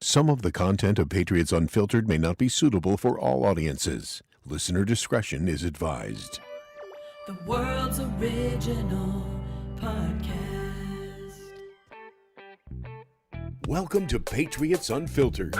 Some of the content of Patriots Unfiltered may not be suitable for all audiences. Listener discretion is advised. The world's original podcast. Welcome to Patriots Unfiltered.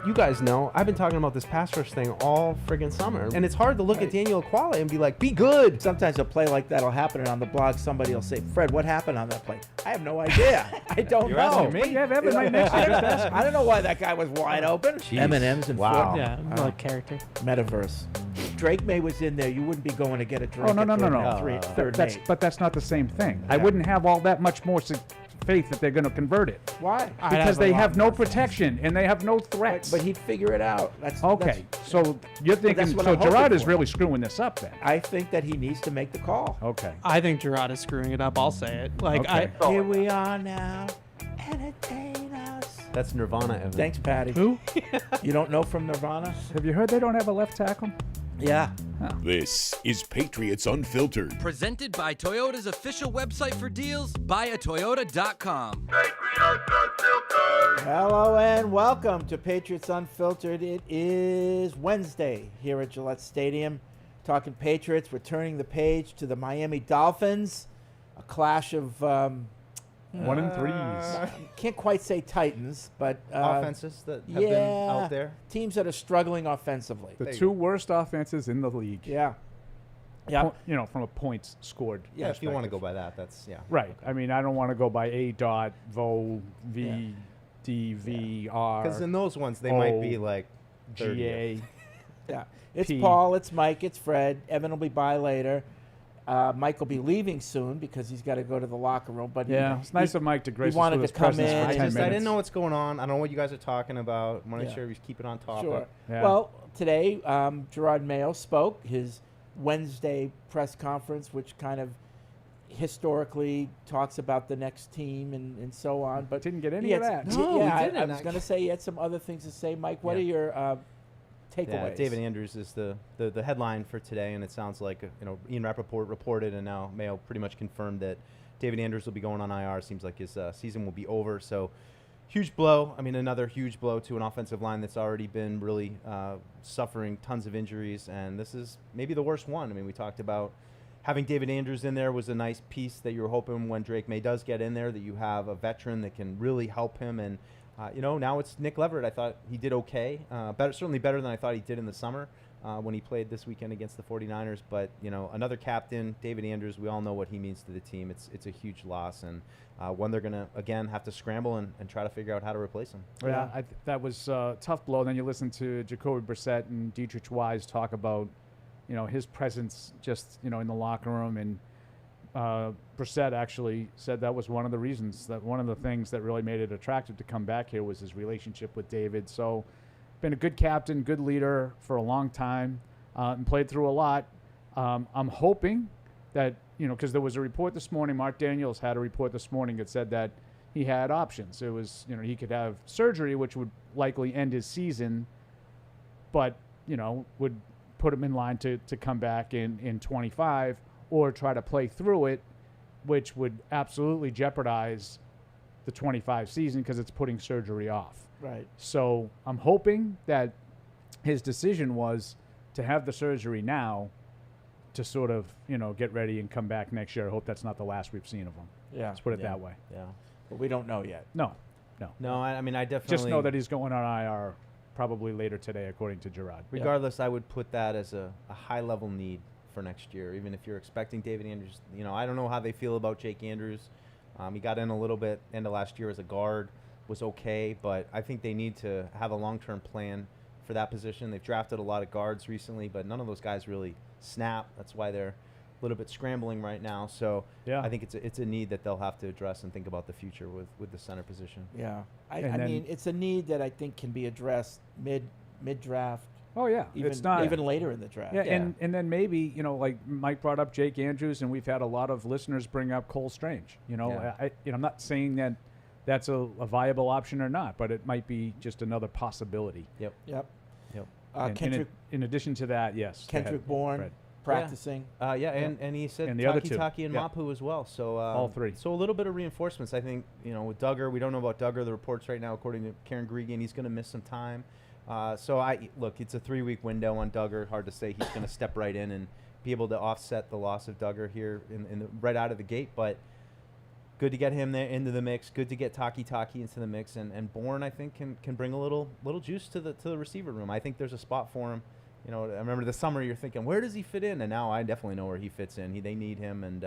You guys know, I've been talking about this pass rush thing all friggin' summer. And it's hard to look at Daniel Aquale and be like, be good. Sometimes a play like that will happen, and on the blog, somebody will say, Fred, what happened on that play? I have no idea. I don't You're know. asking me? You have Evan right next to you. Just ask him. I don't know why that guy was wide open. M&M's and Wow. foot. Yeah, like character. Metaverse. If Drake May was in there, you wouldn't be going to get a drink. Oh, no. Third mate. But that's not the same thing. I wouldn't have all that much more faith that they're going to convert it. Why? Because they have no protection and they have no threats. But he'd figure it out. Okay, so you're thinking, that's what so I'm hoping Gerard is for. really screwing this up then. I think that he needs to make the call. Okay. I think Gerard is screwing it up. I'll say it. Like Okay. Here we are now. Entertain us. That's Nirvana, Evan. Thanks, Patty. Who? You don't know from Nirvana? Have you heard they don't have a left tackle? Yeah. This is Patriots Unfiltered. Presented by Toyota's official website for deals, buyatoyota.com. Hello and welcome to Patriots Unfiltered. It is Wednesday here at Gillette Stadium. Talking Patriots, we're turning the page to the Miami Dolphins. A clash of 1 and 3s. can't quite say Titans, but Offenses that have been out there. teams that are struggling offensively. The two worst offenses in the league. Yeah. Yeah. From a points scored. Yeah, if you want to go by that, that's, yeah. Right. I mean, I don't want to go by A dot, VO, V, D, V, R. Because in those ones, they might be like 30th. GA. Yeah. It's P. Paul, it's Mike, it's Fred. Evan will be by later. Mike will be leaving soon because he's got to go to the locker room. But Yeah, it's nice of Mike to grace us wanted with to his come presence in. for I 10 minutes. I didn't know what's going on. I don't know what you guys are talking about. I want to Yeah. make sure we keep it on topic. Sure. Yeah. Well, today, Gerard Mayo spoke his Wednesday press conference, which kind of historically talks about the next team and so on. But Didn't get any he of had that. some- No, yeah, he I didn't. was going to say he had some other things to say. Mike, what Yeah. are your Yeah, takeaways? David Andrews is the headline for today, and it sounds like Ian Rappaport reported, and now Mayo pretty much confirmed that David Andrews will be going on IR. Seems like his season will be over. So huge blow. I mean, another huge blow to an offensive line that's already been really suffering tons of injuries, and this is maybe the worst one. I mean, we talked about having David Andrews in there was a nice piece that you were hoping when Drake May does get in there that you have a veteran that can really help him. And now it's Nick Leverett. I thought he did okay, certainly better than I thought he did in the summer when he played this weekend against the 49ers. But, another captain, David Andrews, we all know what he means to the team. It's a huge loss, and one they're going to, again, have to scramble and try to figure out how to replace him. Yeah, that was a tough blow. Then you listen to Jacoby Brissett and Dietrich Wise talk about, his presence just, in the locker room. And Brissett actually said that was one of the reasons, that one of the things that really made it attractive to come back here was his relationship with David. So been a good captain, good leader for a long time, and played through a lot. I'm hoping that, because there was a report this morning, Mark Daniels had a report this morning that said that he had options. It was, he could have surgery, which would likely end his season, but, would put him in line to come back in 25 or try to play through it, which would absolutely jeopardize the 25 season because it's putting surgery off. Right. So I'm hoping that his decision was to have the surgery now to sort of, get ready and come back next year. I hope that's not the last we've seen of him. Yeah. Let's put it that way. Yeah. But we don't know yet. No. No, I mean, I definitely... Just know that he's going on IR probably later today, according to Gerard. Regardless, I would put that as a high-level need for next year, even if you're expecting David Andrews. I don't know how they feel about Jake Andrews. He got in a little bit end of last year as a guard, was okay, but I think they need to have a long-term plan for that position. They've drafted a lot of guards recently, but none of those guys really snap. That's why they're a little bit scrambling right now. So Yeah. I think it's a need that they'll have to address and think about the future with the center position. Yeah. I And then- mean, it's a need that I think can be addressed mid-draft. Oh yeah, even it's not even later in the draft. Yeah, and then maybe like Mike brought up Jake Andrews, and we've had a lot of listeners bring up Cole Strange. I'm not saying that that's a viable option or not, but it might be just another possibility. Yep. Kendrick, in addition to that, yes, Kendrick Bourne Fred. practicing. And he said And the other two. Taki and Yeah. Mapu as well. So All three. So a little bit of reinforcements. I think with Duggar, we don't know about Duggar. The reports right now, according to Karen Gregan, he's going to miss some time. So it's a 3-week window on Duggar. Hard to say he's going to step right in and be able to offset the loss of Duggar here right out of the gate. But good to get him there into the mix. Good to get Taki into the mix, and Bourne I think can bring a little juice to the receiver room. I think there's a spot for him. I remember the summer you're thinking, where does he fit in? And now I definitely know where he fits in. They need him, and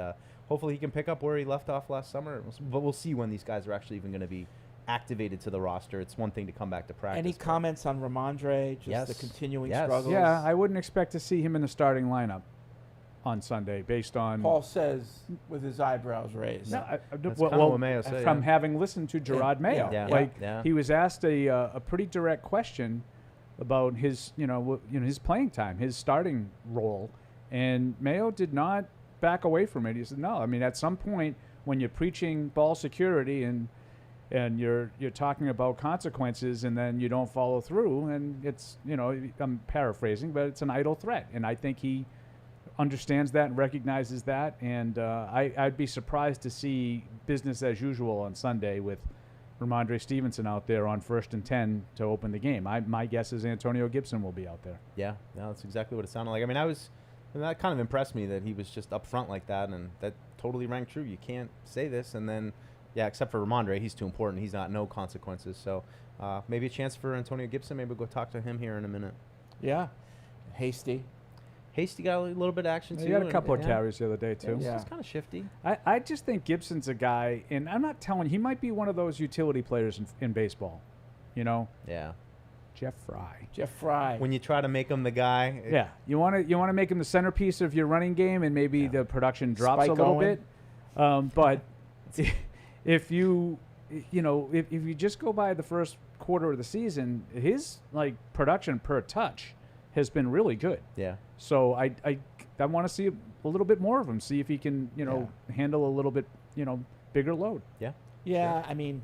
hopefully he can pick up where he left off last summer. But we'll see when these guys are actually even going to be activated to the roster. It's one thing to come back to practice. Any comments on Ramondre? Just the continuing struggles. Yeah, I wouldn't expect to see him in the starting lineup on Sunday based on Paul says with his eyebrows raised. No, That's kinda what Mayo said, from yeah. having listened to Gerard Mayo. Yeah. He was asked a pretty direct question about his his playing time, his starting role, and Mayo did not back away from it. He said, no, I mean, at some point when you're preaching ball security and you're talking about consequences and then you don't follow through, and it's I'm paraphrasing, but it's an idle threat, and I think he understands that and recognizes that, and I'd be surprised to see business as usual on Sunday with Ramondre Stevenson out there on 1st and 10 to open the game. My guess is Antonio Gibson will be out there. Yeah, no, that's exactly what it sounded like. I mean, that kind of impressed me that he was just up front like that, and that totally rang true. You can't say this, and then, except for Ramondre, he's too important. He's not no consequences. So maybe a chance for Antonio Gibson. Maybe we'll go talk to him here in a minute. Yeah. Hasty got a little bit of action, too. He had a couple of carries the other day, too. He's kind of shifty. I just think Gibson's a guy, and I'm not telling you, he might be one of those utility players in baseball. Yeah. Jeff Fry. When you try to make him the guy. Yeah, you want to make him the centerpiece of your running game, and maybe the production drops Spike a little Owen. bit. But if you just go by the first quarter of the season, his production per touch has been really good. Yeah. So I want to see a little bit more of him. See if he can handle a little bit bigger load. Yeah. Yeah, I mean,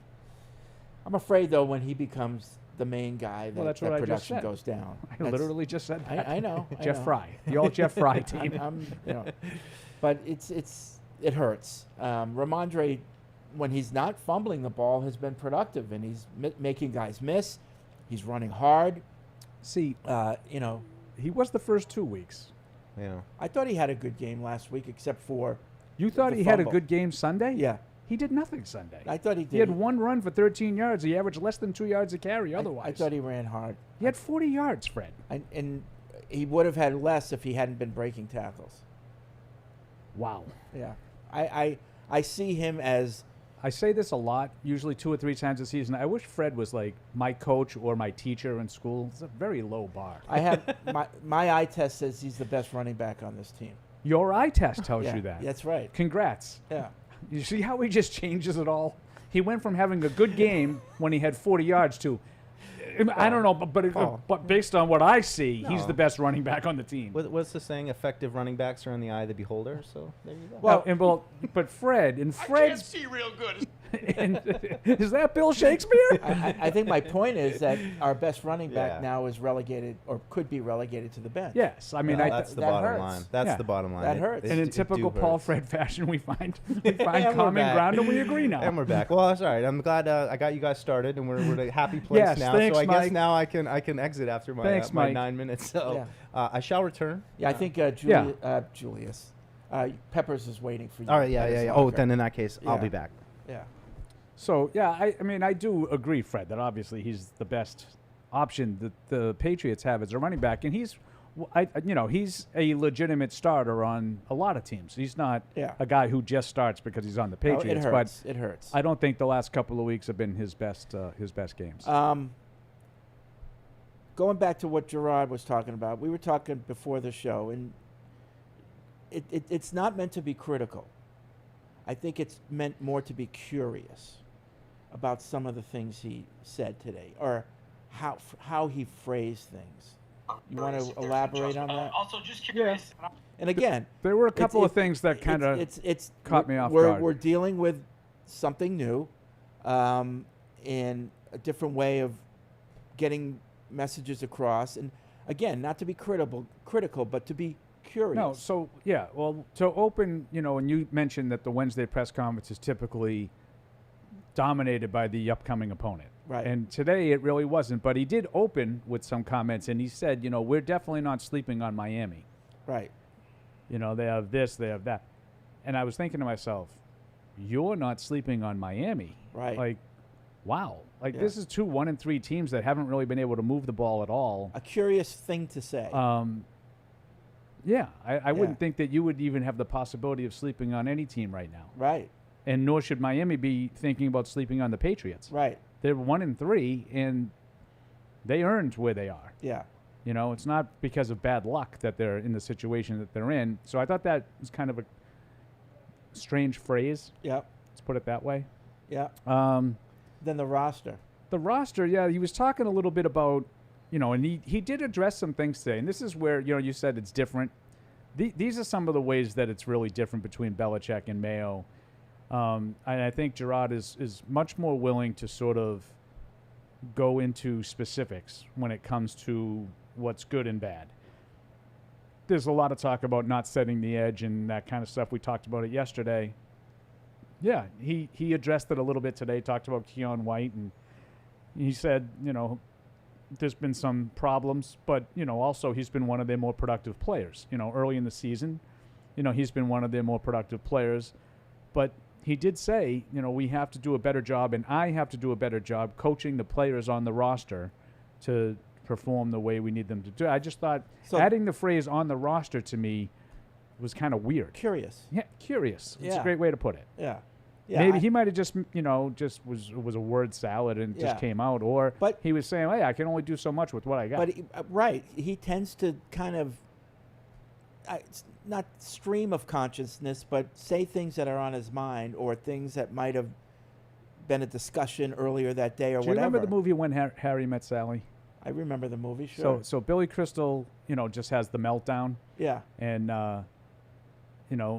I'm afraid though when he becomes the main guy, that's that what I just production said. goes down. I literally just said that. I know. Jeff Fry, the old Jeff Fry team. But it hurts. Ramondre, when he's not fumbling the ball, has been productive, and he's making guys miss. He's running hard. See, he was the first 2 weeks. Yeah. I thought he had a good game last week, except for You thought the he had a fumble. good game Sunday? Yeah. He did nothing Sunday. I thought he did. He had one run for 13 yards. He averaged less than 2 yards a carry otherwise. I thought he ran hard. He had 40 yards, Fred. And he would have had less if he hadn't been breaking tackles. Wow. Yeah. I see him as... I say this a lot, usually 2 or 3 times a season. I wish Fred was like my coach or my teacher in school. It's a very low bar. I have my eye test says he's the best running back on this team. Your eye test tells you that. That's right. Congrats. Yeah. You see how he just changes it all? He went from having a good game when he had 40 yards to, I don't know, but based on what I see, he's the best running back on the team. What's the saying? Effective running backs are in the eye of the beholder. So there you go. But Fred and Fred's. I can't see real good. Is that Bill Shakespeare? I think my point is that our best running back now is relegated or could be relegated to the bench. Yes, I mean that's the bottom hurts. line. That's the bottom line. That hurts. And in typical Paul Fred fashion, we find common back. ground and we agree now. And we're back. Well, that's all right. I'm glad I got you guys started, and we're at a happy place Yes, now. thanks, So I Mike. guess now I can exit after my Thanks, my Mike. 9 minutes. So I shall return. Yeah, I think Julius Peppers is waiting for you. All right. Yeah. Oh, then in that case, I'll Yeah. be back. Yeah. So, I mean, I do agree, Fred, that obviously he's the best option that the Patriots have as a running back, and he's a legitimate starter on a lot of teams. He's not a guy who just starts because he's on the Patriots. No, it hurts. It hurts. I don't think the last couple of weeks have been his best games. Going back to what Gerard was talking about, we were talking before the show, and it's not meant to be critical. I think it's meant more to be curious about some of the things he said today, or how he phrased things. You want to elaborate on that? Also, just curious. And again, There were a couple of things that kind of caught me off guard. We're dealing with something new, and a different way of getting messages across. And again, not to be critical, but to be curious. No, so yeah, well, to open, and you mentioned that the Wednesday press conference is typically dominated by the upcoming opponent. Right. And today it really wasn't, but he did open with some comments, and he said, we're definitely not sleeping on Miami. Right. They have this, they have that. And I was thinking to myself, you're not sleeping on Miami. Right. Like, wow. Like, Yeah. this is 2 1-3 teams that haven't really been able to move the ball at all. A curious thing to say. Yeah, I wouldn't think that you would even have the possibility of sleeping on any team right now. Right. And nor should Miami be thinking about sleeping on the Patriots. Right. They're 1-3, and they earned where they are. Yeah. It's not because of bad luck that they're in the situation that they're in. So I thought that was kind of a strange phrase. Yep. Let's put it that way. Yeah. Then the roster. The roster, yeah, he was talking a little bit about, and he did address some things today. And this is where, you said it's different. These are some of the ways that it's really different between Belichick and Mayo. And I think Gerard is much more willing to sort of go into specifics when it comes to what's good and bad. There's a lot of talk about not setting the edge and that kind of stuff. We talked about it yesterday. Yeah, he addressed it a little bit today, talked about Keon White, and he said, there's been some problems, but, also he's been one of their more productive players. Early in the season, he's been one of their more productive players. But he did say, we have to do a better job, and I have to do a better job coaching the players on the roster to perform the way we need them to do. I just thought adding the phrase on the roster to me was kind of weird. Curious. Yeah, curious. It's Yeah. a great way to put it. Yeah. Yeah. Maybe he might have just, just was a word salad and just came out. Or But he was saying, hey, I can only do so much with what I got. But right, he tends to kind of it's not stream of consciousness, but say things that are on his mind or things that might have been a discussion earlier that day or Do you whatever. remember the movie When Harry Met Sally? I remember the movie, sure. So Billy Crystal, just has the meltdown. Yeah. And,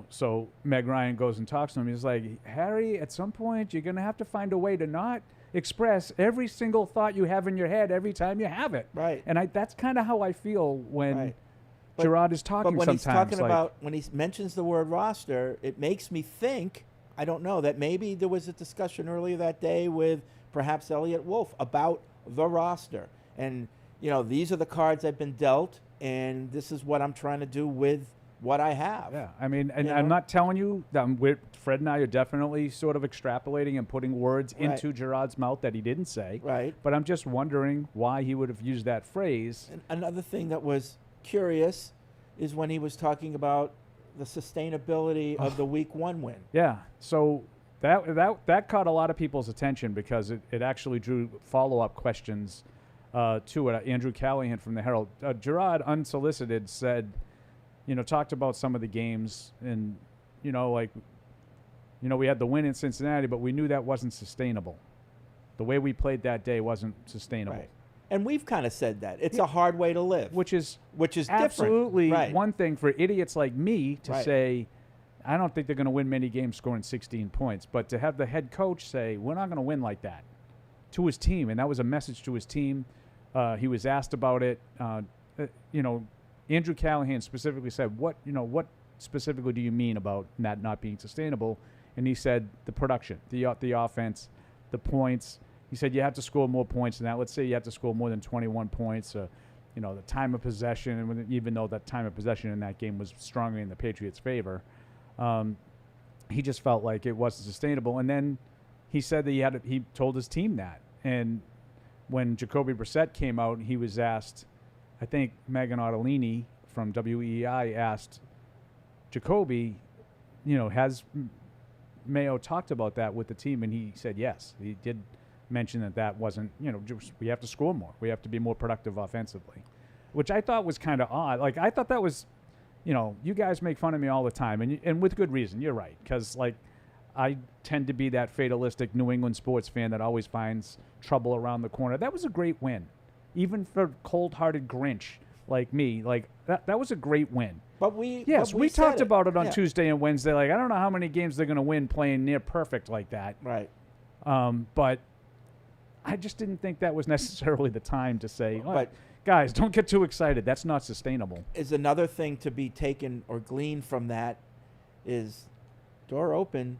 so Meg Ryan goes and talks to him. He's like, Harry, at some point, you're going to have to find a way to not express every single thought you have in your head every time you have it. Right. And that's kind of how I feel when Right. Gerard is talking But when sometimes. he's talking like, about, when he mentions the word roster, it makes me think, I don't know, that maybe there was a discussion earlier that day with perhaps Elliot Wolf about the roster. And, these are the cards I've been dealt, and this is what I'm trying to do with what I have. Yeah, I mean, and You I'm know? not telling you that Fred and I are definitely sort of extrapolating and putting words Right. into Gerard's mouth that he didn't say. Right. But I'm just wondering why he would have used that phrase. And another thing that was curious is when he was talking about the sustainability of the Week 1 win. Yeah, so that caught a lot of people's attention because it actually drew follow-up questions to it. Andrew Callahan from the Herald. Gerard, unsolicited, said, talked about some of the games and, we had the win in Cincinnati, but we knew that wasn't sustainable. The way we played that day wasn't sustainable. Right. And we've kind of said that. It's a hard way to live. Which is different. absolutely Right. one thing for idiots like me to Right. say, I don't think they're going to win many games scoring 16 points. But to have the head coach say, we're not going to win like that to his team, and that was a message to his team. He was asked about it. Andrew Callahan specifically said, what specifically do you mean about that not being sustainable? And he said the production, the offense, the points. He said you have to score more points than that. Let's say you have to score more than 21 points. The time of possession, and even though that time of possession in that game was strongly in the Patriots' favor, he just felt like it wasn't sustainable. And then he said that he told his team that. And when Jacoby Brissett came out, he was asked, I think Megan Ottolini from WEI asked Jacoby, has Mayo talked about that with the team? And he said yes. He did mention that wasn't, we have to score more. We have to be more productive offensively, which I thought was kind of odd. Like, I thought that was, you guys make fun of me all the time, and with good reason. You're right, because, I tend to be that fatalistic New England sports fan that always finds trouble around the corner. That was a great win. Even for cold-hearted Grinch, like me, like that was a great win. But we talked said about it on Yeah. Tuesday and Wednesday. Like, I don't know how many games they're going to win playing near perfect like that. Right. But I just didn't think that was necessarily the time to say, oh, But- guys, don't get too excited. That's not sustainable. Is another thing to be taken or gleaned from that is door open,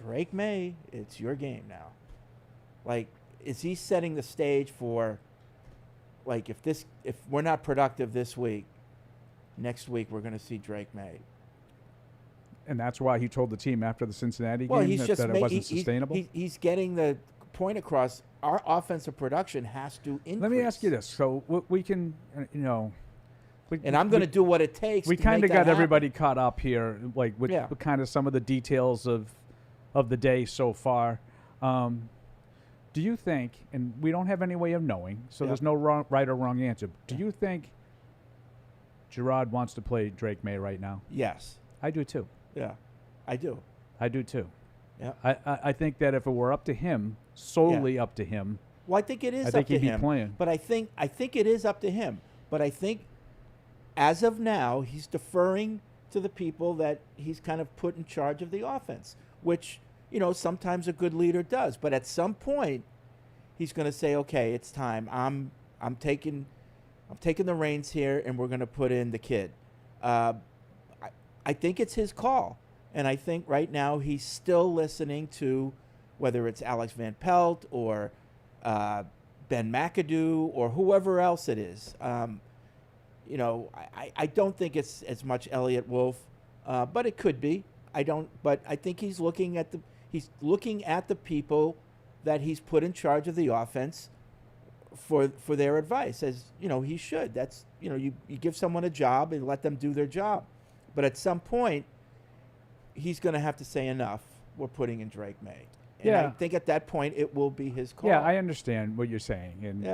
Drake May, it's your game now. Like, is he setting the stage for, like, if we're not productive this week, next week we're going to see Drake May. And that's why he told the team after the Cincinnati Well, game he's just that it wasn't sustainable. He's getting the point across. Our offensive production has to increase. Let me ask you this. So we can, And I'm going to do what it takes. We to kind make of that got happen. everybody caught up here, like with Yeah. kind of some of the details of the day so far. Do you think, and we don't have any way of knowing, so Yeah. there's no right or wrong answer. Do you think Gerard wants to play Drake May right now? Yes. I do too. Yeah. I do. I do too. Yeah. I think that if it were up to him, solely up to him, Well, I think it is I up think to he'd be him. playing. But I think it is up to him. But I think as of now, he's deferring to the people that he's kind of put in charge of the offense, which, sometimes a good leader does. But at some point, he's going to say, "Okay, it's time. I'm taking the reins here, and we're going to put in the kid." I think it's his call, and I think right now he's still listening to whether it's Alex Van Pelt or Ben McAdoo or whoever else it is. I don't think it's as much Elliott Wolf, but it could be. But I think he's looking at the people that he's put in charge of the offense for their advice, as he should. That's you give someone a job and let them do their job, but at some point he's going to have to say enough. We're putting in Drake May. And I think at that point it will be his call. Yeah, I understand what you're saying, and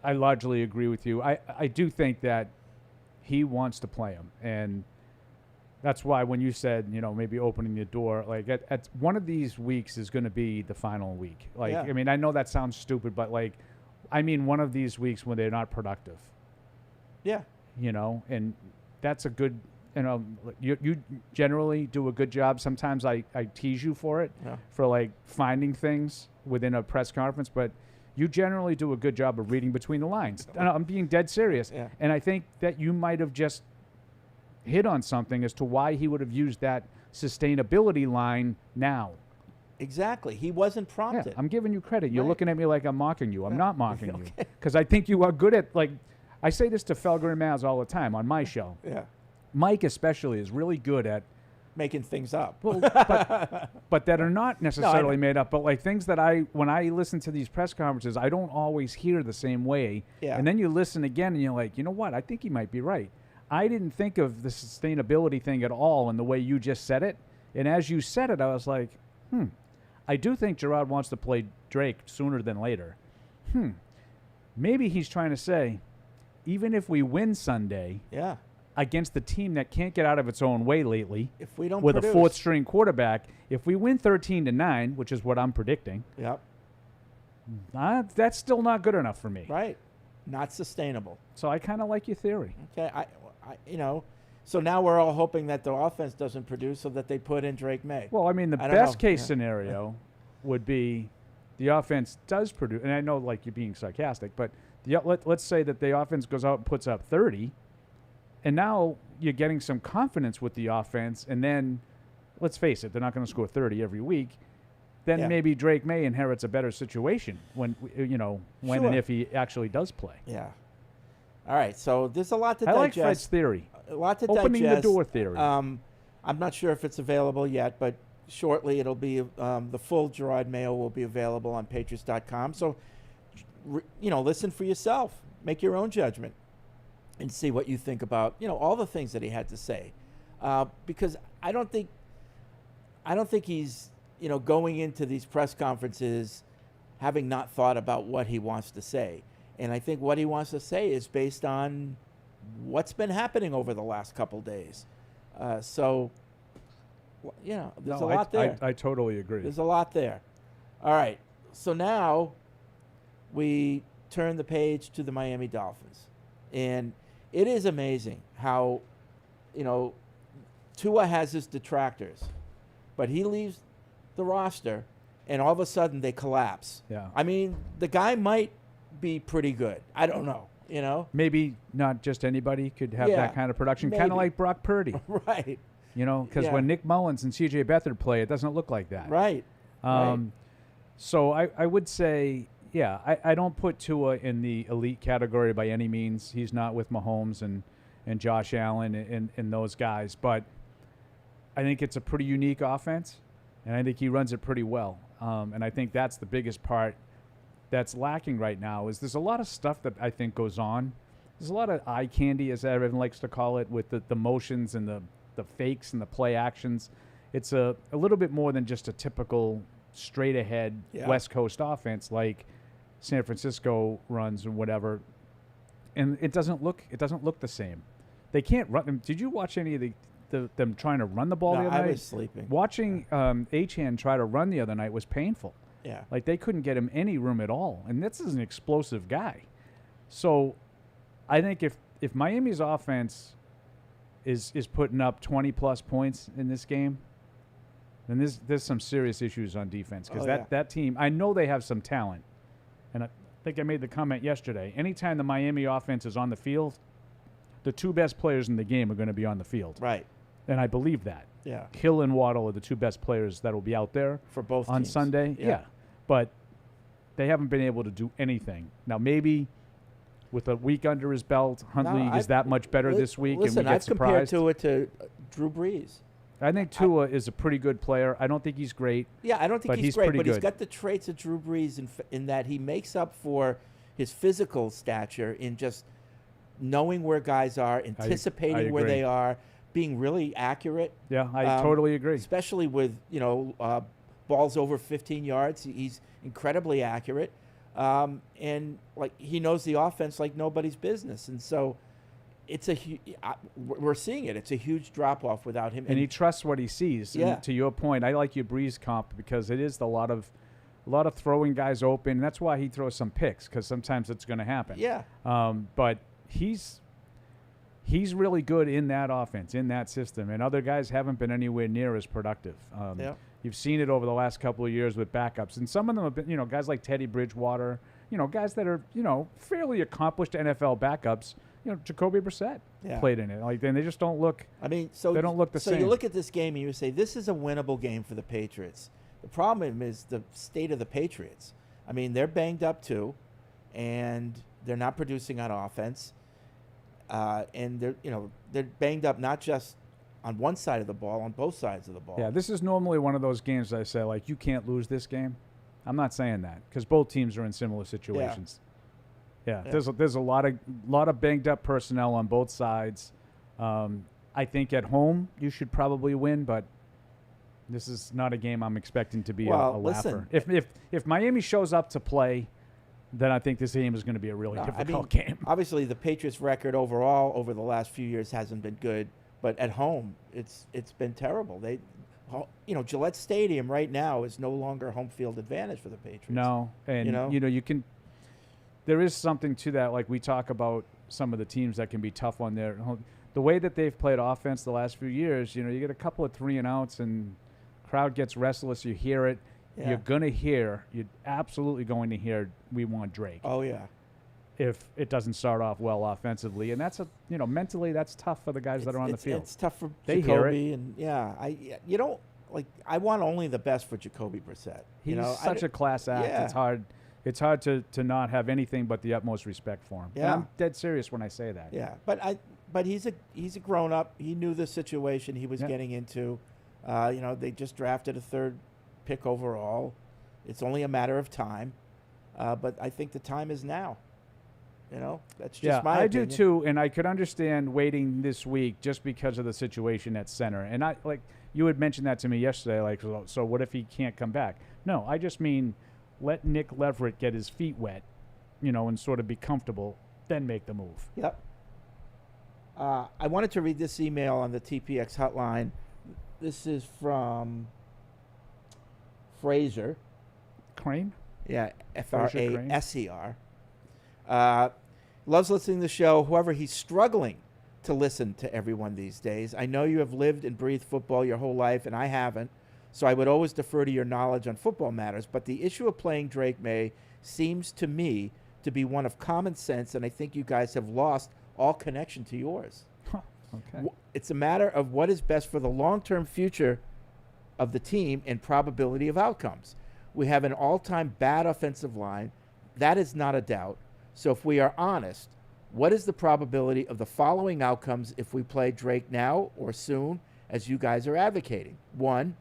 I largely agree with you. I do think that he wants to play him, and that's why when you said maybe opening the door, like at one of these weeks is going to be the final week. Like Yeah. I mean, I know that sounds stupid, but like I mean one of these weeks when they're not productive. Yeah. And that's a good. You generally do a good job. Sometimes I tease you for it, for like finding things within a press conference, but you generally do a good job of reading between the lines. And I'm being dead serious. Yeah. And I think that you might have just hit on something as to why he would have used that sustainability line now. Exactly. He wasn't Yeah, prompted. I'm giving you credit. You're Right. looking at me like I'm mocking you. I'm not mocking you. Okay. Because I think you are good at, like, I say this to Felger and Maz all the time on my show. Yeah. Mike especially is really good at, Making things up. well, but that are not necessarily made up. But like things that when I listen to these press conferences, I don't always hear the same way. Yeah. And then you listen again and you're like, you know what? I think he might be right. I didn't think of the sustainability thing at all in the way you just said it. And as you said it, I was like, I do think Gerard wants to play Drake sooner than later. Maybe he's trying to say, even if we win Sunday Yeah. against the team that can't get out of its own way lately, If we don't with produce, a fourth-string quarterback, if we win 13-9, which is what I'm predicting, Yep. that's still not good enough for me. Right. Not sustainable. So I kind of like your theory. Okay. So now we're all hoping that the offense doesn't produce, so that they put in Drake May. Well, I mean, the I don't best know. case Yeah. scenario would be the offense does produce, and I know like you're being sarcastic, but let's say that the offense goes out and puts up 30, and now you're getting some confidence with the offense, and then let's face it, they're not going to score 30 every week. Then Yeah. maybe Drake May inherits a better situation when Sure. and if he actually does play. Yeah. All right. So there's a lot to I like Fred's digest. theory. A lot to Opening digest. the door theory. I'm not sure if it's available yet, but shortly it'll be. The full Gerard Mayo will be available on Patriots.com. So, listen for yourself. Make your own judgment, and see what you think about all the things that he had to say, because I don't think he's going into these press conferences having not thought about what he wants to say. And I think what he wants to say is based on what's been happening over the last couple days. There's a lot there. I totally agree. There's a lot there. All right. So now we turn the page to the Miami Dolphins. And it is amazing how, you know, Tua has his detractors, but he leaves the roster, and all of a sudden they collapse. Yeah. I mean, the guy might be pretty good. I don't know. You know, Maybe not just anybody could have Yeah, that kind of production, kind maybe. of like Brock Purdy. right, You know, because Yeah. when Nick Mullins and C.J. Beathard play, it doesn't look like that. right. Right. So I would say, yeah, I don't put Tua in the elite category by any means. He's not with Mahomes and Josh Allen and those guys. But I think it's a pretty unique offense, and I think he runs it pretty well. And I think that's the biggest part that's lacking right now is there's a lot of stuff that I think goes on. There's a lot of eye candy, as everyone likes to call it, with the motions and the fakes and the play actions. It's a little bit more than just a typical straight ahead Yeah. West Coast offense like San Francisco runs or whatever. And it doesn't look the same. They can't run them. Did you watch any of them trying to run the ball No, the other I night? was sleeping. Watching Achane try to run the other night was painful. Yeah. Like they couldn't get him any room at all. And this is an explosive guy. So I think if Miami's offense is putting up 20 plus points in this game, then there's some serious issues on defense because Oh, yeah. that team, I know they have some talent. And I think I made the comment yesterday. Anytime the Miami offense is on the field, the two best players in the game are going to be on the field. Right. And I believe that. Yeah. Hill and Waddle are the two best players that will be out there For both on teams. Sunday. Yeah. But they haven't been able to do anything. Now, maybe with a week under his belt, Huntley is that much better this week Listen, and we get I've compared surprised. Tua it to Drew Brees. I think Tua is a pretty good player. I don't think he's great. Yeah, I don't think But he's he's great, pretty but he's good. got the traits of Drew Brees in that he makes up for his physical stature in just knowing where guys are, anticipating where agree. they are, being really accurate. Yeah, I Um, totally agree. Especially with balls over 15 yards, he's incredibly accurate, and like he knows the offense like nobody's business, and so it's we're seeing it. It's a huge drop off without him, And he trusts what he sees. Yeah. And to your point, I like your Breeze comp because it is a lot of throwing guys open. And that's why he throws some picks because sometimes it's going to happen. Yeah. But he's really good in that offense, in that system, and other guys haven't been anywhere near as productive. Yeah. You've seen it over the last couple of years with backups, and some of them have been, guys like Teddy Bridgewater, guys that are, fairly accomplished NFL backups. Jacoby Brissett Yeah. played in it. Like, then they just don't look. I mean, so They don't look the so same. you look at this game and you say this is a winnable game for the Patriots. The problem is the state of the Patriots. I mean, they're banged up too, and they're not producing on offense. And they're banged up not just on one side of the ball, on both sides of the ball. Yeah, this is normally one of those games that I say, like, you can't lose this game. I'm not saying that because both teams are in similar situations. Yeah, Yeah. there's a lot of banged up personnel on both sides. I think at home you should probably win, but this is not a game I'm expecting to be a laugher. If Miami shows up to play, then I think this game is going to be a really difficult game. Obviously, the Patriots' record overall over the last few years hasn't been good, but at home it's been terrible. Gillette Stadium right now is no longer home field advantage for the Patriots. No, and you can. There is something to that. Like we talk about some of the teams that can be tough on their home. The way that they've played offense the last few years, you get a couple of 3-and-outs and crowd gets restless. You hear it. Yeah. You're absolutely going to hear, we want Drake. Oh yeah. If it doesn't start off well offensively, and that's mentally that's tough for the guys that are on the field. It's tough for They hear it. Jacoby, and I want only the best for Jacoby Brissett. He's such a class act. Yeah. It's hard to not have anything but the utmost respect for him. And Yeah. I'm dead serious when I say that. Yeah, but he's a grown up. He knew the situation he was Yeah. getting into. They just drafted a third pick overall. It's only a matter of time, but I think the time is now. That's just my I opinion. do too, and I could understand waiting this week just because of the situation at center. And I like you had mentioned that to me yesterday. Like, so what if he can't come back? No, I just mean let Nick Leverett get his feet wet, and sort of be comfortable, then make the move. Yep. I wanted to read this email on the TPX hotline. This is from Fraser. Crane? Yeah, Fraser Crane. Fraser. loves listening to the show. However, he's struggling to listen to everyone these days. I know you have lived and breathed football your whole life, and I haven't, so I would always defer to your knowledge on football matters. But the issue of playing Drake May seems to me to be one of common sense, and I think you guys have lost all connection to yours. Okay. It's a matter of what is best for the long-term future of the team and probability of outcomes. We have an all-time bad offensive line. That is not a doubt. So if we are honest, what is the probability of the following outcomes if we play Drake now or soon, as you guys are advocating? 1,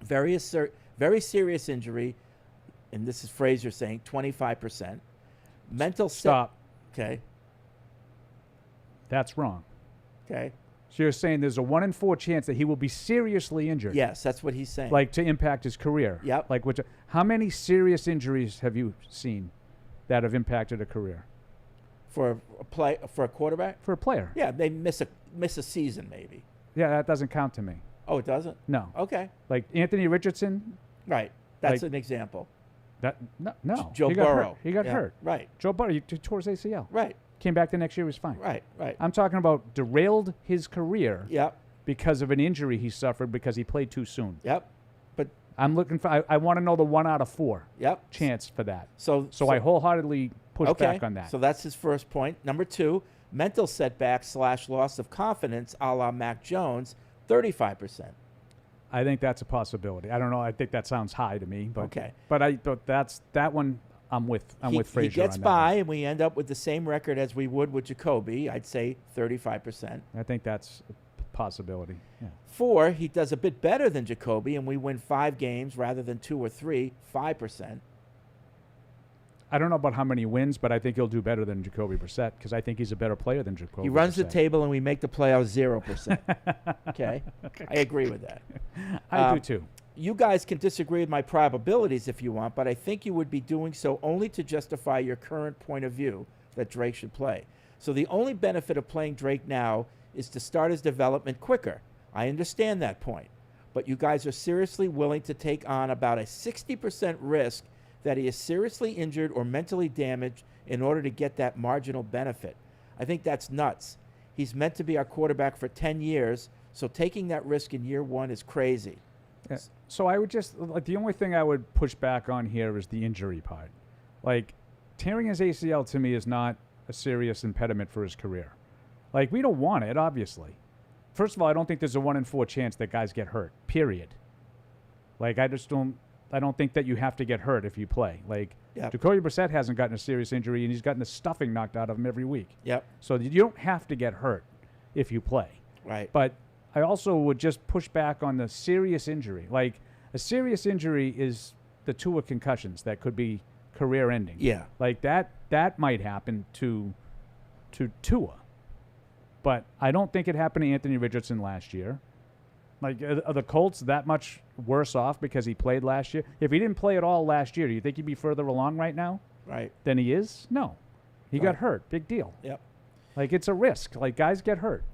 very serious injury, and this is Frazier saying 25%. Mental Stop. Okay. That's wrong. Okay. So you're saying there's a 1 in 4 chance that he will be seriously injured. Yes, that's what he's saying. Like to impact his career. Yep. Like how many serious injuries have you seen that have impacted a career? For a quarterback? For a player. Yeah, they miss a season maybe. Yeah, that doesn't count to me. Oh, it doesn't? No. Okay. Like Anthony Richardson. Right. That's Like- an example. No. Joe he got Burrow. hurt. He got Yeah, hurt. Right. Joe Burrow, he tore his ACL. Right. Came back the next year, he was fine. Right. Right. I'm talking about derailed his career Yep. because of an injury he suffered because he played too soon. Yep. But I'm looking for. I want to know the 1 out of 4 yep. chance for that. So I wholeheartedly push okay. back on that. So that's his first point. Number 2, mental setback / loss of confidence, a la Mac Jones, 35%. I think that's a possibility. I don't know. I think that sounds high to me, but Okay. But that's that one. I'm with Frazier. He gets on that by, one. and we end up with the same record as we would with Jacoby. I'd say 35%. I think that's a possibility. Yeah. 4, he does a bit better than Jacoby, and we win 5 games rather than 2 or 3, 5%. I don't know about how many wins, but I think he'll do better than Jacoby Brissett because I think he's a better player than Jacoby. He runs Brissett. the table, and we make the playoffs 0%. Okay? I agree with that. I do too. You guys can disagree with my probabilities if you want, but I think you would be doing so only to justify your current point of view that Drake should play. So the only benefit of playing Drake now is to start his development quicker. I understand that point. But you guys are seriously willing to take on about a 60% risk that he is seriously injured or mentally damaged in order to get that marginal benefit. I think that's nuts. He's meant to be our quarterback for 10 years, so taking that risk in year 1 is crazy. Yeah. So I would just like the only thing I would push back on here is the injury part. Like tearing his ACL to me is not a serious impediment for his career. Like we don't want it, obviously. First of all, I don't think there's a 1 in 4 chance that guys get hurt. Period. Like I don't think that you have to get hurt if you play. Like Yep. Jacoby Brissett hasn't gotten a serious injury and he's gotten the stuffing knocked out of him every week. Yep. So you don't have to get hurt if you play. Right. But I also would just push back on the serious injury. Like a serious injury is the 2 concussions that could be career ending. Yeah. Like that might happen to Tua. But I don't think it happened to Anthony Richardson last year. Like are the Colts that much worse off because he played last year? If he didn't play at all last year, do you think he'd be further along right now Right. than he is? No. He got Right. hurt. Big deal. Yep. Like it's a risk. Like guys get hurt.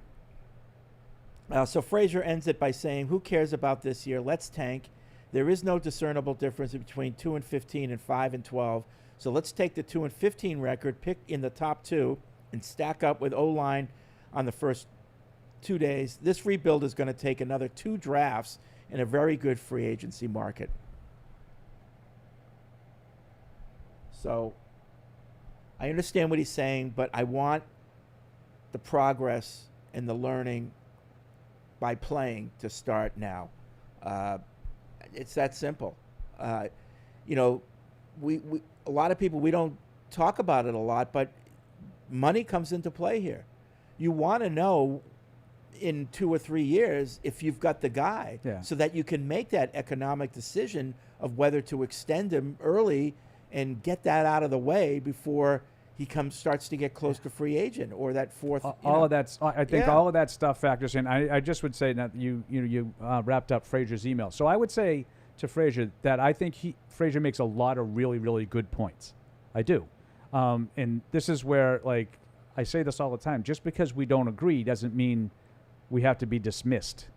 So Frazier ends it by saying, who cares about this year? Let's tank. There is no discernible difference between 2-15 and 5-12. So let's take the 2-15 record, pick in the top 2, and stack up with O-line on the first 2 days. This rebuild is going to take another 2 drafts in a very good free agency market. So I understand what he's saying, but I want the progress and the learning by playing to start now. It's that simple. We a lot of people, we don't talk about it a lot, but money comes into play here. You want to know in 2 or 3 years if you've got the guy, Yeah. so that you can make that economic decision of whether to extend him early and get that out of the way before he starts to get close to free agent or that fourth. All of that's. I think Yeah. all of that stuff factors in. I just would say that you wrapped up Frazier's email. So I would say to Frazier that I think Frazier makes a lot of really, really good points. I do, and this is where like I say this all the time. Just because we don't agree doesn't mean we have to be dismissed.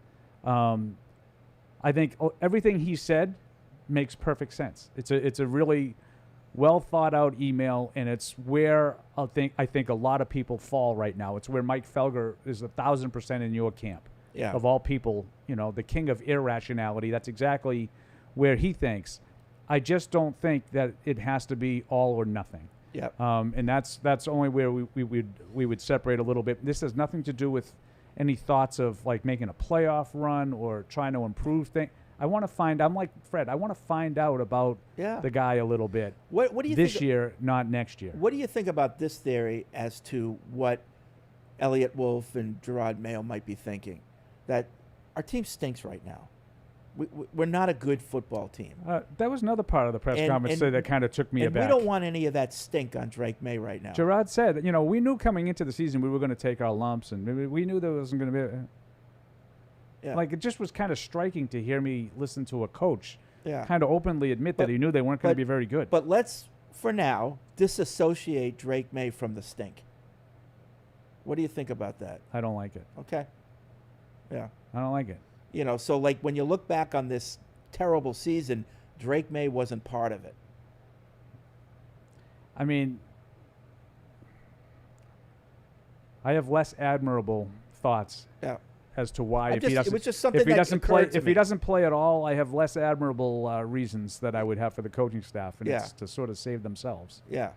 I think everything he said makes perfect sense. It's a really well thought out email, and it's where I think a lot of people fall right now. It's where Mike Felger is 1,000% in your camp. Yeah. Of all people, the king of irrationality. That's exactly where he thinks. I just don't think that it has to be all or nothing. Yep. And that's only where we would separate a little bit. This has nothing to do with any thoughts of like making a playoff run or trying to improve things. I'm like Fred. I want to find out about the guy a little bit. What do you this think year, not next year? What do you think about this theory as to what Elliott Wolf and Gerard Mayo might be thinking? That our team stinks right now. We're not a good football team. That was another part of the press conference that kind of took me aback. We don't want any of that stink on Drake May right now. Gerard said, we knew coming into the season we were going to take our lumps, and we knew there wasn't going to be. Like, it just was kind of striking to hear me listen to a coach kind of openly admit that he knew they weren't going to be very good. But let's, for now, disassociate Drake May from the stink. What do you think about that? I don't like it. Okay. Yeah. I don't like it. So like when you look back on this terrible season, Drake May wasn't part of it. I mean, I have less admirable thoughts as to why if he doesn't play at all, I have less admirable reasons that I would have for the coaching staff, and it's to sort of save themselves. Yeah.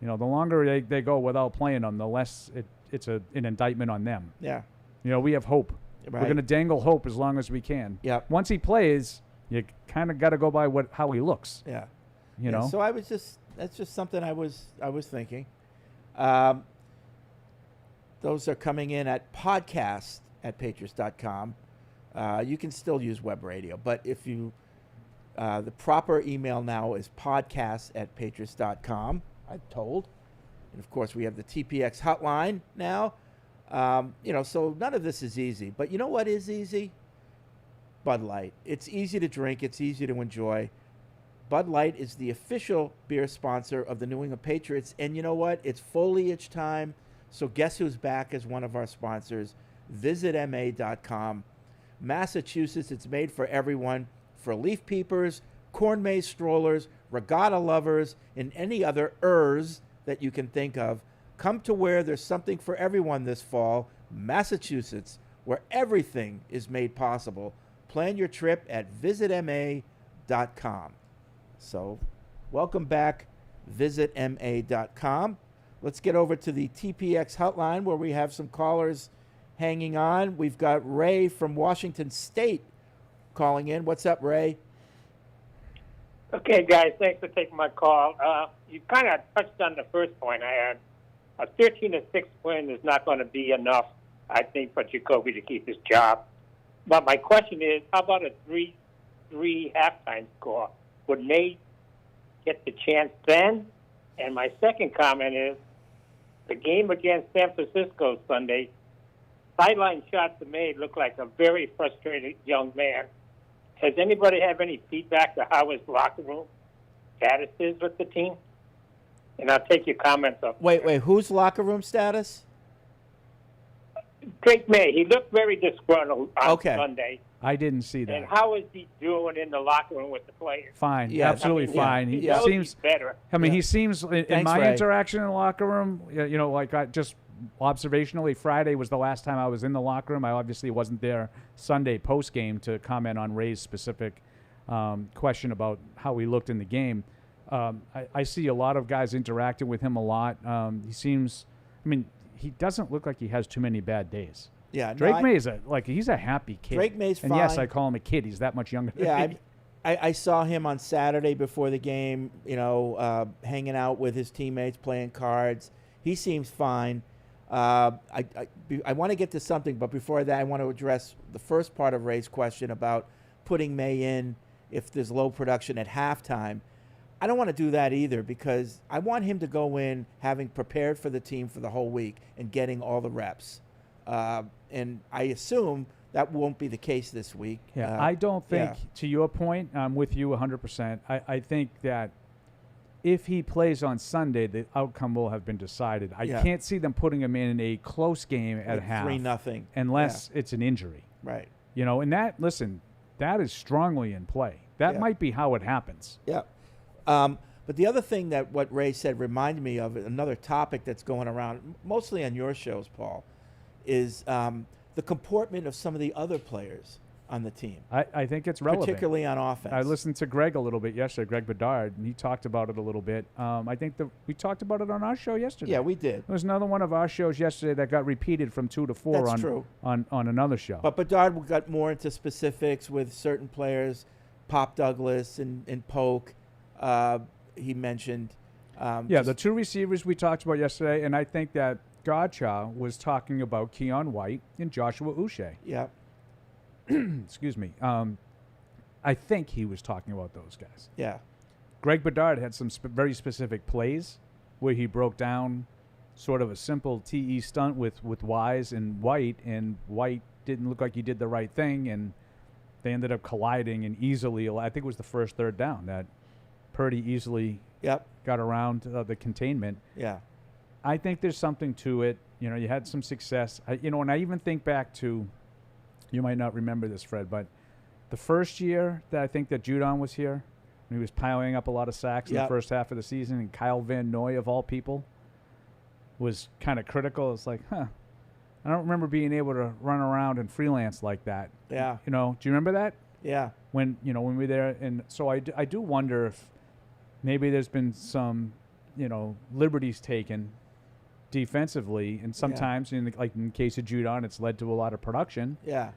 The longer they go without playing them, the less it's an indictment on them. Yeah. We have hope. Right. We're going to dangle hope as long as we can. Yeah. Once he plays, you kind of got to go by how he looks. Yeah. You know. So that's just something I was thinking. Those are coming in at podcast@patriots.com. You can still use web radio, but if you the proper email now is podcast@patriots.com. I'm told, and of course we have the TPX hotline now. So none of this is easy. But you know what is easy? Bud Light. It's easy to drink. It's easy to enjoy. Bud Light is the official beer sponsor of the New England Patriots. And you know what? It's foliage time. So guess who's back as one of our sponsors? VisitMA.com. Massachusetts, it's made for everyone. For leaf peepers, corn maze strollers, regatta lovers, and any other that you can think of. Come to where there's something for everyone this fall, Massachusetts, where everything is made possible. Plan your trip at visitma.com. So, welcome back, visitma.com. Let's get over to the TPX hotline where we have some callers hanging on. We've got Ray from Washington State calling in. What's up, Ray? Okay, guys, thanks for taking my call. You kind of touched on the first point I had. A 13-6 win is not going to be enough, I think, for Jacoby to keep his job. But my question is, how about a 3-3 halftime score? Would Nate get the chance then? And my second comment is, the game against San Francisco Sunday, sideline shots to May look like a very frustrated young man. Has anybody have any feedback to how his locker room status is with the team? And I'll take your comments up. Wait, whose locker room status? Drake May. He looked very disgruntled on Sunday. I didn't see that. And how is he doing in the locker room with the players? Fine, absolutely fine. He seems better. I mean, he seems in my Ray. interaction in the locker room. Just observationally, Friday was the last time I was in the locker room. I obviously wasn't there Sunday post game to comment on Ray's specific question about how he looked in the game. I see a lot of guys interacting with him a lot. He seems, he doesn't look like he has too many bad days. Yeah, Drake May is he's a happy kid. Drake May's fine. And yes, I call him a kid. He's that much younger than me. I saw him on Saturday before the game, hanging out with his teammates, playing cards. He seems fine. I want to get to something, but before that, I want to address the first part of Ray's question about putting May in if there's low production at halftime. I don't want to do that either because I want him to go in having prepared for the team for the whole week and getting all the reps. And I assume that won't be the case this week. Yeah, I don't think, to your point, I'm with you 100%. I think that if he plays on Sunday, the outcome will have been decided. I can't see them putting him in a close game at like half. 3-0. Unless it's an injury. Right. And that is strongly in play. That might be how it happens. Yeah. But the other thing that what Ray said reminded me of another topic that's going around, mostly on your shows, Paul, is the comportment of some of the other players on the team. I think it's relevant. Particularly on offense. I listened to Greg a little bit yesterday, Greg Bedard, and he talked about it a little bit. I think we talked about it on our show yesterday. Yeah, we did. There was another one of our shows yesterday that got repeated from 2 to 4 That's true. on another show. But Bedard got more into specifics with certain players, Pop Douglas and Polk. He mentioned. The 2 receivers we talked about yesterday, and I think that Godcha was talking about Keon White and Joshua Uche. Yeah. Excuse me. I think he was talking about those guys. Yeah. Greg Bedard had some very specific plays where he broke down sort of a simple TE stunt with Wise and White didn't look like he did the right thing, and they ended up colliding and easily. I think it was the first third down that Purdy easily got around the containment. Yeah. I think there's something to it. You know, you had some success. And I even think back to, you might not remember this, Fred, but the first year that I think that Judon was here, when he was piling up a lot of sacks in the first half of the season, and Kyle Van Noy, of all people, was kind of critical. It's like, I don't remember being able to run around and freelance like that. Yeah. You know, do you remember that? Yeah. When we were there, and so I do wonder if maybe there's been some, liberties taken defensively, and sometimes like in the case of Judon, it's led to a lot of production. Yeah.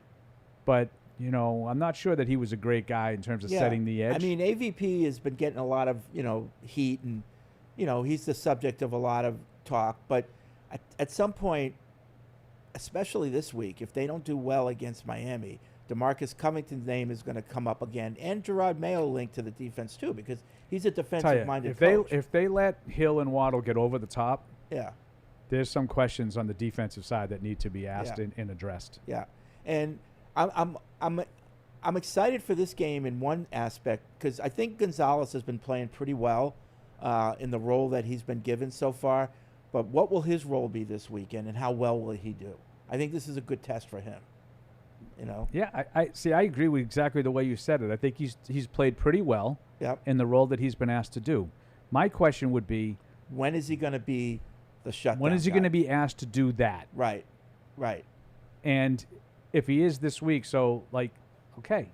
But I'm not sure that he was a great guy in terms of setting the edge. I mean, AVP has been getting a lot of heat, and he's the subject of a lot of talk. But at some point, especially this week, if they don't do well against Miami, DeMarcus Covington's name is going to come up again, and Gerard Mayo linked to the defense too, because he's a defensive-minded coach. If they let Hill and Waddle get over the top, there's some questions on the defensive side that need to be asked and addressed. Yeah, and I'm excited for this game in one aspect, because I think Gonzalez has been playing pretty well in the role that he's been given so far. But what will his role be this weekend, and how well will he do? I think this is a good test for him. Yeah, I agree with exactly the way you said it. I think he's played pretty well in the role that he's been asked to do. My question would be, when is he going to be the shutdown when is he guy? going to be asked to do that? Right. And if he is this week, so okay,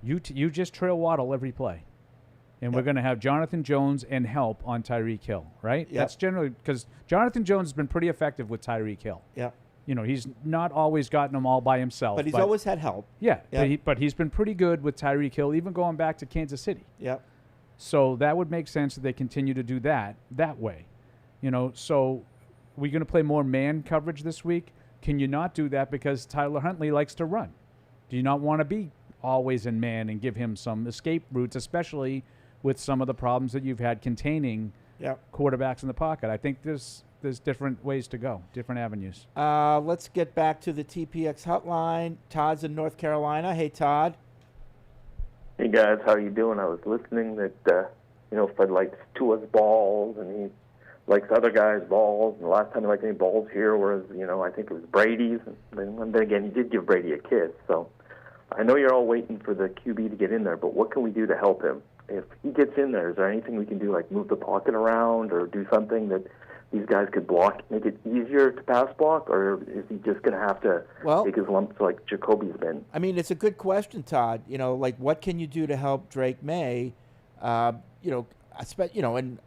you just trail Waddle every play, and we're going to have Jonathan Jones and help on Tyreek Hill, right? That's generally because Jonathan Jones has been pretty effective with Tyreek Hill. Yeah. He's not always gotten them all by himself. But he's always had help. Yeah, but he's been pretty good with Tyreek Hill, even going back to Kansas City. Yeah. So that would make sense that they continue to do that way. So we're going to play more man coverage this week. Can you not do that because Tyler Huntley likes to run? Do you not want to be always in man and give him some escape routes, especially with some of the problems that you've had containing quarterbacks in the pocket? I think there's different ways to go, different avenues. Let's get back to the TPX hotline. Todd's in North Carolina. Hey, Todd. Hey, guys. How are you doing? I was listening that, Fred likes Tua's balls, and he likes other guys' balls. And the last time he liked any balls here was, I think it was Brady's. And then again, he did give Brady a kiss. So I know you're all waiting for the QB to get in there, but what can we do to help him? If he gets in there, is there anything we can do, like move the pocket around or do something that these guys could block, make it easier to pass block, or is he just going to have to take his lumps like Jacoby's been? I mean, it's a good question, Todd. What can you do to help Drake May? And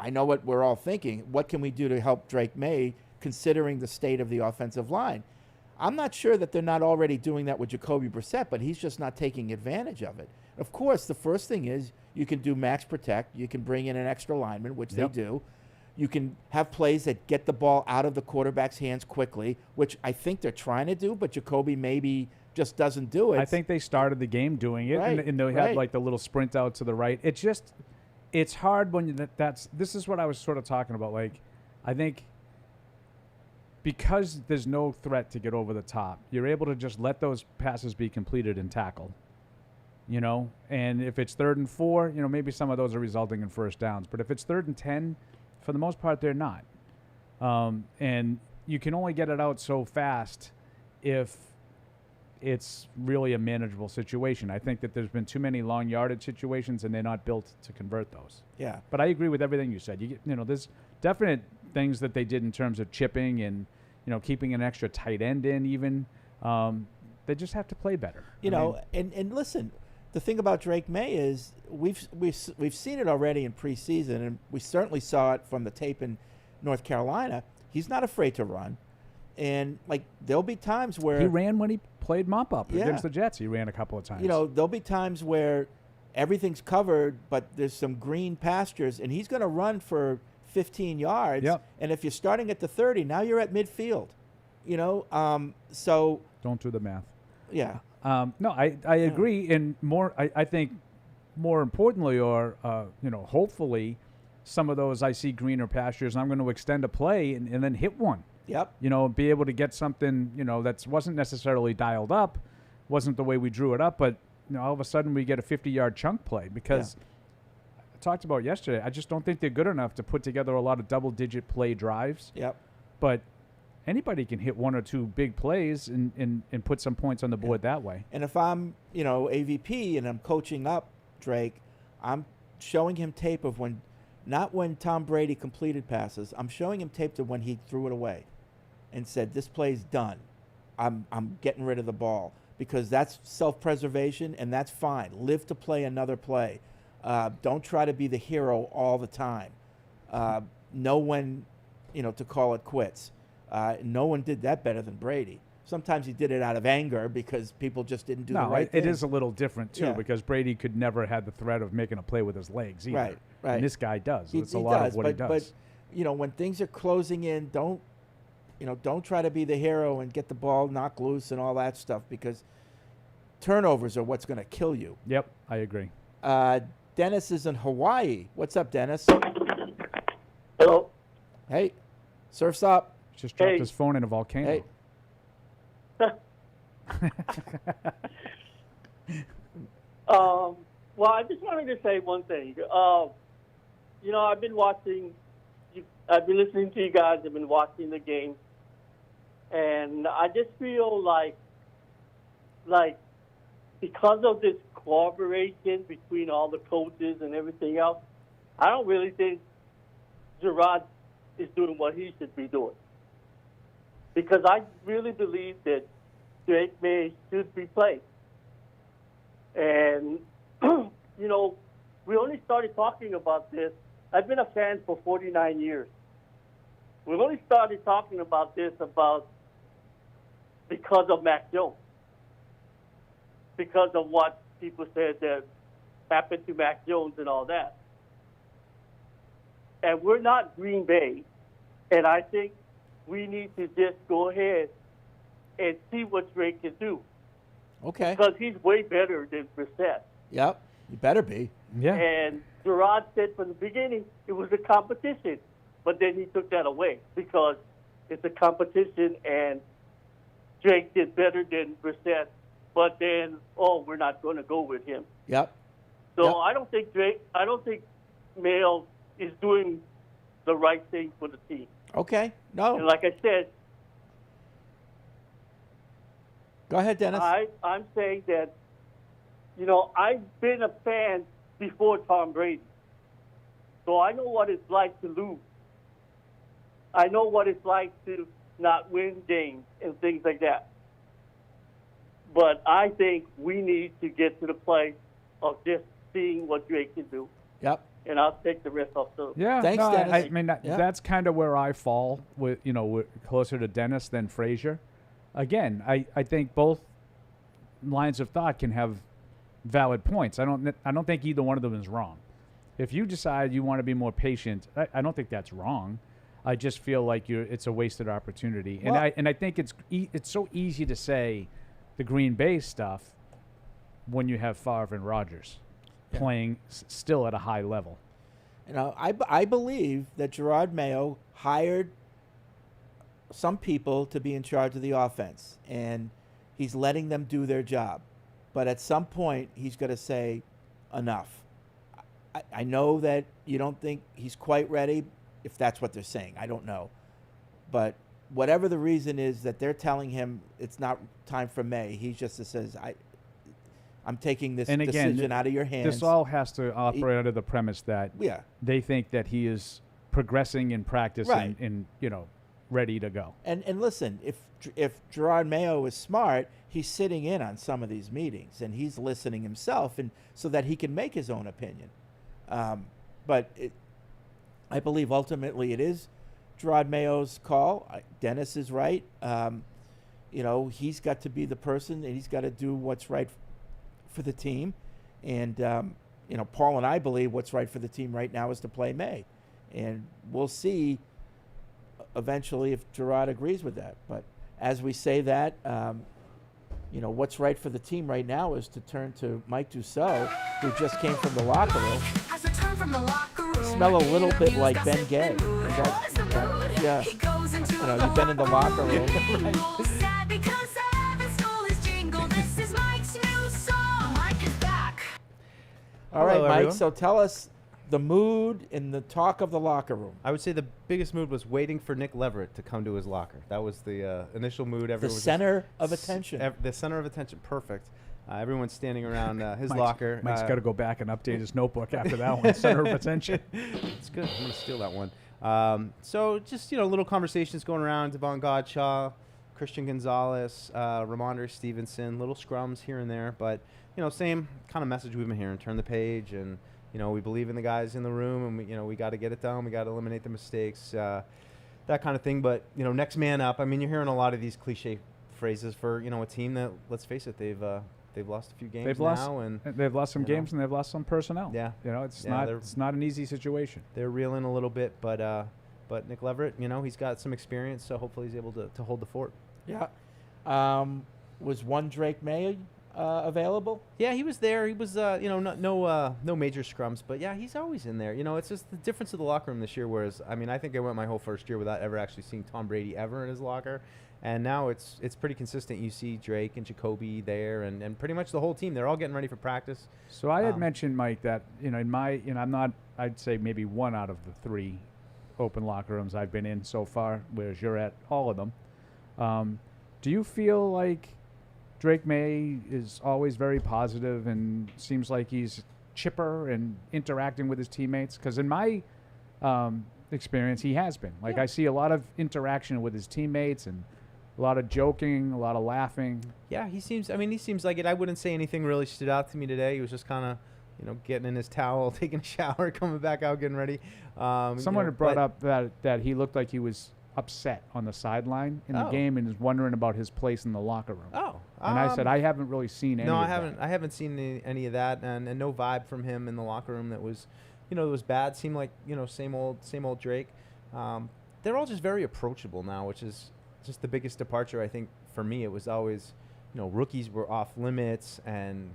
I know what we're all thinking. What can we do to help Drake May, considering the state of the offensive line? I'm not sure that they're not already doing that with Jacoby Brissett, but he's just not taking advantage of it. Of course, the first thing is you can do max protect. You can bring in an extra lineman, which they do. You can have plays that get the ball out of the quarterback's hands quickly, which I think they're trying to do, but Jacoby maybe just doesn't do it. I think they started the game doing it, and they had like the little sprint out to the right. It's hard when this is what I was sort of talking about. Like, I think because there's no threat to get over the top, you're able to just let those passes be completed and tackled. And if it's 3rd and 4, maybe some of those are resulting in first downs. But if it's 3rd and 10, for the most part, they're not. And you can only get it out so fast if it's really a manageable situation. I think that there's been too many long yardage situations, and they're not built to convert those. Yeah. But I agree with everything you said. There's definite things that they did in terms of chipping and, keeping an extra tight end in even. They just have to play better. And listen, the thing about Drake May is we've seen it already in preseason, and we certainly saw it from the tape in North Carolina. He's not afraid to run. And, there'll be times where... He ran when he played mop-up Yeah. against the Jets. He ran a couple of times. There'll be times where everything's covered, but there's some green pastures, and he's going to run for 15 yards. Yep. And if you're starting at the 30, now you're at midfield. So... Don't do the math. Yeah. No, I agree. And more, I think more importantly, or, hopefully some of those I see greener pastures, I'm going to extend a play and then hit one. Yep. Be able to get something, that wasn't necessarily dialed up, wasn't the way we drew it up, but, all of a sudden we get a 50-yard chunk play because I talked about yesterday, I just don't think they're good enough to put together a lot of double-digit play drives. Yep. But anybody can hit one or two big plays and put some points on the board that way. And if I'm, AVP and I'm coaching up Drake, I'm showing him tape of not when Tom Brady completed passes. I'm showing him tape to when he threw it away and said, this play's done. I'm getting rid of the ball, because that's self-preservation, and that's fine. Live to play another play. Don't try to be the hero all the time. Know when, to call it quits. No one did that better than Brady. Sometimes he did it out of anger because people just didn't do the right thing. It is a little different, too, Yeah. because Brady could never have the threat of making a play with his legs either. Right. And this guy does. It's a He lot does, of what he does. But, when things are closing in, don't try to be the hero and get the ball knocked loose and all that stuff, because turnovers are what's going to kill you. Yep, I agree. Dennis is in Hawaii. What's up, Dennis? Hello. Hey, surf's up. Just dropped Hey. his phone in a volcano. Hey. Well, I just wanted to say one thing. I've been watching. I've been listening to you guys. I've been watching the game, and I just feel like because of this cooperation between all the coaches and everything else, I don't really think Gerard is doing what he should be doing. Because I really believe that Drake May should be played. And, we only started talking about this. I've been a fan for 49 years. We've only started talking about this because of Mac Jones. Because of what people said that happened to Mac Jones and all that. And we're not Green Bay. And I think we need to just go ahead and see what Drake can do. Okay. Because he's way better than Brissett. Yep. You better be. Yeah. And Gerard said from the beginning it was a competition. But then he took that away because it's a competition and Drake did better than Brissett. But then, we're not going to go with him. Yep. So Yep. I don't think Mayo is doing the right thing for the team. Okay. No. And like I said, Go ahead, Dennis. I'm saying that, I've been a fan before Tom Brady. So I know what it's like to lose. I know what it's like to not win games and things like that. But I think we need to get to the place of just seeing what Drake can do. Yep. And I'll take the rest off. So Yeah, Thanks, no, Dennis. I mean, Yeah. that's kind of where I fall with, we're closer to Dennis than Frazier. Again, I think both lines of thought can have valid points. I don't think either one of them is wrong. If you decide you want to be more patient, I don't think that's wrong. I just feel like it's a wasted opportunity. Well- And I think it's so easy to say the Green Bay stuff when you have Favre and Rodgers playing still at a high level. I believe that Gerard Mayo hired some people to be in charge of the offense, and he's letting them do their job. But at some point, he's going to say, enough. I know that you don't think he's quite ready, if that's what they're saying. I don't know. But whatever the reason is that they're telling him it's not time for May, he just says, I'm taking this And again, decision out of your hands. This all has to operate under the premise that they think that he is progressing in practice and ready to go. And listen, if Gerard Mayo is smart, he's sitting in on some of these meetings and he's listening himself, and so that he can make his own opinion. But I believe ultimately it is Gerard Mayo's call. Dennis is right. He's got to be the person, and he's got to do what's right for the team. And Paul and I believe what's right for the team right now is to play May, and we'll see eventually if Gerard agrees with that. But as we say that, what's right for the team right now is to turn to Mike Dussault, who just came from the locker room. Smell a little bit like Ben Gay. Yeah. You've been in the locker room. All right, Mike, everyone. so tell us the mood and the talk of the locker room. I would say the biggest mood was waiting for Nick Leverett to come to his locker. That was the initial mood. Everyone The center of attention. The center of attention. Perfect. Everyone's standing around his locker. Mike's got to go back and update his notebook after that one. Center of attention. It's good. I'm going to steal that one. So just, little conversations going around. Devon Godshaw, Christian Gonzalez, Ramondre Stevenson, little scrums here and there. But, same kind of message we've been hearing. Turn the page, and, we believe in the guys in the room, and, we got to get it done. We got to eliminate the mistakes, that kind of thing. But, next man up. I mean, you're hearing a lot of these cliche phrases for, a team that, let's face it, they've lost a few games and they've lost some games and they've lost some personnel. Yeah, it's not an easy situation. They're reeling a little bit, but Nick Leverett, he's got some experience, so hopefully he's able to hold the fort. Yeah. Was one Drake May available? Yeah, he was there. He was no major scrums, but yeah, he's always in there. It's just the difference of the locker room this year. Whereas I think I went my whole first year without ever actually seeing Tom Brady ever in his locker. And now it's pretty consistent. You see Drake and Jacoby there, and pretty much the whole team. They're all getting ready for practice. So I had mentioned, Mike, that in my I'm not. I'd say maybe one out of the 3 open locker rooms I've been in so far, whereas you're at all of them. Do you feel like Drake May is always very positive and seems like he's chipper and interacting with his teammates? Because in my experience, he has been. I see a lot of interaction with his teammates and a lot of joking, a lot of laughing. Yeah, he seems like it. I wouldn't say anything really stood out to me today. He was just kind of, getting in his towel, taking a shower, coming back out, getting ready. Someone had brought up that he looked like he was upset on the sideline in the game and is wondering about his place in the locker room. And I said, I haven't really seen any of that. I haven't seen any of that, and no vibe from him in the locker room that was, it was bad. Seemed like, same old Drake. They're all just very approachable now, which is just the biggest departure. I think for me, it was always, rookies were off limits, and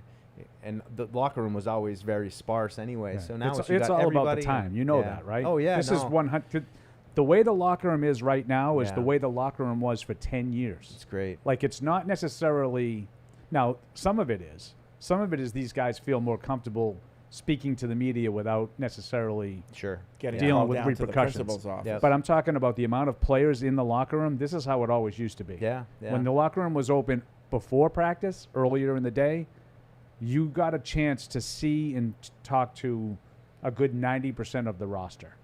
the locker room was always very sparse anyway. Yeah. So now it's all about the time. You know that, right? Oh yeah. This is 100. The way the locker room is right now is the way the locker room was for 10 years. It's great. It's not necessarily. Now, some of it is. Some of it is these guys feel more comfortable speaking to the media without necessarily dealing with repercussions. Yes. But I'm talking about the amount of players in the locker room. This is how it always used to be. Yeah. When the locker room was open before practice, earlier in the day, you got a chance to see and talk to a good 90% of the roster.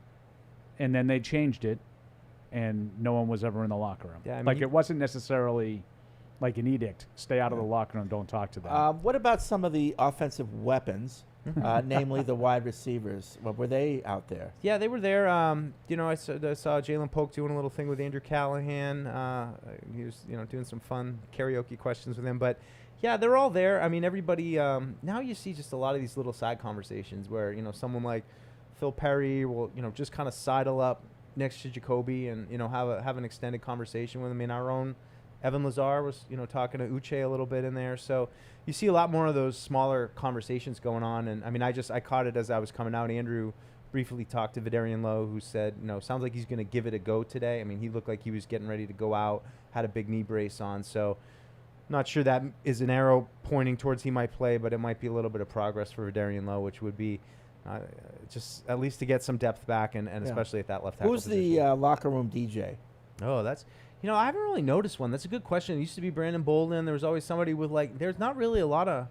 And then they changed it, and no one was ever in the locker room. Yeah, it wasn't necessarily like an edict. Stay out of the locker room. Don't talk to them. What about some of the offensive weapons, namely the wide receivers? Were they out there? Yeah, they were there. I saw Jalen Polk doing a little thing with Andrew Callahan. He was, doing some fun karaoke questions with him. But, yeah, they're all there. Everybody now you see just a lot of these little side conversations where, someone like Phil Perry will, just kind of sidle up next to Jacoby and, have an extended conversation with him. Our own Evan Lazar was, talking to Uche a little bit in there. So you see a lot more of those smaller conversations going on. And, I caught it as I was coming out. Andrew briefly talked to Vidarian Lowe, who said, sounds like he's going to give it a go today. He looked like he was getting ready to go out, had a big knee brace on. So not sure that is an arrow pointing towards he might play, but it might be a little bit of progress for Vidarian Lowe, which would be just at least to get some depth back, and especially at that left tackle Who's position. the locker room DJ? Oh, that's I haven't really noticed one. That's a good question. It used to be Brandon Bolden. There was always somebody with there's not really a lot of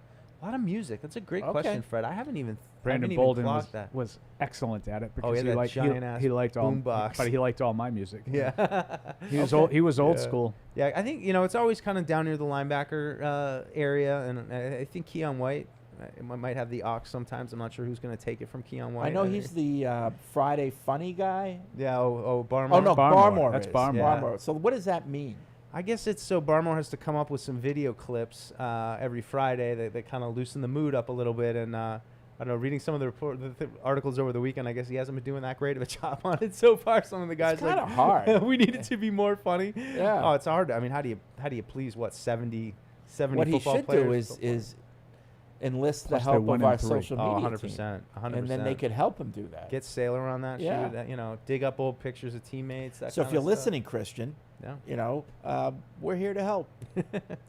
music. That's a great question, Fred. I haven't even Brandon Bolden was excellent at it because he liked all boombox. But he liked all my music. Yeah. He was old school. Yeah, I think it's always kind of down near the linebacker area, and I think Keon White might have the aux sometimes. I'm not sure who's going to take it from Keon White. I know he's the Friday funny guy. Yeah. Barmore. Oh no, Barmore. That's is. Barmore. Yeah. Barmore. So what does that mean? I guess it's so Barmore has to come up with some video clips every Friday that kind of loosen the mood up a little bit. And I don't know, reading some of the articles over the weekend, I guess he hasn't been doing that great of a job on it so far. Some of the guys It's kind of hard. we need it to be more funny. Yeah. Oh, it's hard. I mean, how do you please 70 What he football should players? do is enlist Plus the they're help one of and our three. social media 100%, team. 100%. And then they could help him do that. Get Sailor on that. Yeah. Shoot, dig up old pictures of teammates. That So if kinda you're stuff. listening, Christian, Yeah. we're here to help.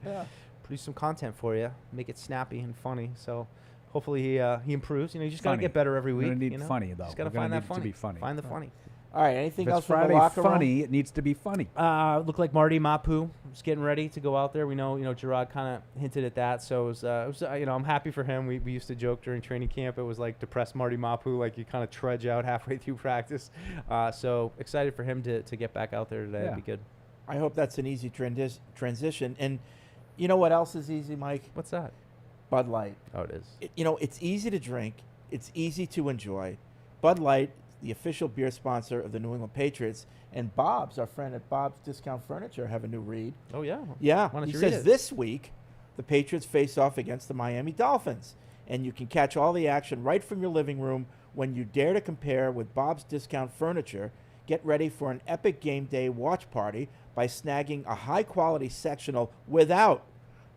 Yeah. Produce some content for you, make it snappy and funny. So hopefully he improves. You just got to Funny. get better every week. We're gonna need funny, though. Just got to We're gonna find that need it to funny. be funny. Find the funny. All right, anything If else it's from the Friday locker room? funny, it needs to be funny. Looked like Marty Mapu was getting ready to go out there. We know, Gerard kind of hinted at that. So it was I'm happy for him. We used to joke during training camp. It was like depressed Marty Mapu, like you kind of trudge out halfway through practice. So excited for him to get back out there today. Yeah. That'd be good. I hope that's an easy transition. And you know what else is easy, Mike? What's that? Bud Light. Oh, it is. It's easy to drink. It's easy to enjoy. Bud Light, the official beer sponsor of the New England Patriots, and Bob's, our friend at Bob's Discount Furniture, have a new read. Oh, yeah. Yeah, Why don't he you read says it? this week the Patriots face off against the Miami Dolphins, and you can catch all the action right from your living room when you dare to compare with Bob's Discount Furniture. Get ready for an epic game day watch party by snagging a high-quality sectional without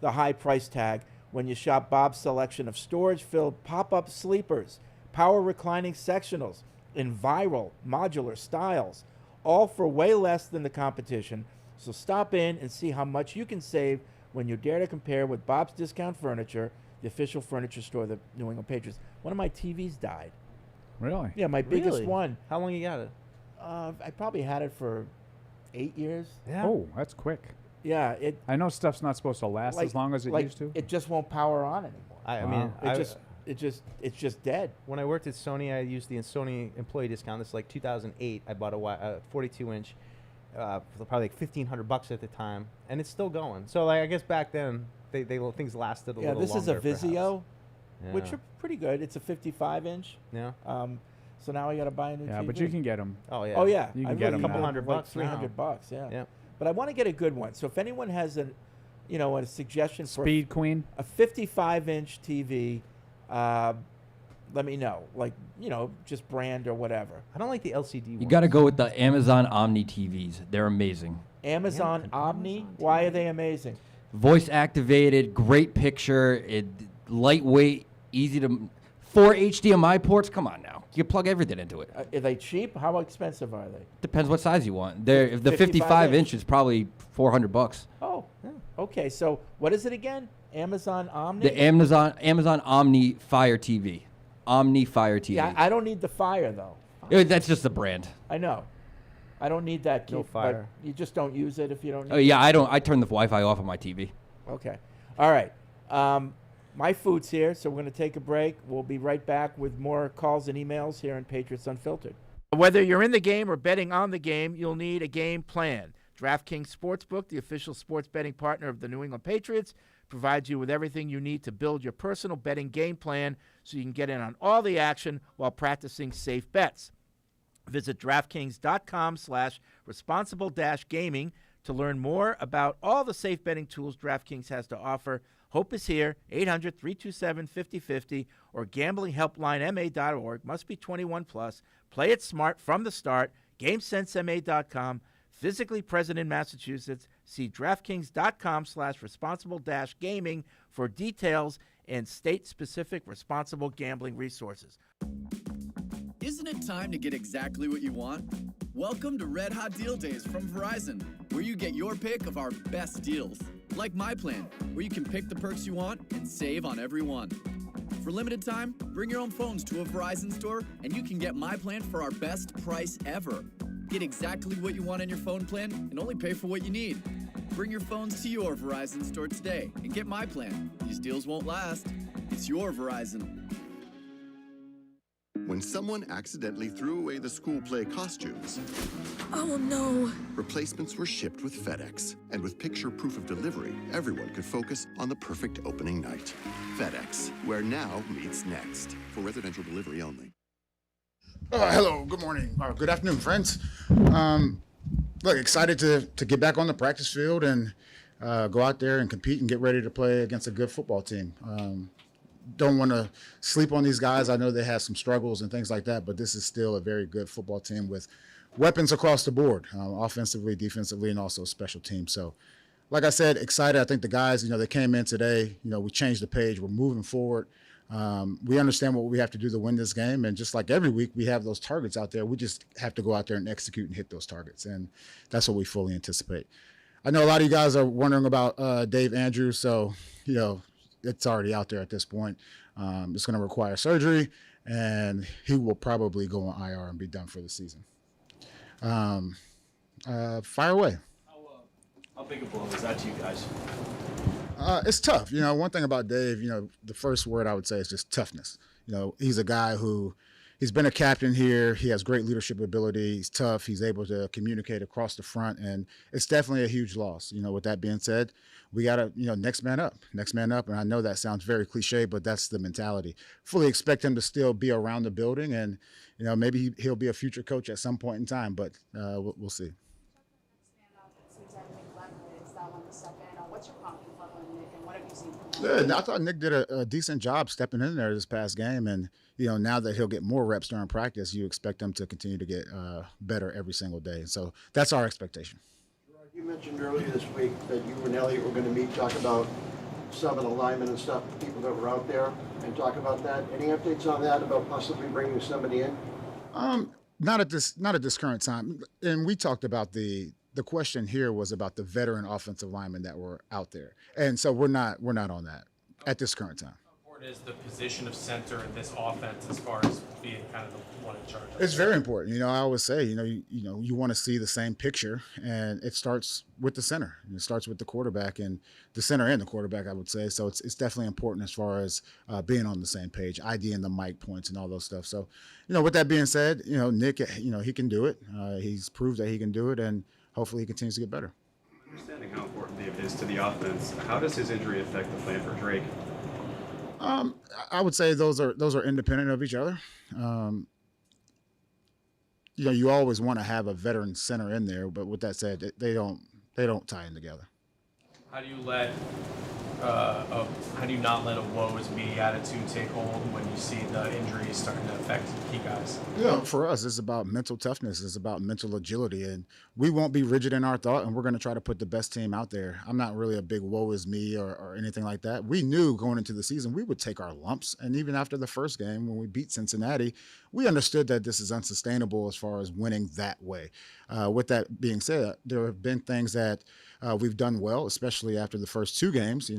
the high price tag when you shop Bob's selection of storage-filled pop-up sleepers, power reclining sectionals in viral modular styles, all for way less than the competition. So stop in and see how much you can save when you dare to compare with Bob's Discount Furniture, the official furniture store of the New England Patriots. One of my TVs died. Really? Yeah, my biggest Really? one. How long you got it? I probably had it for 8 years. Yeah. Oh, that's quick. Yeah, it I know stuff's not supposed to last as long as it used to. It just won't power on anymore. I Wow. mean, It's just dead. when I worked at Sony, I used the Sony employee discount. This is like 2008. I bought a 42-inch for probably like $1,500 at the time, and it's still going. So I guess back then things lasted a Yeah, little this is a longer, perhaps. Vizio, Yeah. which are pretty good. It's a 55-inch. Yeah. So now I got to buy a new Yeah, TV. but you can get them. Oh yeah. Oh yeah, You I can get really 'em now. $200 like now. $300. Yeah. Yeah. But I want to get a good one. So if anyone has a suggestion for Speed Queen. a 55-inch TV, let me know. Like just brand or whatever. I don't like the LCD ones. You got to go with the Amazon Omni TVs. They're amazing. Amazon Omni. Why are they amazing? Voice activated, great picture, lightweight, easy to. 4 HDMI ports. Come on now, you can plug everything into it. Are they cheap? How expensive are they? Depends what size you want. If the 55 55 inch. inch is probably $400. Oh, okay. So what is it again? Amazon Omni. The Amazon Omni Fire TV. Omni Fire TV. Yeah, I don't need the Fire though. That's just the brand. I know. I don't need that. No but Fire. You just don't use it if you don't need Oh yeah, I don't. I turn the Wi-Fi off on my TV. Okay. All right. My food's here, so we're going to take a break. We'll be right back with more calls and emails here in Patriots Unfiltered. Whether you're in the game or betting on the game, you'll need a game plan. DraftKings Sportsbook, the official sports betting partner of the New England Patriots, provides you with everything you need to build your personal betting game plan so you can get in on all the action while practicing safe bets. Visit DraftKings.com/responsible-gaming to learn more about all the safe betting tools DraftKings has to offer. Hope is here, 800-327-5050 or gamblinghelplinema.org. Must be 21 plus. Play it smart from the start. GameSenseMA.com. Physically present in Massachusetts. See DraftKings.com/responsible-gaming for details and state-specific responsible gambling resources. Isn't it time to get exactly what you want? Welcome to Red Hot Deal Days from Verizon, where you get your pick of our best deals. Like My Plan, where you can pick the perks you want and save on every one. For limited time, bring your own phones to a Verizon store and you can get My Plan for our best price ever. Get exactly what you want in your phone plan and only pay for what you need. Bring your phones to your Verizon store today and get my plan. These deals won't last. It's your Verizon. When someone accidentally threw away the school play costumes, oh no. Replacements were shipped with FedEx. And with picture proof of delivery, everyone could focus on the perfect opening night. FedEx, where now meets next. For residential delivery only. Hello, good morning, or good afternoon, friends. Look, excited to get back on the practice field and go out there and compete and get ready to play against a good football team. Don't want to sleep on these guys. I know they have some struggles and things like that, but this is still a very good football team with weapons across the board, offensively, defensively, and also special teams. So, like I said, excited. I think the guys, they came in today. We changed the page. We're moving forward. We understand what we have to do to win this game, and just like every week, we have those targets out there. We just have to go out there and execute and hit those targets, and that's what we fully anticipate. I know a lot of you guys are wondering about Dave Andrews, so it's already out there at this point. It's going to require surgery, and he will probably go on IR and be done for the season. Fire away. How big a blow is that to you guys? It's tough. One thing about Dave, the first word I would say is just toughness. He's a guy who he's been a captain here. He has great leadership ability. He's tough. He's able to communicate across the front, and it's definitely a huge loss. With that being said, we got to, next man up. And I know that sounds very cliche, but that's the mentality. Fully expect him to still be around the building, and, maybe he'll be a future coach at some point in time, but we'll see. Good. I thought Nick did a decent job stepping in there this past game, and now that he'll get more reps during practice, you expect him to continue to get better every single day. So that's our expectation. You mentioned earlier this week that you and Elliot were going to meet, talk about some of the linemen and stuff, people that were out there, and talk about that. Any updates on that about possibly bringing somebody in? Not at this current time. And we talked about the question here was about the veteran offensive linemen that were out there, and so we're not on that at this current time. How important is the position of center in this offense as far as being kind of the one in charge? It's very important. I always say, you want to see the same picture, and it starts with the center. It starts with the quarterback and the center and the quarterback, I would say. So it's definitely important as far as being on the same page, IDing the mic points and all those stuff. So, with that being said, Nick, he can do it. He's proved that he can do it, and hopefully he continues to get better. Understanding how important David is to the offense, how does his injury affect the plan for Drake? I would say those are independent of each other. You always want to have a veteran center in there, but with that said, they don't tie in together. How do you not let a woe is me attitude take hold when you see the injuries starting to affect key guys? For us, it's about mental toughness. It's about mental agility, and we won't be rigid in our thought, and we're going to try to put the best team out there. I'm not really a big woe is me or anything like that. We knew going into the season we would take our lumps, and even after the first game when we beat Cincinnati, we understood that this is unsustainable as far as winning that way. With that being said, there have been things that we've done well, especially after the first two games.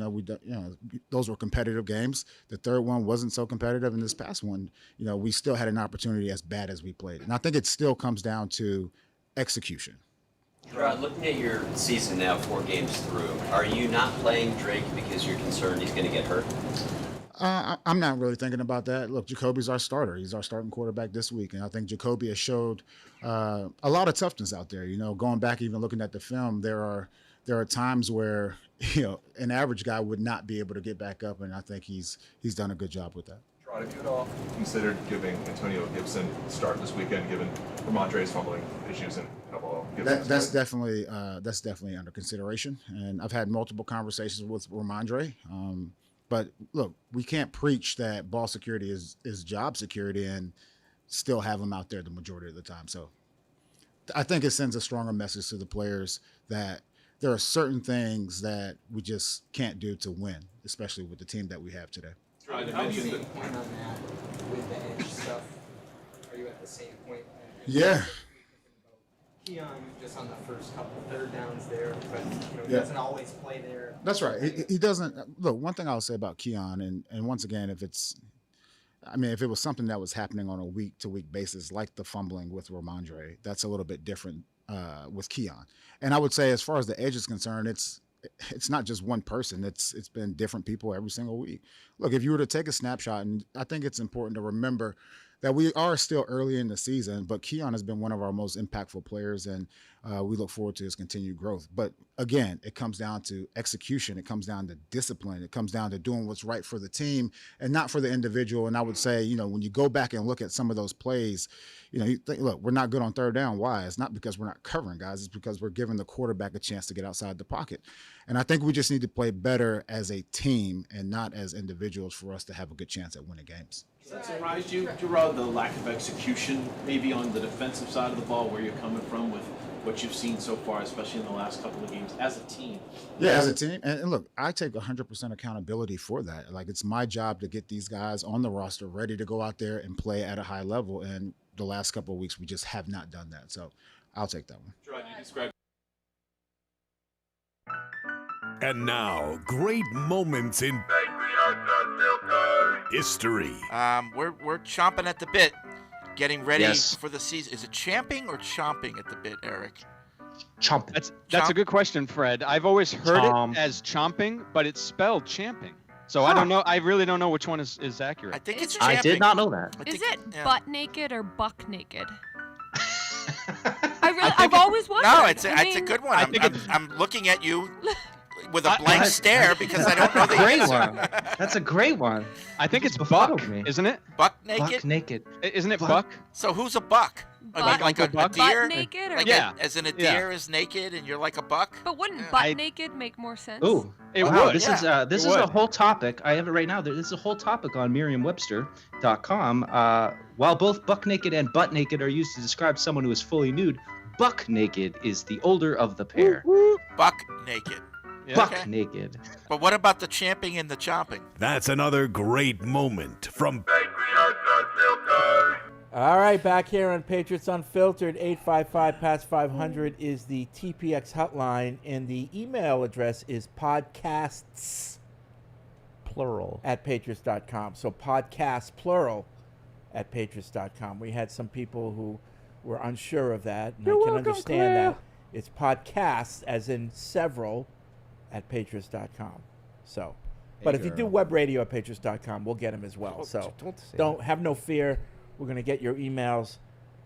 Those were competitive games. The third one wasn't so competitive, and this past one, we still had an opportunity as bad as we played. And I think it still comes down to execution. Rod, looking at your season now, 4 games through, are you not playing Drake because you're concerned he's going to get hurt? I'm not really thinking about that. Look, Jacoby's our starter. He's our starting quarterback this week, and I think Jacoby has showed a lot of toughness out there. Going back, even looking at the film, there are times where an average guy would not be able to get back up, and I think he's done a good job with that. Rod, have you at all considered giving Antonio Gibson a start this weekend, given Ramondre's fumbling issues and that's definitely under consideration, and I've had multiple conversations with Ramondre. But look, we can't preach that ball security is job security and still have him out there the majority of the time. So I think it sends a stronger message to the players that there are certain things that we just can't do to win, especially with the team that we have today. How do you think point on that with the edge stuff? Are you at the same point? Yeah. Keon just on the first couple third downs there, but he doesn't always play there. That's right. He doesn't. Look, one thing I'll say about Keon, and once again, if it's I mean, if it was something that was happening on a week-to-week basis, like the fumbling with Ramondre, that's a little bit different with Keon. And I would say, as far as the edge is concerned, it's not just one person. It's been different people every single week. Look, if you were to take a snapshot, and I think it's important to remember that we are still early in the season, but Keon has been one of our most impactful players, and we look forward to his continued growth. But again, it comes down to execution. It comes down to discipline. It comes down to doing what's right for the team and not for the individual. And I would say, when you go back and look at some of those plays, you think, look, we're not good on third down. Why? It's not because we're not covering guys. It's because we're giving the quarterback a chance to get outside the pocket. And I think we just need to play better as a team and not as individuals for us to have a good chance at winning games. Does that surprise you, Gerard, the lack of execution maybe on the defensive side of the ball, where you're coming from with what you've seen so far, especially in the last couple of games as a team? Yeah, as a team. And look, I take 100% accountability for that. Like, it's my job to get these guys on the roster ready to go out there and play at a high level. And the last couple of weeks, we just have not done that. So I'll take that one. Gerard, you described. And now, great moments in history. We're chomping at the bit, getting ready Yes. for the season. Is it champing or chomping at the bit, Eric? Chomping. That's a good question, Fred. I've always heard Chomp. it as chomping, but it's spelled champing. So I don't know. I really don't know which one is accurate. I think it's I did not know that. Is it butt naked or buck naked? I've always wondered. No, it's a good one. I'm looking at you with a blank stare because I don't know the Great answer. one. That's a great one. I think it's buck, befuddled me. isn't it? Buck naked? Buck naked. Isn't it buck? So who's a buck? Like a buck? deer? Butt naked or Like Yeah. as in a Yeah. deer is naked and you're like a buck? But wouldn't butt naked make more sense? Ooh, It wow, would. this is a whole topic. I have it right now. This is a whole topic on Merriam-Webster.com. While both buck naked and butt naked are used to describe someone who is fully nude, buck naked is the older of the pair. Buck naked. Buck naked. But what about the champing and the chomping? That's another great moment from All right, back here on Patriots Unfiltered, 855-PATS-500 is the TPX hotline, and the email address is podcasts, plural, at patriots.com. So podcasts, plural, at patriots.com. We had some people who were unsure of that, and I can understand that. It's podcasts, as in several, at patriots.com. So, but if you do web radio at patriots.com, we'll get them as well. So don't have no fear. We're going to get your emails.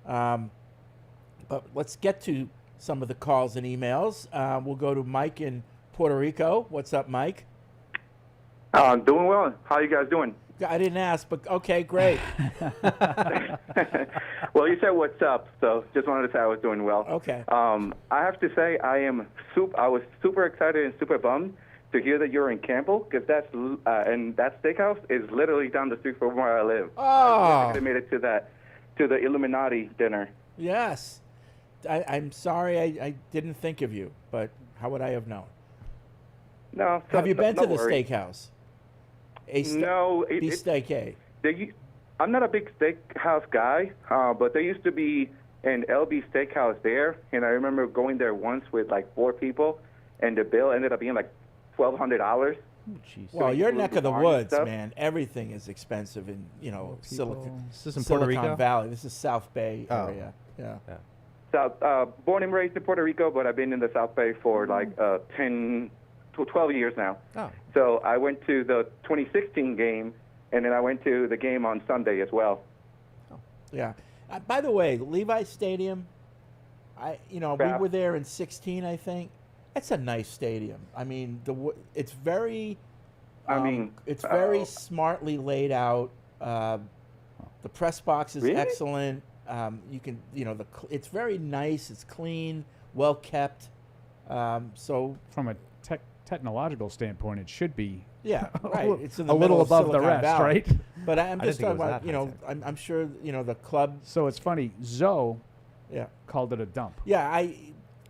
But let's get to some of the calls and emails. We'll go to Mike in Puerto Rico. What's up, Mike? Doing well. How you guys doing? I didn't ask, but okay, great. Well, you said what's up, so just wanted to say I was doing well. Okay. I have to say I was super excited and super bummed to hear that you're in Campbell, because and that steakhouse is literally down the street from where I live. Oh. I could have made it to the Illuminati dinner. Yes. I'm sorry I didn't think of you, but how would I have known? No. Have you been to the worry. steakhouse? No. Beefsteak A. I'm not a big steakhouse guy, but there used to be an LB steakhouse there, and I remember going there once with like 4 people, and the bill ended up being like $1,200. Well, your neck of the woods, man. Everything is expensive in Silicon Valley. This is South Bay area. Yeah. Born and raised in Puerto Rico, but I've been in the South Bay for like 10 to 12 years now. Oh. So I went to the 2016 game, and then I went to the game on Sunday as well. Yeah. By the way, Levi Stadium, we were there in 16, I think. It's a nice stadium. I mean, it's very, it's very smartly laid out. The press box is excellent. It's very nice. It's clean, well kept. So from a technological standpoint, it should be right. It's in the a middle little of above the Silicon rest, Valley. right? But I'm just talking about, I'm sure, the club. So it's funny. Zoe called it a dump. Yeah,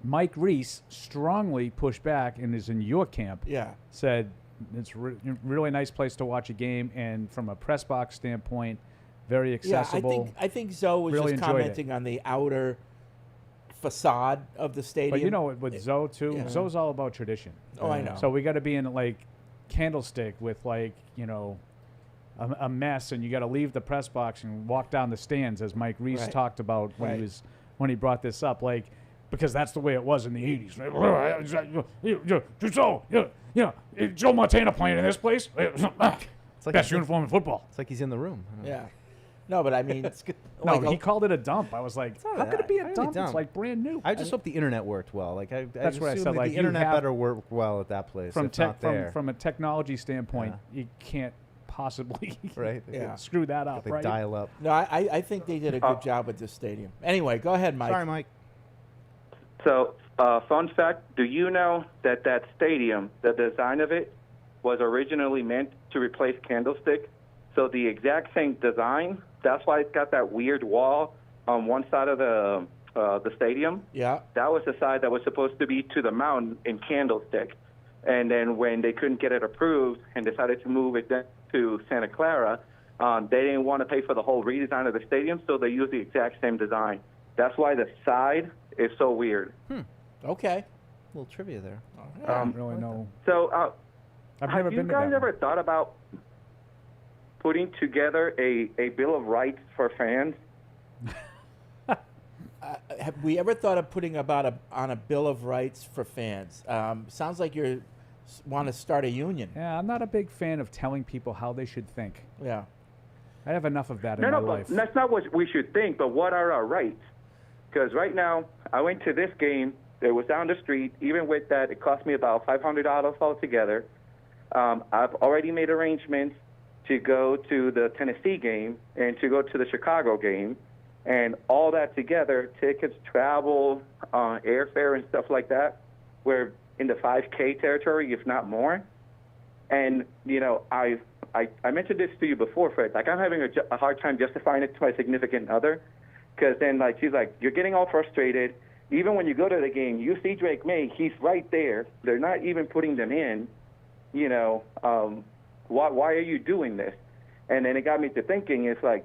Mike Reese strongly pushed back and is in your camp. Yeah. Said it's really nice place to watch a game, and from a press box standpoint, very accessible. Yeah, I think Zoe was really just commenting on the outer facade of the stadium. But you know, with Zoe too, Zoe's all about tradition. Oh, I know. So we got to be in like Candlestick with like a mess, and you got to leave the press box and walk down the stands, as Mike Reese Right. talked about when he brought this up, like, because that's the way it was in the 80s. Right? Joe Montana playing in this place. It's like best uniform in football. It's like he's in the room. Yeah. No, but I mean, it's good. No, he called it a dump. I was like, how could it be a Really dump? dumb. It's like brand new. I just hope the internet worked well. Like That's what I assume said, that like, the you internet have- better work well at that place. from if not there. from a technology standpoint, you can't possibly Right. Yeah. screw that up, They right? dial up. No, I think they did a good job with this stadium. Anyway, go ahead, Mike. Sorry, Mike. So, fun fact, do you know that that stadium, the design of it, was originally meant to replace Candlestick? So the exact same design, that's why it's got that weird wall on one side of the stadium. Yeah. That was the side that was supposed to be to the mountain in Candlestick. And then when they couldn't get it approved and decided to move it then to Santa Clara, they didn't want to pay for the whole redesign of the stadium, so they used the exact same design. That's why the side is so weird. Okay. A little trivia there. I don't really know. So, I've have never you been to guys that ever thought about putting together a Bill of Rights for fans? Have we ever thought of putting on a Bill of Rights for fans? Sounds like you want to start a union. Yeah, I'm not a big fan of telling people how they should think. Yeah. I have enough of that in No, my but life. that's not what we should think, but what are our rights? Because right now, I went to this game. It was down the street. Even with that, it cost me about $500 altogether. I've already made arrangements to go to the Tennessee game and to go to the Chicago game. And all that together, tickets, travel, airfare, and stuff like that, we're in the $5K territory, if not more. And, you know, I mentioned this to you before, Fred. Like, I'm having a hard time justifying it to my significant other. Because then, like, she's like, you're getting all frustrated. Even when you go to the game, you see Drake May, he's right there. They're not even putting them in. You know, why are you doing this? And then it got me to thinking, it's like,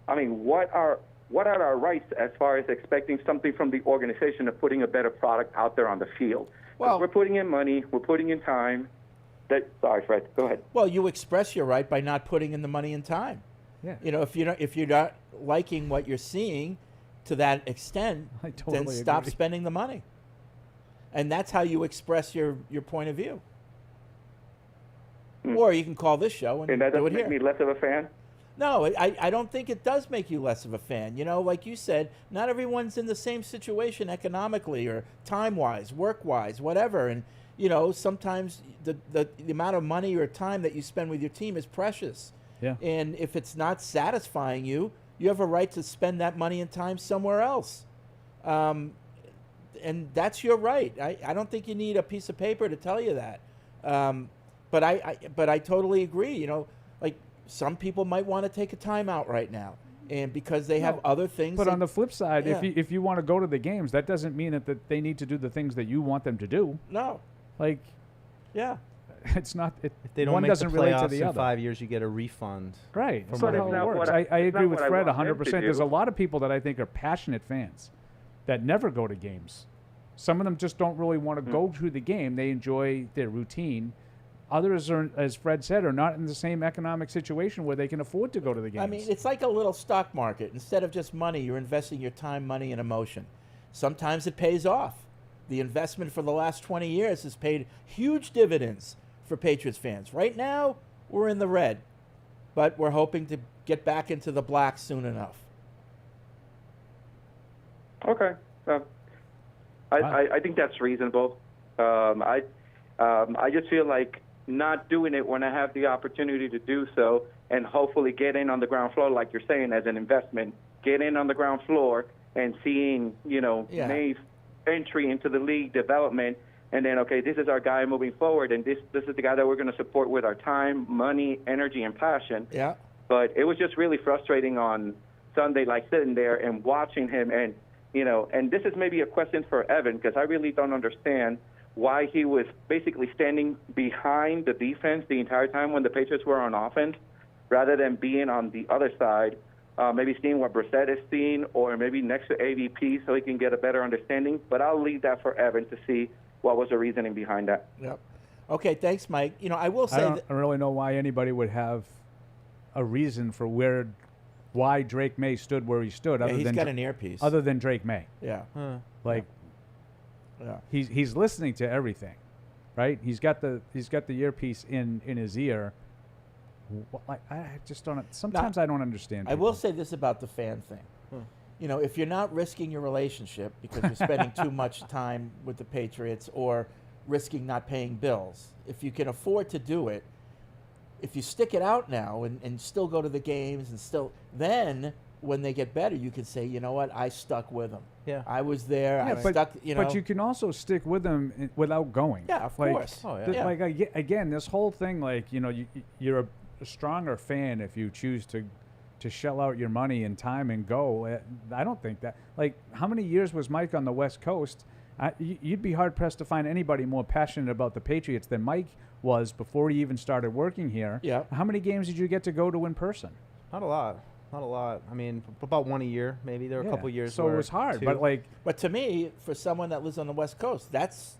I mean, what are our rights as far as expecting something from the organization of putting a better product out there on the field? Well, we're putting in money, we're putting in time. Sorry, Fred, go ahead. Well, you express your right by not putting in the money and time. Yeah. You know, if you're not liking what you're seeing to that extent, I totally then stop agree. spending the money. And that's how you express your point of view. Or you can call this show and that do doesn't it here. make me less of a fan? No, I don't think it does make you less of a fan. You know, like you said, not everyone's in the same situation economically or time-wise, work-wise, whatever. And, you know, sometimes the amount of money or time that you spend with your team is precious. Yeah. And if it's not satisfying you, you have a right to spend that money and time somewhere else. And that's your right. I don't think you need a piece of paper to tell you that. But I totally agree. You know, like some people might want to take a timeout right now, and because they have other things. But on the flip side, Yeah. if you want to go to the games, that doesn't mean that they need to do the things that you want them to do. No. Like, yeah, it's not. If They don't one make the doesn't relate to playoffs the in other. 5 years, you get a refund. Right. from That's not whatever how it you works. did. I agree with Fred want them to 100%. There's do. a lot of people that I think are passionate fans that never go to games. Some of them just don't really want to go to the game. They enjoy their routine. Others are, as Fred said, are not in the same economic situation where they can afford to go to the games. I mean, it's like a little stock market. Instead of just money, you're investing your time, money, and emotion. Sometimes it pays off. The investment for the last 20 years has paid huge dividends for Patriots fans. Right now, we're in the red, but we're hoping to get back into the black soon enough. Okay. I think that's reasonable. I just feel like not doing it when I have the opportunity to do so, and hopefully get in on the ground floor, like you're saying, as an investment. Get in on the ground floor and seeing, you know, May's entry into the league development, and then, okay, this is our guy moving forward, and this is the guy that we're going to support with our time, money, energy, and passion. Yeah. But it was just really frustrating on Sunday, like sitting there and watching him, and, you know, and this is maybe a question for Evan, because I really don't understand why he was basically standing behind the defense the entire time when the Patriots were on offense, rather than being on the other side, maybe seeing what Brissett is seeing, or maybe next to AVP so he can get a better understanding. But I'll leave that for Evan to see what was the reasoning behind that. Yep. Okay, thanks, Mike. You know, I will say I don't really know why anybody would have a reason for why Drake May stood where he stood. Other he's than got an earpiece. Other than Drake May. Yeah. Yeah. He's listening to everything, right? He's got the earpiece in his ear. I just don't. Sometimes I don't understand. I will say this about the fan thing. You know, if you're not risking your relationship because you're spending too much time with the Patriots or risking not paying bills, if you can afford to do it, if you stick it out now and still go to the games and still, then when they get better, you can say, you know what, I stuck with them. Yeah. I was there. Yeah, I stuck, you know. But you can also stick with them without going. Yeah, of course. Oh, yeah. Like, again, this whole thing, like, you know, you're a stronger fan if you choose to shell out your money and time and go. I don't think that. Like, how many years was Mike on the West Coast? You'd be hard-pressed to find anybody more passionate about the Patriots than Mike was before he even started working here. Yeah. How many games did you get to go to in person? Not a lot. Not a lot. I mean, about one a year, maybe. There were a couple years. So it was hard, but like. But to me, for someone that lives on the West Coast, that's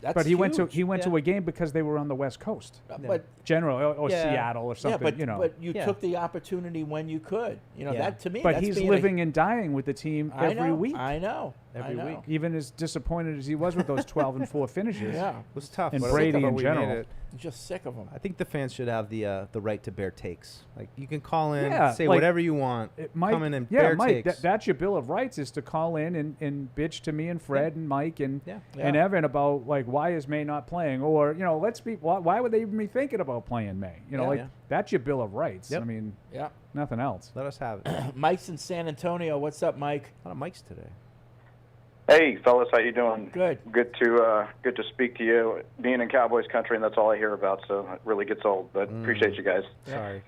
But he went to huge. to a game because they were on the West Coast. But General or Seattle or something. Yeah, but you know. but you took the opportunity when you could. You know that to me. But that's he's being living and dying with the team every week. I know. Every week. Even as disappointed as he was with those 12-4 finishes. Yeah, it was tough. And but Brady in we general. made it. I'm just sick of them. I think the fans should have the right to bear takes. Like, you can call in, say like, whatever you want. Come in and yeah, bear Mike, takes. that's your Bill of Rights, is to call in and bitch to me and Fred and Mike and Yeah. Evan about, like, why is May not playing? Or, you know, why would they even be thinking about playing May? You know, that's your Bill of Rights. Yep. I mean, Yeah. nothing else. Let us have it. Mike's in San Antonio. What's up, Mike? A lot of Mikes today. Hey, fellas, how you doing? Good. Good to speak to you. Being in Cowboys country, and that's all I hear about, so it really gets old. But appreciate you guys. Sorry.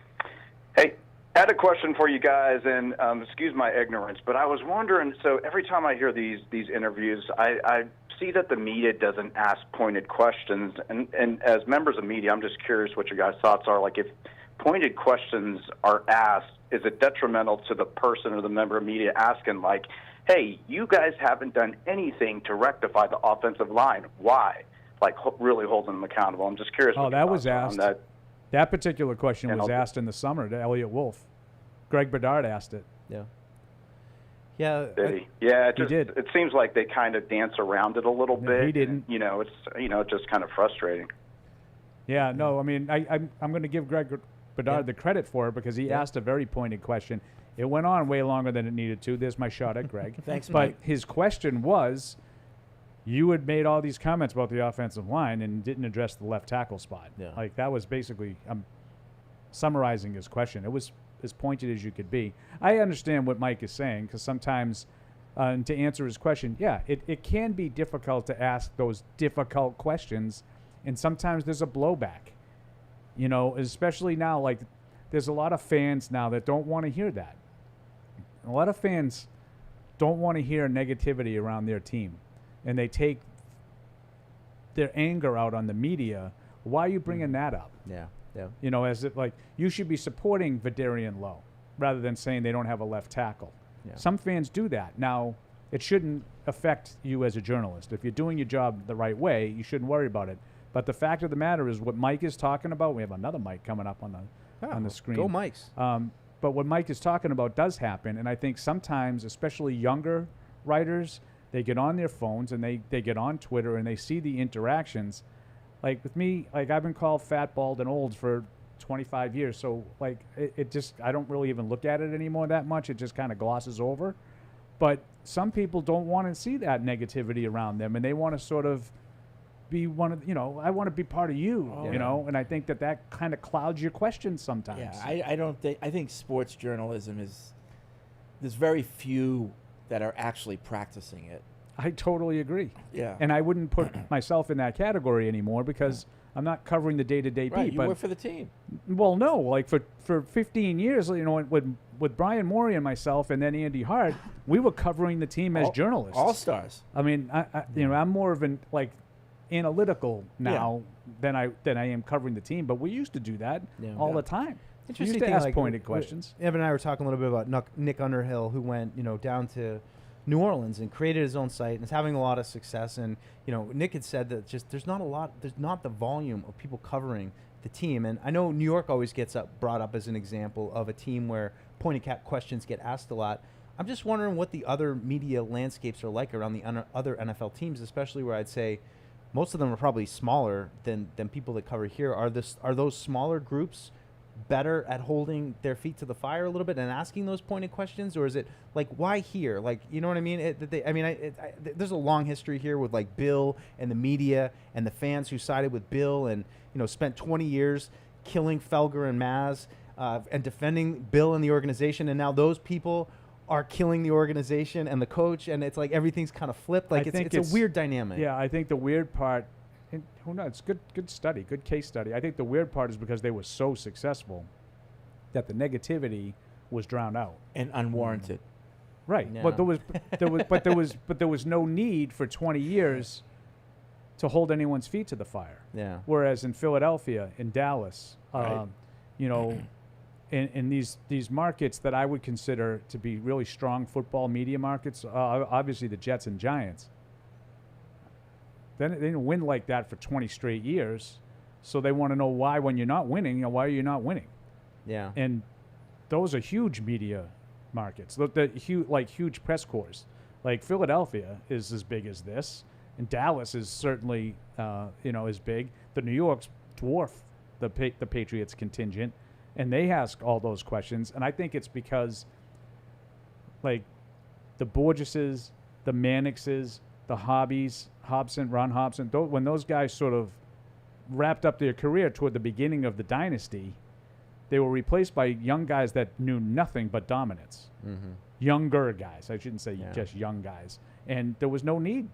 Hey, I had a question for you guys, and excuse my ignorance, but I was wondering. So every time I hear these interviews, I see that the media doesn't ask pointed questions, and as members of media, I'm just curious what your guys' thoughts are. Like, if pointed questions are asked, is it detrimental to the person or the member of media asking, like, hey, you guys haven't done anything to rectify the offensive line. Why? Like, really holding them accountable. I'm just curious. Oh, that was asked. That particular question was asked in the summer to Elliot Wolf. Greg Bedard asked it. Yeah. Yeah. Did he? Yeah, he did. It seems like they kind of dance around it a little bit. He didn't. You know, it's just kind of frustrating. Yeah, no, I mean, I'm going to give Greg Bedard the credit for it because he asked a very pointed question. It went on way longer than it needed to. There's my shot at Greg. Thanks, But Mike. his question was, you had made all these comments about the offensive line and didn't address the left tackle spot. Yeah. Like, that was basically, I'm summarizing his question. It was as pointed as you could be. I understand what Mike is saying because sometimes, to answer his question, it can be difficult to ask those difficult questions, and sometimes there's a blowback. You know, especially now, like, there's a lot of fans now that don't want to hear that. A lot of fans don't want to hear negativity around their team, and they take their anger out on the media. Why are you bringing that up? Yeah. You know, as if, like, you should be supporting Vidarian Lowe rather than saying they don't have a left tackle. Yeah. Some fans do that. Now, it shouldn't affect you as a journalist. If you're doing your job the right way, you shouldn't worry about it. But the fact of the matter is, what Mike is talking about, we have another Mike coming up on the screen. Go Mikes. But what Mike is talking about does happen, and I think sometimes, especially younger writers, they get on their phones and they get on Twitter and they see the interactions. Like, with me, like, I've been called fat, bald, and old for 25 years, so, like, it just, I don't really even look at it anymore that much. It just kind of glosses over. But some people don't want to see that negativity around them, and they want to sort of be one of, you know, I want to be part of you, you know, and I think that kind of clouds your questions sometimes. Yeah, I think sports journalism there's very few that are actually practicing it. I totally agree. Yeah. And I wouldn't put myself in that category anymore because I'm not covering the day-to-day Right, beat. you but work for the team. Well, no, like for 15 years, you know, with Brian Morey and myself, and then Andy Hart, we were covering the team as journalists, all stars. I mean, you know, I'm more of an analytical now than I am covering the team, but we used to do that all the time. We used to ask pointed questions. Evan and I were talking a little bit about Nick Underhill, who went, you know, down to New Orleans and created his own site and is having a lot of success. And Nick had said that just there's not the volume of people covering the team. And I know New York always gets brought up as an example of a team where pointed questions get asked a lot. I'm just wondering what the other media landscapes are like around the other NFL teams, especially where I'd say most of them are probably smaller than people that cover here. Are those smaller groups better at holding their feet to the fire a little bit and asking those pointed questions, or is it like, why here? Like, you know what I mean? There's a long history here with like Bill and the media and the fans who sided with Bill and spent 20 years killing Felger and Maz and defending Bill and the organization, and now those people are killing the organization and the coach, and it's like everything's kind of flipped. Like it's a weird dynamic. Yeah, I think the weird part. And who knows? Good study, good case study. I think the weird part is because they were so successful that the negativity was drowned out and unwarranted. Right, Yeah. but there was no need for 20 years to hold anyone's feet to the fire. Yeah. Whereas in Philadelphia, in Dallas, Right. in these markets that I would consider to be really strong football media markets, obviously the Jets and Giants. Then they didn't win like that for 20 straight years, so they want to know why. When you're not winning, why are you not winning? Yeah. And those are huge media markets. Huge press corps. Like Philadelphia is as big as this, and Dallas is certainly as big. The New Yorks dwarf the Patriots contingent, and they ask all those questions. And I think it's because, like, the Borgeses, the Mannixes, the Ron Hobson, when those guys sort of wrapped up their career toward the beginning of the dynasty, they were replaced by young guys that knew nothing but dominance. Mm-hmm. Younger guys. I shouldn't say just young guys. And there was no need.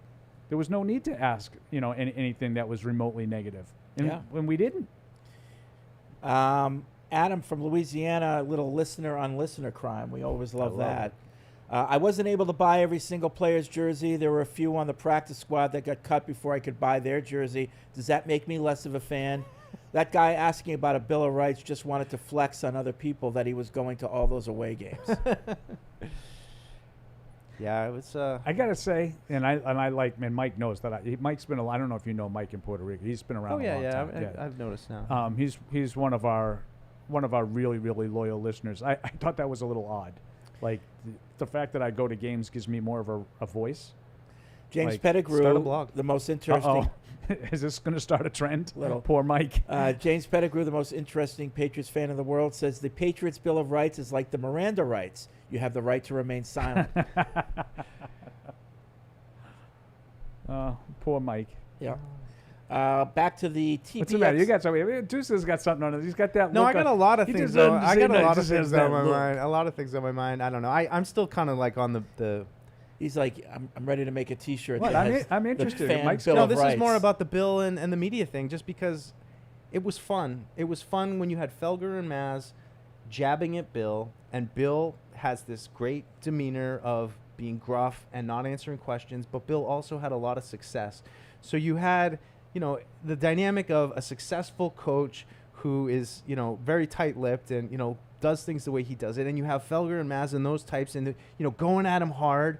There was no need to ask, anything that was remotely negative. And when we didn't. Adam from Louisiana, a little listener on listener crime. We always love that. I wasn't able to buy every single player's jersey. There were a few on the practice squad that got cut before I could buy their jersey. Does that make me less of a fan? That guy asking about a Bill of Rights just wanted to flex on other people that he was going to all those away games. Yeah, it was. I gotta say, and Mike knows that. Mike's been. I don't know if you know Mike in Puerto Rico. He's been around. Oh a long time. I've noticed now. He's one of our really really loyal listeners. I thought that was a little odd. Like the fact that I go to games gives me more of a voice. James Pettigrew, start a blog. The most interesting. Is this going to start a trend? Little. Poor Mike. James Pettigrew, the most interesting Patriots fan in the world, says the Patriots Bill of Rights is like the Miranda rights. You have the right to remain silent. Poor Mike. Yeah. Back to the TBX. What's the matter? You got something. Deuce's got something on it. He's got that. No, look I got on, a lot of things. Though. I got a lot of things on my look. mind. A lot of things on my mind. I don't know. I'm still kind of like on the. He's like, I'm ready to make a T-shirt. What? I'm interested. This is more about the Bill and the media thing, just because it was fun. It was fun when you had Felger and Maz jabbing at Bill, and Bill has this great demeanor of being gruff and not answering questions, but Bill also had a lot of success. So you had, the dynamic of a successful coach who is, very tight-lipped and, does things the way he does it, and you have Felger and Maz and those types, and going at him hard.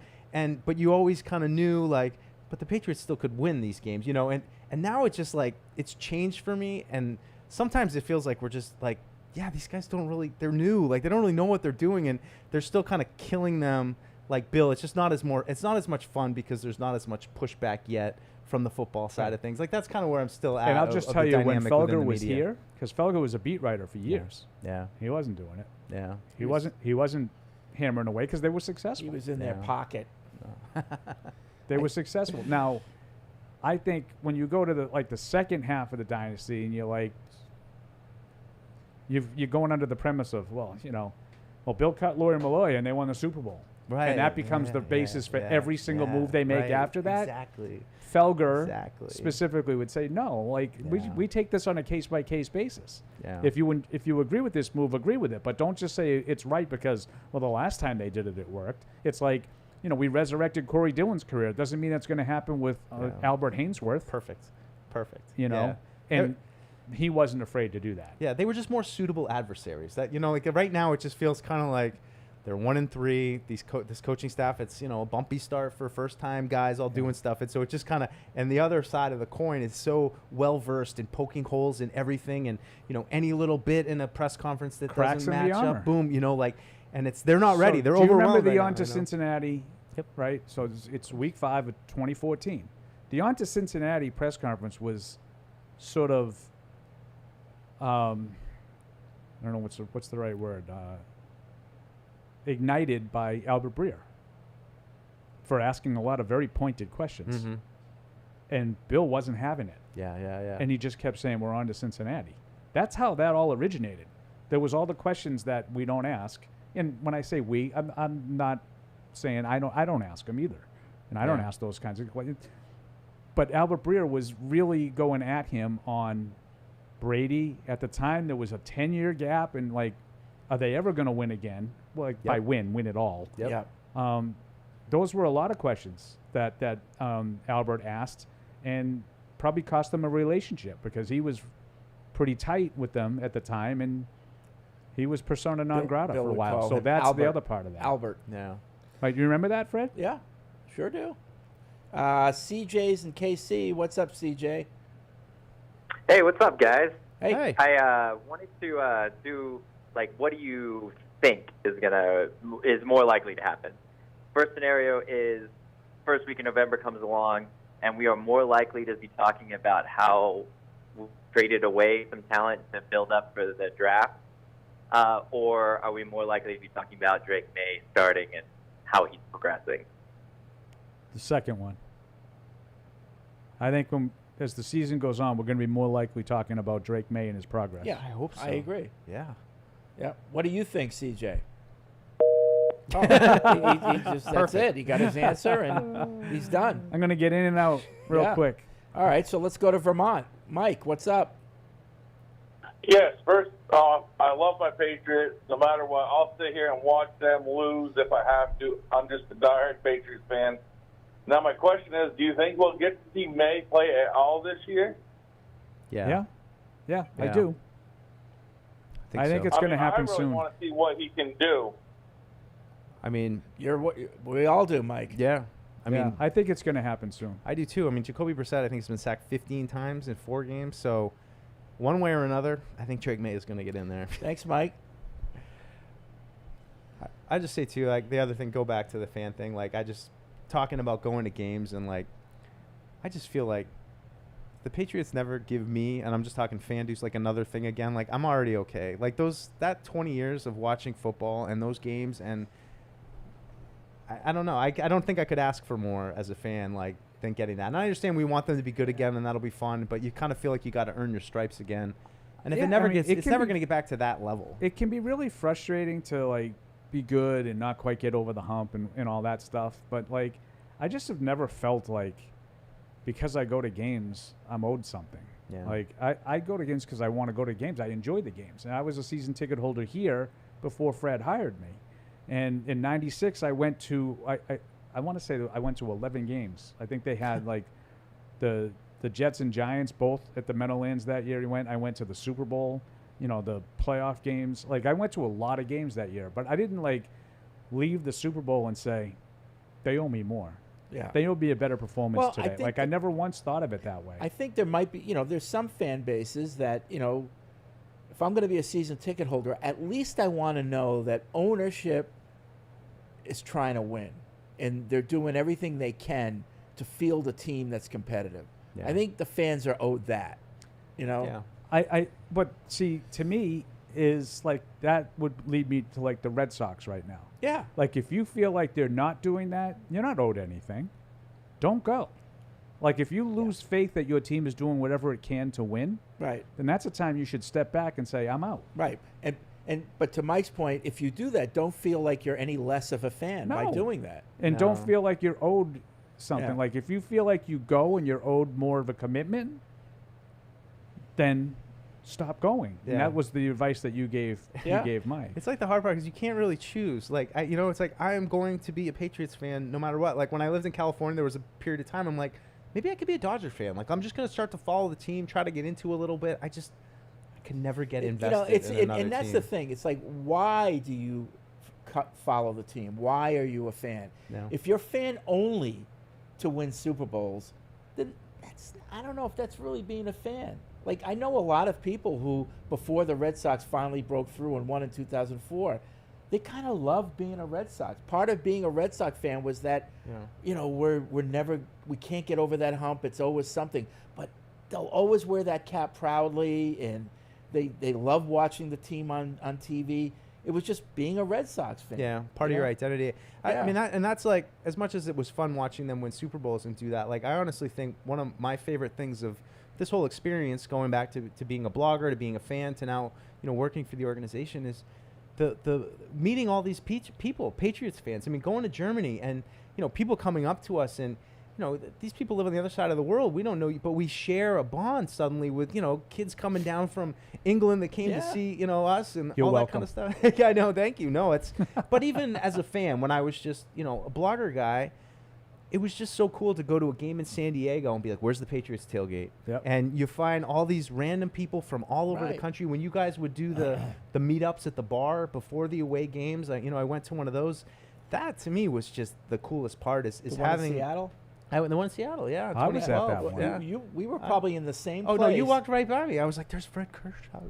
But you always kind of knew, but the Patriots still could win these games, and now it's just like, it's changed for me. And sometimes it feels like we're just like, yeah, these guys they're new. Like, they don't really know what they're doing, and they're still kind of killing them like Bill. It's just not as much fun because there's not as much pushback yet from the football side of things. Like, that's kind of where I'm still at. And I'll just tell you, when Felger was here, because Felger was a beat writer for years. Yeah. He wasn't doing it. Yeah. He wasn't hammering away because they were successful. He was in their pocket. They were successful. Now, I think when you go to the second half of the dynasty, and you're going under the premise of, Bill cut Lawyer Malloy and they won the Super Bowl, right? And that becomes the basis for every single move they make after that. Exactly. Felger specifically would say no. We take this on a case by case basis. Yeah. If you agree with this move, agree with it, but don't just say it's right because the last time they did it worked. It's like, we resurrected Corey Dillon's career. It doesn't mean that's going to happen with Albert Hainsworth. Perfect. And he wasn't afraid to do that. Yeah, they were just more suitable adversaries. That right now it just feels kind of like They're 1-3. This coaching staff, it's a bumpy start for first time guys all doing stuff, and so it just kind of. And the other side of the coin is so well versed in poking holes in everything, and any little bit in a press conference that Cracks doesn't in the match armor. up, boom, and they're not ready. They're do you overwhelmed. remember the right on now, to Cincinnati? Yep. Right. So it's week 5 of 2014. The on to Cincinnati press conference was sort of. I don't know what's the right word. Ignited by Albert Breer for asking a lot of very pointed questions. Mm-hmm. And Bill wasn't having it. Yeah. And he just kept saying, we're on to Cincinnati. That's how that all originated. There was all the questions that we don't ask. And when I say we, I'm not saying I don't ask them either. And I don't ask those kinds of questions. But Albert Breer was really going at him on Brady. At the time, there was a 10-year gap. And, are they ever going to win again? Well, by win it all. Yep. Those were a lot of questions that Albert asked, and probably cost them a relationship because he was pretty tight with them at the time, and he was persona non grata for a while. So that's the other part of that. Albert. Yeah. Right, you remember that, Fred? Yeah, sure do. CJ's in KC. What's up, CJ? Hey, what's up, guys? Hey. I wanted to do what do you think is more likely to happen? First scenario is first week in November comes along, and we are more likely to be talking about how we traded away some talent to build up for the draft, or are we more likely to be talking about Drake May starting and how he's progressing? The second one. I think as the season goes on, we're going to be more likely talking about Drake May and his progress. Yeah, I hope so. I agree. Yeah. Yeah. What do you think, CJ? Oh, he just, that's it. He got his answer, and he's done. I'm going to get in and out real quick. All right, so let's go to Vermont. Mike, what's up? Yes, first off, I love my Patriots. No matter what, I'll sit here and watch them lose if I have to. I'm just a diehard Patriots fan. Now, my question is, do you think we'll get to see May play at all this year? Yeah, I do. I think it's going to happen soon. I really want to see what he can do. I mean, we all do, Mike. Yeah. I mean, I think it's going to happen soon. I do too. I mean, Jacoby Brissett, I think, has been sacked 15 times in 4 games. So, one way or another, I think Drake May is going to get in there. Thanks, Mike. I just say too, the other thing, go back to the fan thing. Talking about going to games and I just feel like the Patriots never give me, and I'm just talking fan dudes, another thing again. I'm already okay. That 20 years of watching football and those games, and I don't know. I don't think I could ask for more as a fan, than getting that. And I understand we want them to be good again, and that'll be fun. But you kind of feel like you got to earn your stripes again. And if it never gets, it's never going to get back to that level. It can be really frustrating to be good and not quite get over the hump and all that stuff. But I just have never felt because I go to games, I'm owed something. Yeah. I go to games because I want to go to games. I enjoy the games. And I was a season ticket holder here before Fred hired me. And in '96, I went to I want to say that I went to 11 games. I think they had the Jets and Giants both at the Meadowlands that year. I went to the Super Bowl, the playoff games. I went to a lot of games that year, but I didn't leave the Super Bowl and say they owe me more. Yeah. They owe me a better performance today. I I never once thought of it that way. I think there might be, there's some fan bases that, if I'm going to be a season ticket holder, at least I want to know that ownership is trying to win, and they're doing everything they can to field a team that's competitive. Yeah. I think the fans are owed that, Yeah. But see, to me, is that would lead me to the Red Sox right now. Yeah. If you feel like they're not doing that, you're not owed anything. Don't go. If you lose faith that your team is doing whatever it can to win, right, then that's a time you should step back and say, I'm out. Right. But to Mike's point, if you do that, don't feel like you're any less of a fan by doing that. And don't feel like you're owed something. Yeah. If you feel like you go and you're owed more of a commitment, then stop going. Yeah. And that was the advice that you gave Mike. It's the hard part because you can't really choose. It's I am going to be a Patriots fan no matter what. When I lived in California, there was a period of time I'm maybe I could be a Dodger fan. I'm just going to start to follow the team, try to get into a little bit. I could never get invested in another and that's team. the thing. It's why do you follow the team? Why are you a fan? No. If you're fan only to win Super Bowls, then I don't know if that's really being a fan. Like, I know a lot of people who, before the Red Sox finally broke through and won in 2004, they kind of love being a Red Sox. Part of being a Red Sox fan was that, we can't get over that hump. It's always something. But they'll always wear that cap proudly, and they love watching the team on TV. It was just being a Red Sox fan. Yeah, part of your identity. I mean, that's like, as much as it was fun watching them win Super Bowls and do that, like, I honestly think one of my favorite things of this whole experience, going back to being a blogger, to being a fan, to now, working for the organization, is the meeting all these people, Patriots fans. I mean, going to Germany and, people coming up to us and, these people live on the other side of the world. We don't know you, but we share a bond suddenly with, kids coming down from England that came to see, us and You're all welcome. that kind of stuff. Yeah, I know. Thank you. No, but even as a fan, when I was just, a blogger guy, it was just so cool to go to a game in San Diego and be like, where's the Patriots tailgate? Yep. And you find all these random people from all over the country. When you guys would do the meetups at the bar before the away games, I went to one of those. That to me was just the coolest part is The having one in Seattle? The one in Seattle, yeah. I was at that 2012, one. Yeah. We were probably in the same Oh place. no, you walked right by me. I was like, "There's Fred Kershaw."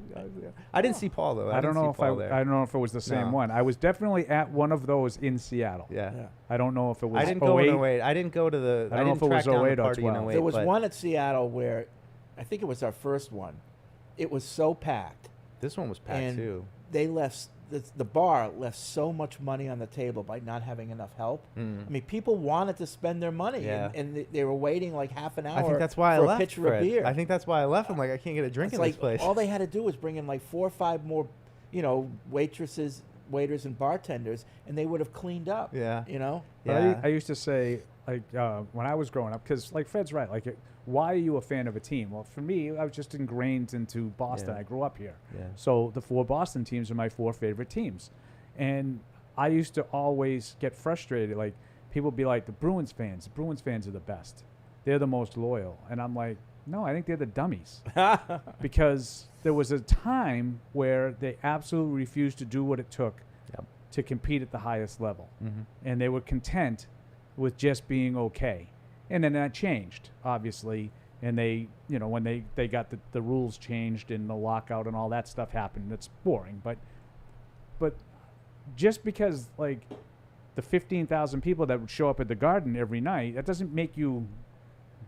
I didn't see Paul though. I don't know if it was the same one. I was definitely at one of those in Seattle. Yeah. I don't know if it was. I didn't go in 08. I didn't go to the. I don't know if it was 08 or 12. There was one at Seattle where, I think it was our first one. It was so packed. This one was packed and too. They left. The bar left so much money on the table by not having enough help. I mean, people wanted to spend their money, and they were waiting like half an hour. I think that's why for I left. a pitcher Fred. of beer. I think that's why I left. I'm like, I can't get a drink It's in like this place. all they had to do was bring in like 4 or 5 more, waitresses, waiters, and bartenders, and they would have cleaned up. Yeah. But I used to say, like, when I was growing up, because, like, Fred's right. Like, why are you a fan of a team? Well, for me, I was just ingrained into Boston. Yeah. I grew up here. Yeah. So the 4 Boston teams are my 4 favorite teams. And I used to always get frustrated. Like, people would be like, the Bruins fans are the best. They're the most loyal. And I'm like, no, I think they're the dummies. Because there was a time where they absolutely refused to do what it took to compete at the highest level. Mm-hmm. And they were content with just being okay. And then that changed, obviously. And they, when they got the rules changed and the lockout and all that stuff happened, it's boring. But just because, like, the 15,000 people that would show up at the Garden every night, that doesn't make you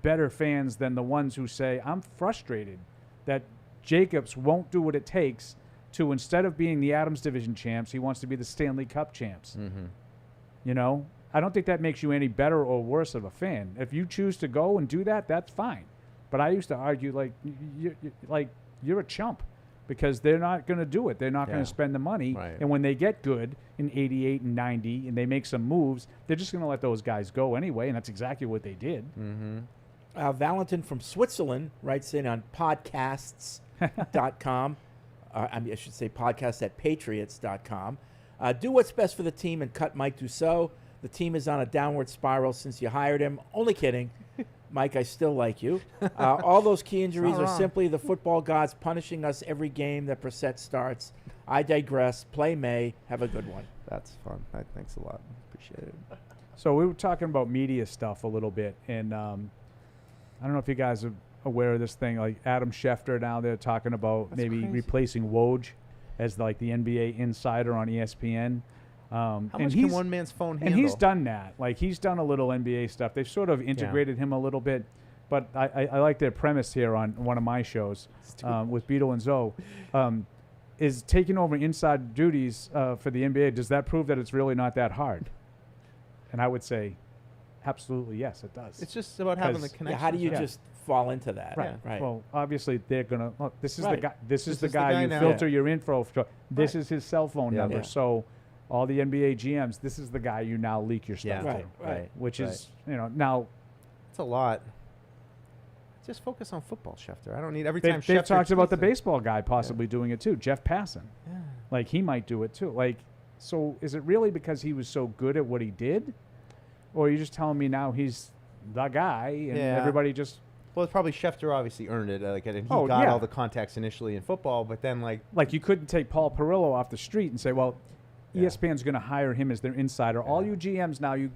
better fans than the ones who say, I'm frustrated that Jacobs won't do what it takes to, instead of being the Adams Division champs, he wants to be the Stanley Cup champs. Mm-hmm. I don't think that makes you any better or worse of a fan. If you choose to go and do that, that's fine. But I used to argue, you're a chump. Because they're not going to do it. They're not going to spend the money. Right. And when they get good in 88 and 90 and they make some moves, they're just going to let those guys go anyway, and that's exactly what they did. Mm-hmm. Valentin from Switzerland writes in on podcasts.com. I should say podcast at patriots.com. Do what's best for the team and cut Mike Dussault. The team is on a downward spiral since you hired him. Only kidding. Mike, I still like you. All those key injuries are simply the football gods punishing us every game that Brissett starts. I digress. Play May. Have a good one. That's fun. Thanks a lot. Appreciate it. So we were talking about media stuff a little bit, and I don't know if you guys are aware of this thing. Like Adam Schefter now, they're talking about maybe replacing Woj as like the NBA insider on ESPN. How much can one man's phone handle? And he's done that. Like, he's done a little NBA stuff. They've sort of integrated him a little bit. But I like their premise here on one of my shows with Beetle and Zoe. Is taking over inside duties for the NBA, does that prove that it's really not that hard? And I would say, absolutely, yes, it does. It's just about having the connection. How do you just fall into that? Right. Right. Well, obviously, they're going to, look, this is Right. the guy. This is the the guy guy you now. filter your info for. This Right. is his cell phone Yeah. number. Yeah. So all the NBA GMs, this is the guy you now leak your stuff Yeah. to. Right. Which is, now It's a lot. Just focus on football, Schefter. I don't need every they've time Schefter talked about the tweets it. baseball guy possibly doing it too, Jeff Passan. Yeah. Like, he might do it too. Like, so is it really because he was so good at what he did? Or are you just telling me now he's the guy and everybody just... Well, it's probably Schefter obviously earned it, and he got all the contacts initially in football, but then, like... Like, you couldn't take Paul Perillo off the street and say, well, ESPN's going to hire him as their insider. All you GMs now, you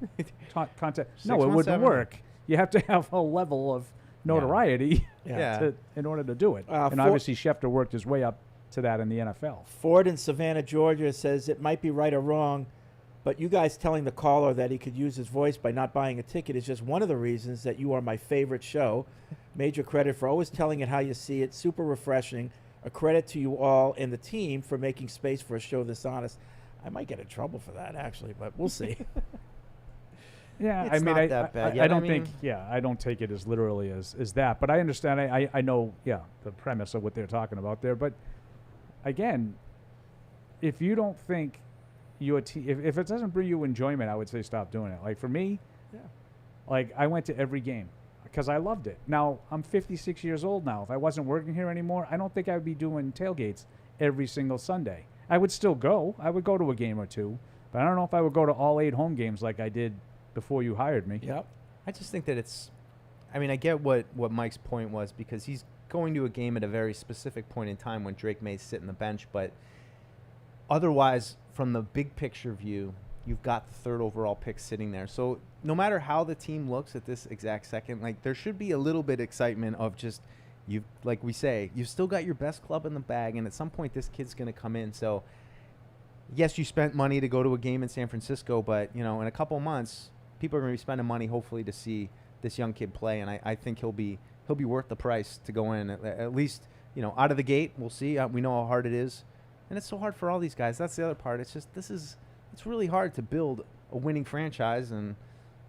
talk contact. No, it 617. wouldn't work. You have to have a level of notoriety in order to do it. And obviously, Schefter worked his way up to that in the NFL. Ford in Savannah, Georgia says it might be right or wrong, but you guys telling the caller that he could use his voice by not buying a ticket is just one of the reasons that you are my favorite show. Major credit for always telling it how you see it. Super refreshing. A credit to you all and the team for making space for a show this honest. I might get in trouble for that, actually, but we'll see. Yeah, It's I mean, not that bad yet. I don't I think, mean- I don't take it as literally as that. But I understand. I know, the premise of what they're talking about there. But again, if you don't think your team, if it doesn't bring you enjoyment, I would say stop doing it. Like for me, like I went to every game because I loved it. Now I'm 56 years old now. If I wasn't working here anymore, I don't think I would be doing tailgates every single Sunday. I would still go. I would go to a game or two, but I don't know if I would go to all 8 home games like I did before you hired me. Yep. I just think that I mean, I get what Mike's point was because he's going to a game at a very specific point in time when Drake may sit in the bench, but otherwise, from the big picture view, you've got the 3rd overall pick sitting there. So no matter how the team looks at this exact second, like there should be a little bit of excitement of just like we say, you've still got your best club in the bag, and at some point this kid's going to come in. So yes, you spent money to go to a game in San Francisco, but in a couple months, people are going to be spending money hopefully to see this young kid play, and I think he'll be worth the price to go in at least out of the gate. We'll see. We know how hard it is, and it's so hard for all these guys. That's the other part. It's just it's really hard to build a winning franchise, and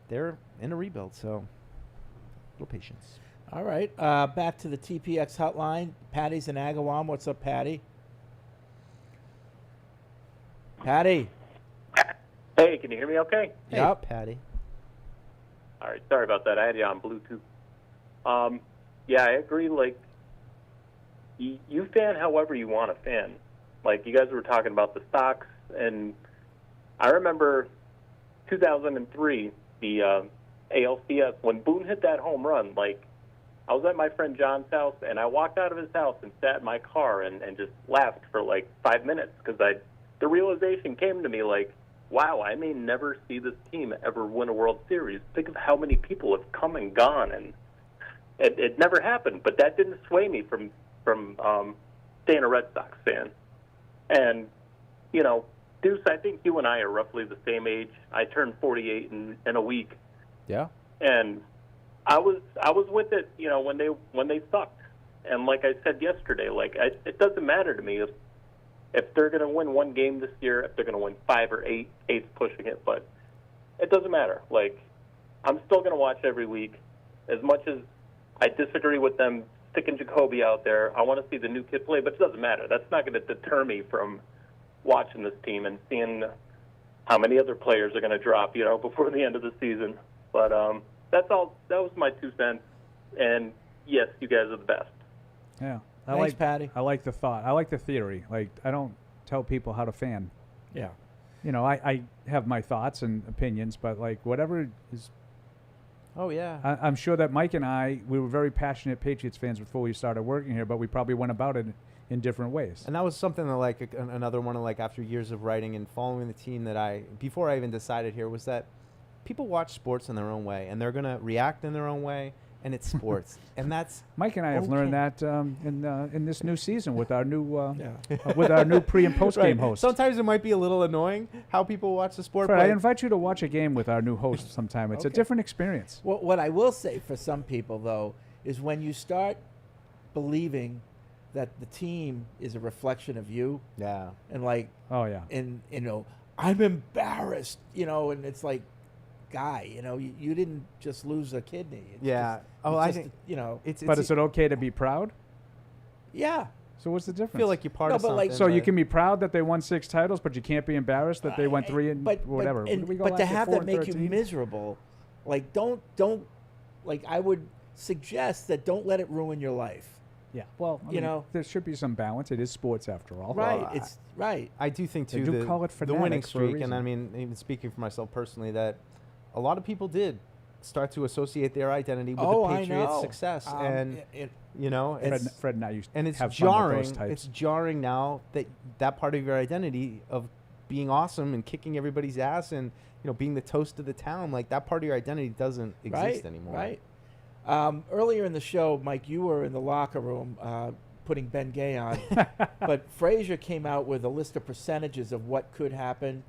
they're in a rebuild. So a little patience. All right, back to the TPX hotline. Patty's in Agawam. What's up, Patty? Patty. Hey, can you hear me okay? Yep. Patty. All right, sorry about that. I had you on Bluetooth. Yeah, I agree. Like, you fan however you want to fan. Like, you guys were talking about the stocks, and I remember 2003, the ALCS, when Boone hit that home run, like, I was at my friend John's house, and I walked out of his house and sat in my car and just laughed for like 5 minutes because the realization came to me like, wow, I may never see this team ever win a World Series. Think of how many people have come and gone, and it never happened. But that didn't sway me from staying a Red Sox fan. And, Deuce, I think you and I are roughly the same age. I turned 48 in a week. Yeah. And I was with it, when they sucked. And like I said yesterday, like it doesn't matter to me if they're going to win one game this year, if they're going to win 5 or 8, 8's pushing it, but it doesn't matter. Like, I'm still going to watch every week. As much as I disagree with them sticking Jacoby out there, I want to see the new kid play, but it doesn't matter. That's not going to deter me from watching this team and seeing how many other players are going to drop, before the end of the season. But that's all. That was my 2 cents. And yes, you guys are the best. Yeah. Thanks, Patty. I like the thought. I like the theory. Like, I don't tell people how to fan. Yeah. I have my thoughts and opinions, but like whatever is. Oh yeah. I'm sure that Mike and we were very passionate Patriots fans before we started working here, but we probably went about it in different ways. And that was something that another one of after years of writing and following the team that before I even decided here was that people watch sports in their own way and they're gonna react in their own way. And it's sports, and that's Mike and I have learned that in this new season with our new with our new pre and post game host. Sometimes it might be a little annoying how people watch the sport. Fred, but I invite you to watch a game with our new host sometime. It's a different experience. Well, what I will say for some people though is when you start believing that the team is a reflection of you. Yeah. And like. Oh yeah. And I'm embarrassed. And it's like. Guy, you didn't just lose a kidney. I think But is it okay to be proud? Yeah. So what's the difference? I feel like you're part of something. So you can be proud that they won 6 titles, but you can't be embarrassed that they went 3 and whatever. But to have that make you miserable, like don't like I would suggest that don't let it ruin your life. Yeah. Well, I mean, there should be some balance. It is sports after all. Right. Well, it's right. I do think too. They do call it the winning fanatics for a streak, and I reason. mean, even speaking for myself personally, that a lot of people did start to associate their identity with the Patriots' success, and Fred and I used and it's have fun with jarring. those types. It's jarring now that part of your identity of being awesome and kicking everybody's ass and being the toast of the town. Like that part of your identity doesn't exist anymore. Right. Earlier in the show, Mike, you were in the locker room putting Ben Gay on, but Frazier came out with a list of percentages of what could happen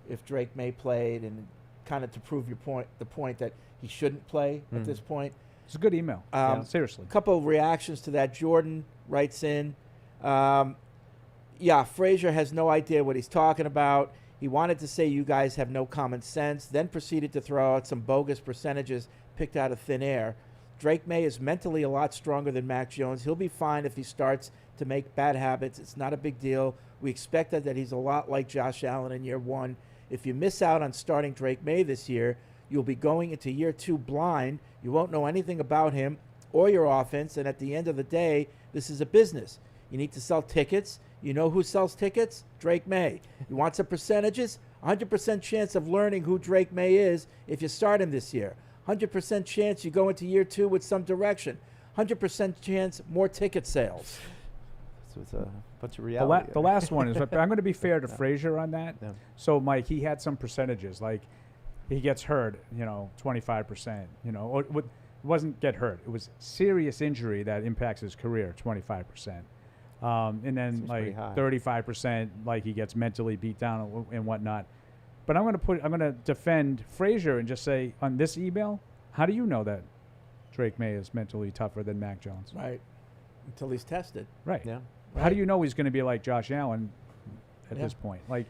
if Drake May played, and kind of to prove the point that he shouldn't play at this point. It's a good email. Seriously. A couple of reactions to that. Jordan writes in, Frazier has no idea what he's talking about. He wanted to say you guys have no common sense, then proceeded to throw out some bogus percentages picked out of thin air. Drake May is mentally a lot stronger than Mac Jones. He'll be fine if he starts to make bad habits. It's not a big deal. We expected that he's a lot like Josh Allen in year one. If you miss out on starting Drake May this year, you'll be going into year two blind. You won't know anything about him or your offense, and at the end of the day, this is a business. You need to sell tickets. You know who sells tickets? Drake May. You want some percentages? 100% chance of learning who Drake May is if you start him this year. 100% chance you go into year two with some direction. 100% chance more ticket sales. So it's a bunch of reality. The last one is, I'm going to be fair to Frazier on that. Yeah. So, Mike, he had some percentages. Like, he gets hurt, 25%. Or it wasn't get hurt. It was serious injury that impacts his career, 25%. And then, like, 35%, like, he gets mentally beat down and whatnot. But I'm going to defend Frazier and just say on this email, how do you know that Drake May is mentally tougher than Mac Jones? Right. Until he's tested. Right. Yeah. How do you know he's going to be like Josh Allen at this point? Like,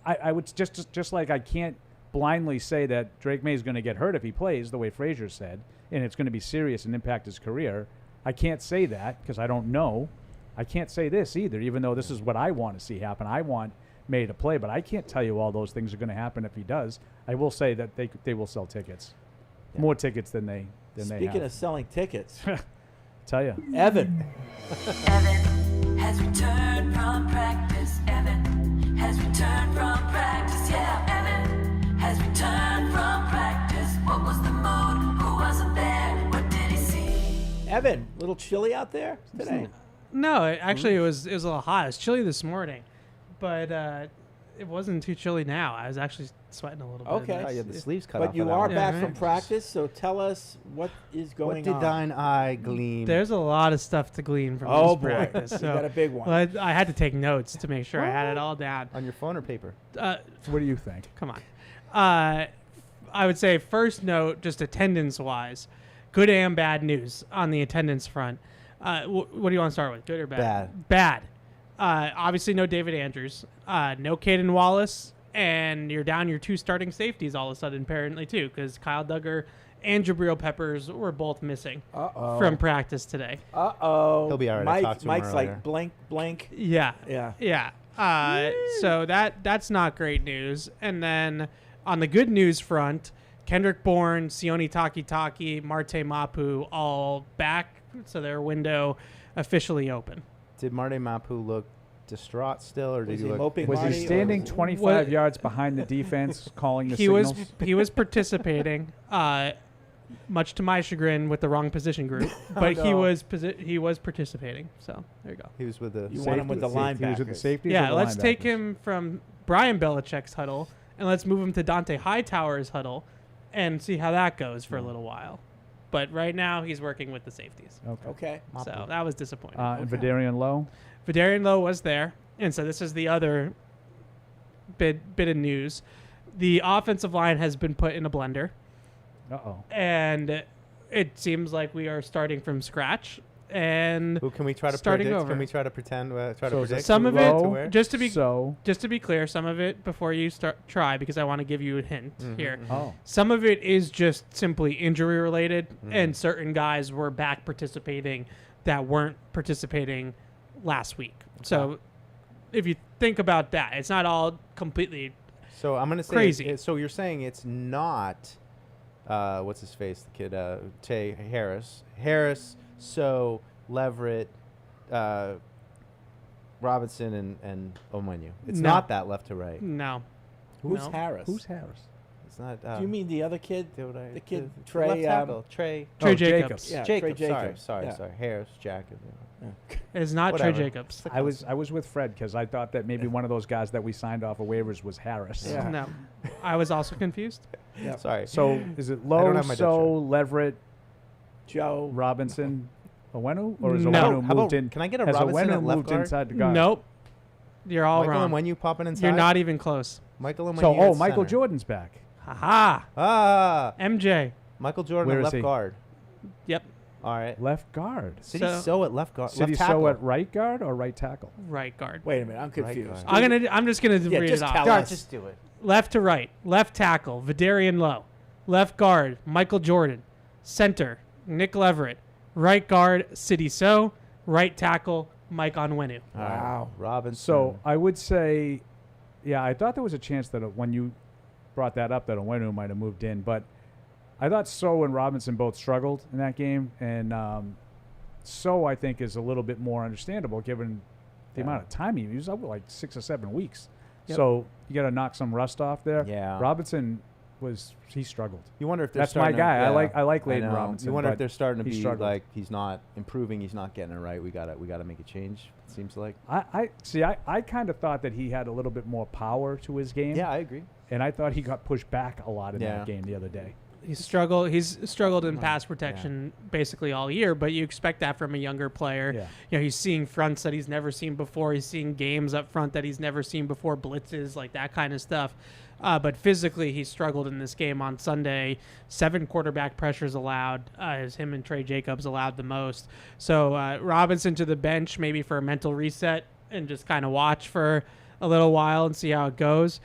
I would just like I can't blindly say that Drake May is going to get hurt if he plays the way Frazier said, and it's going to be serious and impact his career. I can't say that because I don't know. I can't say this either, even though this is what I want to see happen. I want May to play, but I can't tell you all those things are going to happen if he does. I will say that they will sell tickets, more tickets than they have. Speaking of selling tickets, tell you, Evan. Evan has returned from practice. Evan has returned from practice. Yeah, Evan has returned from practice. What was the mood? Who wasn't there? What did he see? Evan, a little chilly out there today? No, actually it was a little hot. It was chilly this morning, but it wasn't too chilly now. I was actually sweating a little bit. Okay. You had the sleeves cut but off. you are back from practice, so tell us what is going on. What did thine eye glean? There's a lot of stuff to glean from this practice. You So got a big one. But I had to take notes to make sure I had it all down. On your phone or paper? What do you think? Come on. I would say first note, just attendance-wise, good and bad news on the attendance front. What do you want to start with? Good or bad? Bad. Obviously, no David Andrews, no Caden Wallace, and you're down your two starting safeties all of a sudden, apparently, too, because Kyle Duggar and Jabril Peppers were both missing from practice today. He'll be all right. Mike's like blank. Yeah. Yeah. So that's not great news. And then on the good news front, Kendrick Bourne, Sione Takitaki, Marte Mapu all back, so their window officially open. Did Marte Mapu look distraught still, or did he look? Was he standing 25 yards behind the defense, calling the signals? He was participating, much to my chagrin, with the wrong position group, but he was participating. So there you go. He was with the. You want him with the linebackers. He was with the safeties. Yeah, or the let's take linebackers? him from Brian Belichick's huddle and let's move him to Dante Hightower's huddle and see how that goes for a little while. But right now, he's working with the safeties. Okay. So that was disappointing. And Vidarian Lowe? Vidarian Lowe was there. And so this is the other bit of news. The offensive line has been put in a blender. Uh-oh. And it seems like we are starting from scratch. And can we try to starting predict? over. Can we try to pretend? Try to predict some of it. Just to be clear, some of it before you try, because I want to give you a hint here. Oh. Some of it is just simply injury related, and certain guys were back participating that weren't participating last week. So if you think about that, it's not all completely. So I'm going to say crazy. So you're saying it's not. What's his face? The kid, Tay Harris. So Leverett, Robinson, and Omenu. It's not that left to right. No. Who's Harris? Who's Harris? It's not. Do you mean the other kid? The kid the Trey. left tackle, Trey Jacobs. Yeah, Jacobs. Trey Jacobs. Sorry. Yeah. Harris Jacob. It's not Whatever. Trey Jacobs. I was with Fred because I thought that maybe one of those guys that we signed off of waivers was Harris. Yeah. No, I was also confused. Yeah. Sorry. So is it I don't Lowe, have my So, Leverett, Joe Robinson, Owenu, or is No. Owenu How moved about- in? can I get a has Robinson Owenu at left moved guard? inside the guard? Nope. You're all Michael wrong. and when you popping inside? You're not even close. Michael and when So, you Michael Jordan's back. Haha. MJ. Michael Jordan Where at is left he? guard. Yep. All right. Left guard. City So at left guard. City left tackle. So at right guard or right tackle? Right guard. Wait a minute, I'm confused. I'm just gonna Yeah, read just it tell off. us. Just do it. Left to right. Left tackle, Vidarian Lowe. Left guard, Michael Jordan. Center, Nick Leverett. Right guard, City So. Right tackle, Mike Onwenu. Wow. Robinson. So I would say, yeah, I thought there was a chance that when you brought that up that Owenu might have moved in, but I thought So and Robinson both struggled in that game, and So I think is a little bit more understandable given the amount of time he was up with, like 6 or 7 weeks. Yep. So you got to knock some rust off there. Yeah. Robinson he struggled. You wonder if they're that's my starting guy. To, yeah, I like Layden know. Robinson. You wonder if but they're starting to he be struggled. like he's not improving, he's not getting it right. We gotta make a change. It seems like. I see. I kind of thought that he had a little bit more power to his game. Yeah, I agree. And I thought he got pushed back a lot in Yeah. that game the other day. He's struggled in pass protection basically all year, but you expect that from a younger player. Yeah. You know, he's seeing fronts that he's never seen before. He's seeing games up front that he's never seen before, blitzes, like that kind of stuff. But physically, he struggled in this game on Sunday. 7 quarterback pressures allowed, as him and Trey Jacobs allowed the most. So Robinson to the bench, maybe for a mental reset and just kind of watch for a little while and see how it goes.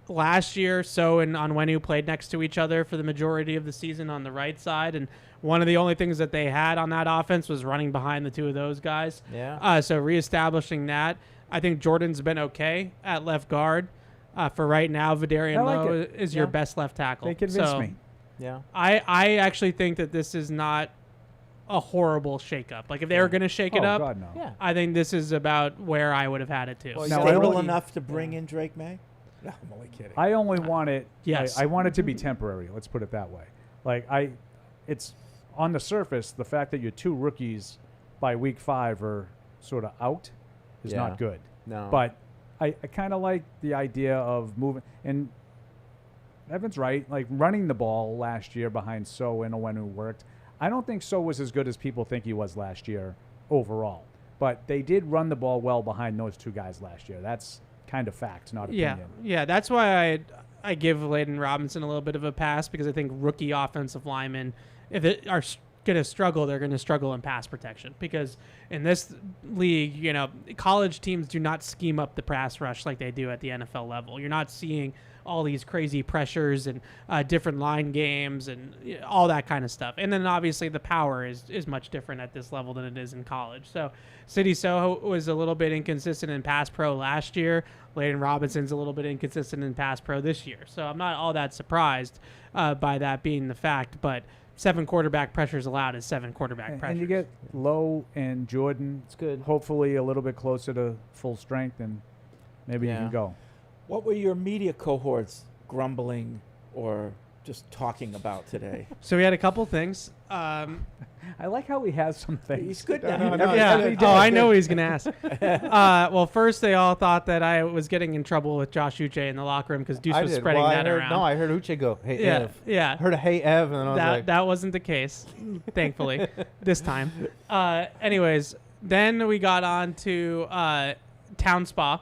Last year, So and Onwenu played next to each other for the majority of the season on the right side, and one of the only things that they had on that offense was running behind the two of those guys. Yeah. So reestablishing that, I think Jordan's been okay at left guard. For right now, Vidarian Lowe is your best left tackle. They convinced So me. Yeah. I actually think that this is not a horrible shakeup. Like if they were going to shake it Oh, up, God, no. Yeah. I think this is about where I would have had it too. Well, No, stable I only- enough to bring in Drake May? No, I'm only kidding. I only want it. Yes. I want it to be temporary. Let's put it that way. Like it's on the surface. The fact that your 2 rookies by week 5 are sort of out is Yeah. not good. No. But I kind of like the idea of moving. And Evan's right. Like running the ball last year behind So and Owenu worked. I don't think So was as good as people think he was last year overall. But they did run the ball well behind those 2 guys last year. That's kind of fact, not opinion. Yeah, that's why I give Layden Robinson a little bit of a pass, because I think rookie offensive linemen, if they are going to struggle, they're going to struggle in pass protection, because in this league, you know, college teams do not scheme up the pass rush like they do at the NFL level. You're not seeing all these crazy pressures and different line games and all that kind of stuff. And then obviously the power is much different at this level than it is in college. So City Soho was a little bit inconsistent in pass pro last year. Layden Robinson's a little bit inconsistent in pass pro this year. So I'm not all that surprised by that being the fact, but 7 quarterback pressures allowed is 7 quarterback pressures. And you get Lowe and Jordan. It's good. Hopefully a little bit closer to full strength, and maybe you Yeah. can go. What were your media cohorts grumbling or just talking about today? So we had a couple things. I like how he has some things. He's good No, now. no, no, Yeah. Oh, I know what he's going to ask. Well, first they all thought that I was getting in trouble with Josh Uche in the locker room because Deuce I was did. spreading Well, that I heard, around. No, I heard Uche go, hey, Yeah, Ev. yeah. I heard a hey, Ev, and then I was like. That wasn't the case, thankfully, this time. Anyways, then we got on to Town Spa.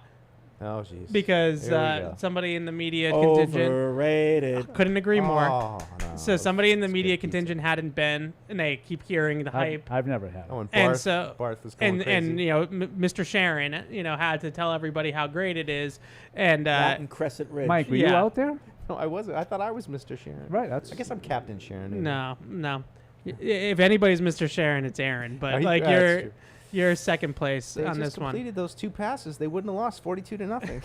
Oh, jeez. Because Here we go. somebody in the media contingent Overrated. couldn't agree more. Oh, no, So somebody in the media contingent hadn't been, and they keep hearing the hype. I've never had it. Oh, and And Barth, so, Barth was going crazy. and you know, Mr. Sharon, had to tell everybody how great it is, and That and Crescent Ridge. Mike, were you yeah. out there? No, I wasn't. I thought I was Mr. Sharon. Right. That's. I guess I'm Captain Sharon. maybe. no. If anybody's Mr. Sharon, it's Aaron. But That's like true. you're second place They on just this one. completed those 2 passes. They wouldn't have lost 42-0.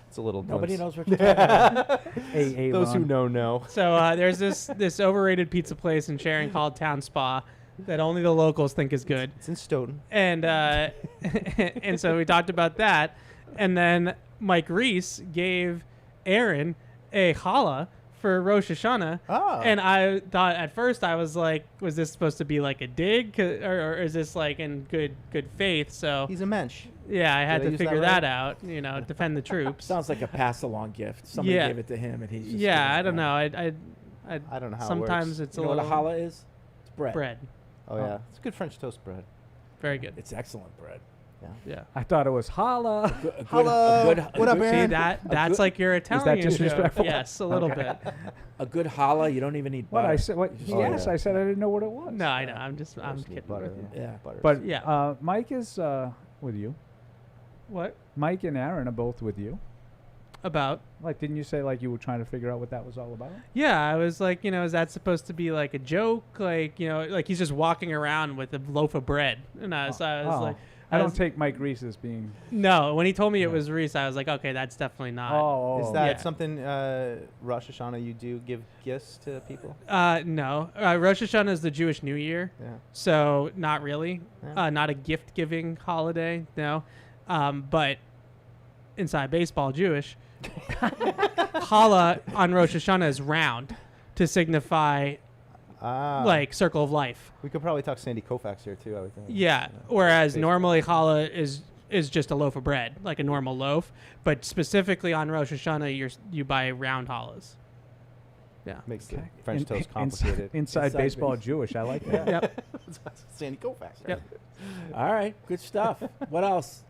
It's a little Nobody dunce. knows what you're talking about. Hey, Those who Ron. know know. So there's this overrated pizza place in Sharon called Town Spa that only the locals think is good. It's in Stoughton. And and so we talked about that, and then Mike Reese gave Aaron a challah for Rosh Hashanah. Oh. And I thought at first, I was like, was this supposed to be like a dig? Or is this like in good faith? So He's a mensch. yeah, I had Did I to use figure that that right? out, defend the troops. Sounds like a pass-along gift. Somebody Yeah. gave it to him, and he's just Yeah, giving it I don't back. know. I don't know how it sometimes works. it's You a know what a little challah is? It's bread. bread. Oh, yeah. It's good French toast bread. Very good. It's excellent bread. Yeah. I thought it was holla. What up, See, Aaron? that's like your Italian Is that disrespectful? joke. Yes, a little Okay. bit. A good challah, you don't even need What butter. I said? What? Yes, I said I didn't know what it was. No, I know. I'm kidding. Butter, Yeah. Butter. But Yeah. Mike is with you. What? Mike and Aaron are both with you. About? Like, didn't you say like you were trying to figure out what that was all about? Yeah, I was like, is that supposed to be like a joke? Like, like he's just walking around with a loaf of bread. And I was like, I don't take Mike Reese as being. No, when he told me it was Reese, I was like, okay, that's definitely not. Is that Yeah. something Rosh Hashanah you do give gifts to people? No. Rosh Hashanah is the Jewish New Year. Yeah. So not really. Yeah. Not a gift-giving holiday, no. But inside baseball Jewish, challah on Rosh Hashanah is round to signify like circle of life. We could probably talk Sandy Koufax here too, I would think. Yeah. Whereas normally challah is just a loaf of bread, like a normal loaf. But specifically on Rosh Hashanah, you buy round challahs. Yeah. Makes the French toast complicated. Inside baseball Jewish. I like that. Yep. Sandy Koufax. Yep. All right, good stuff. What else?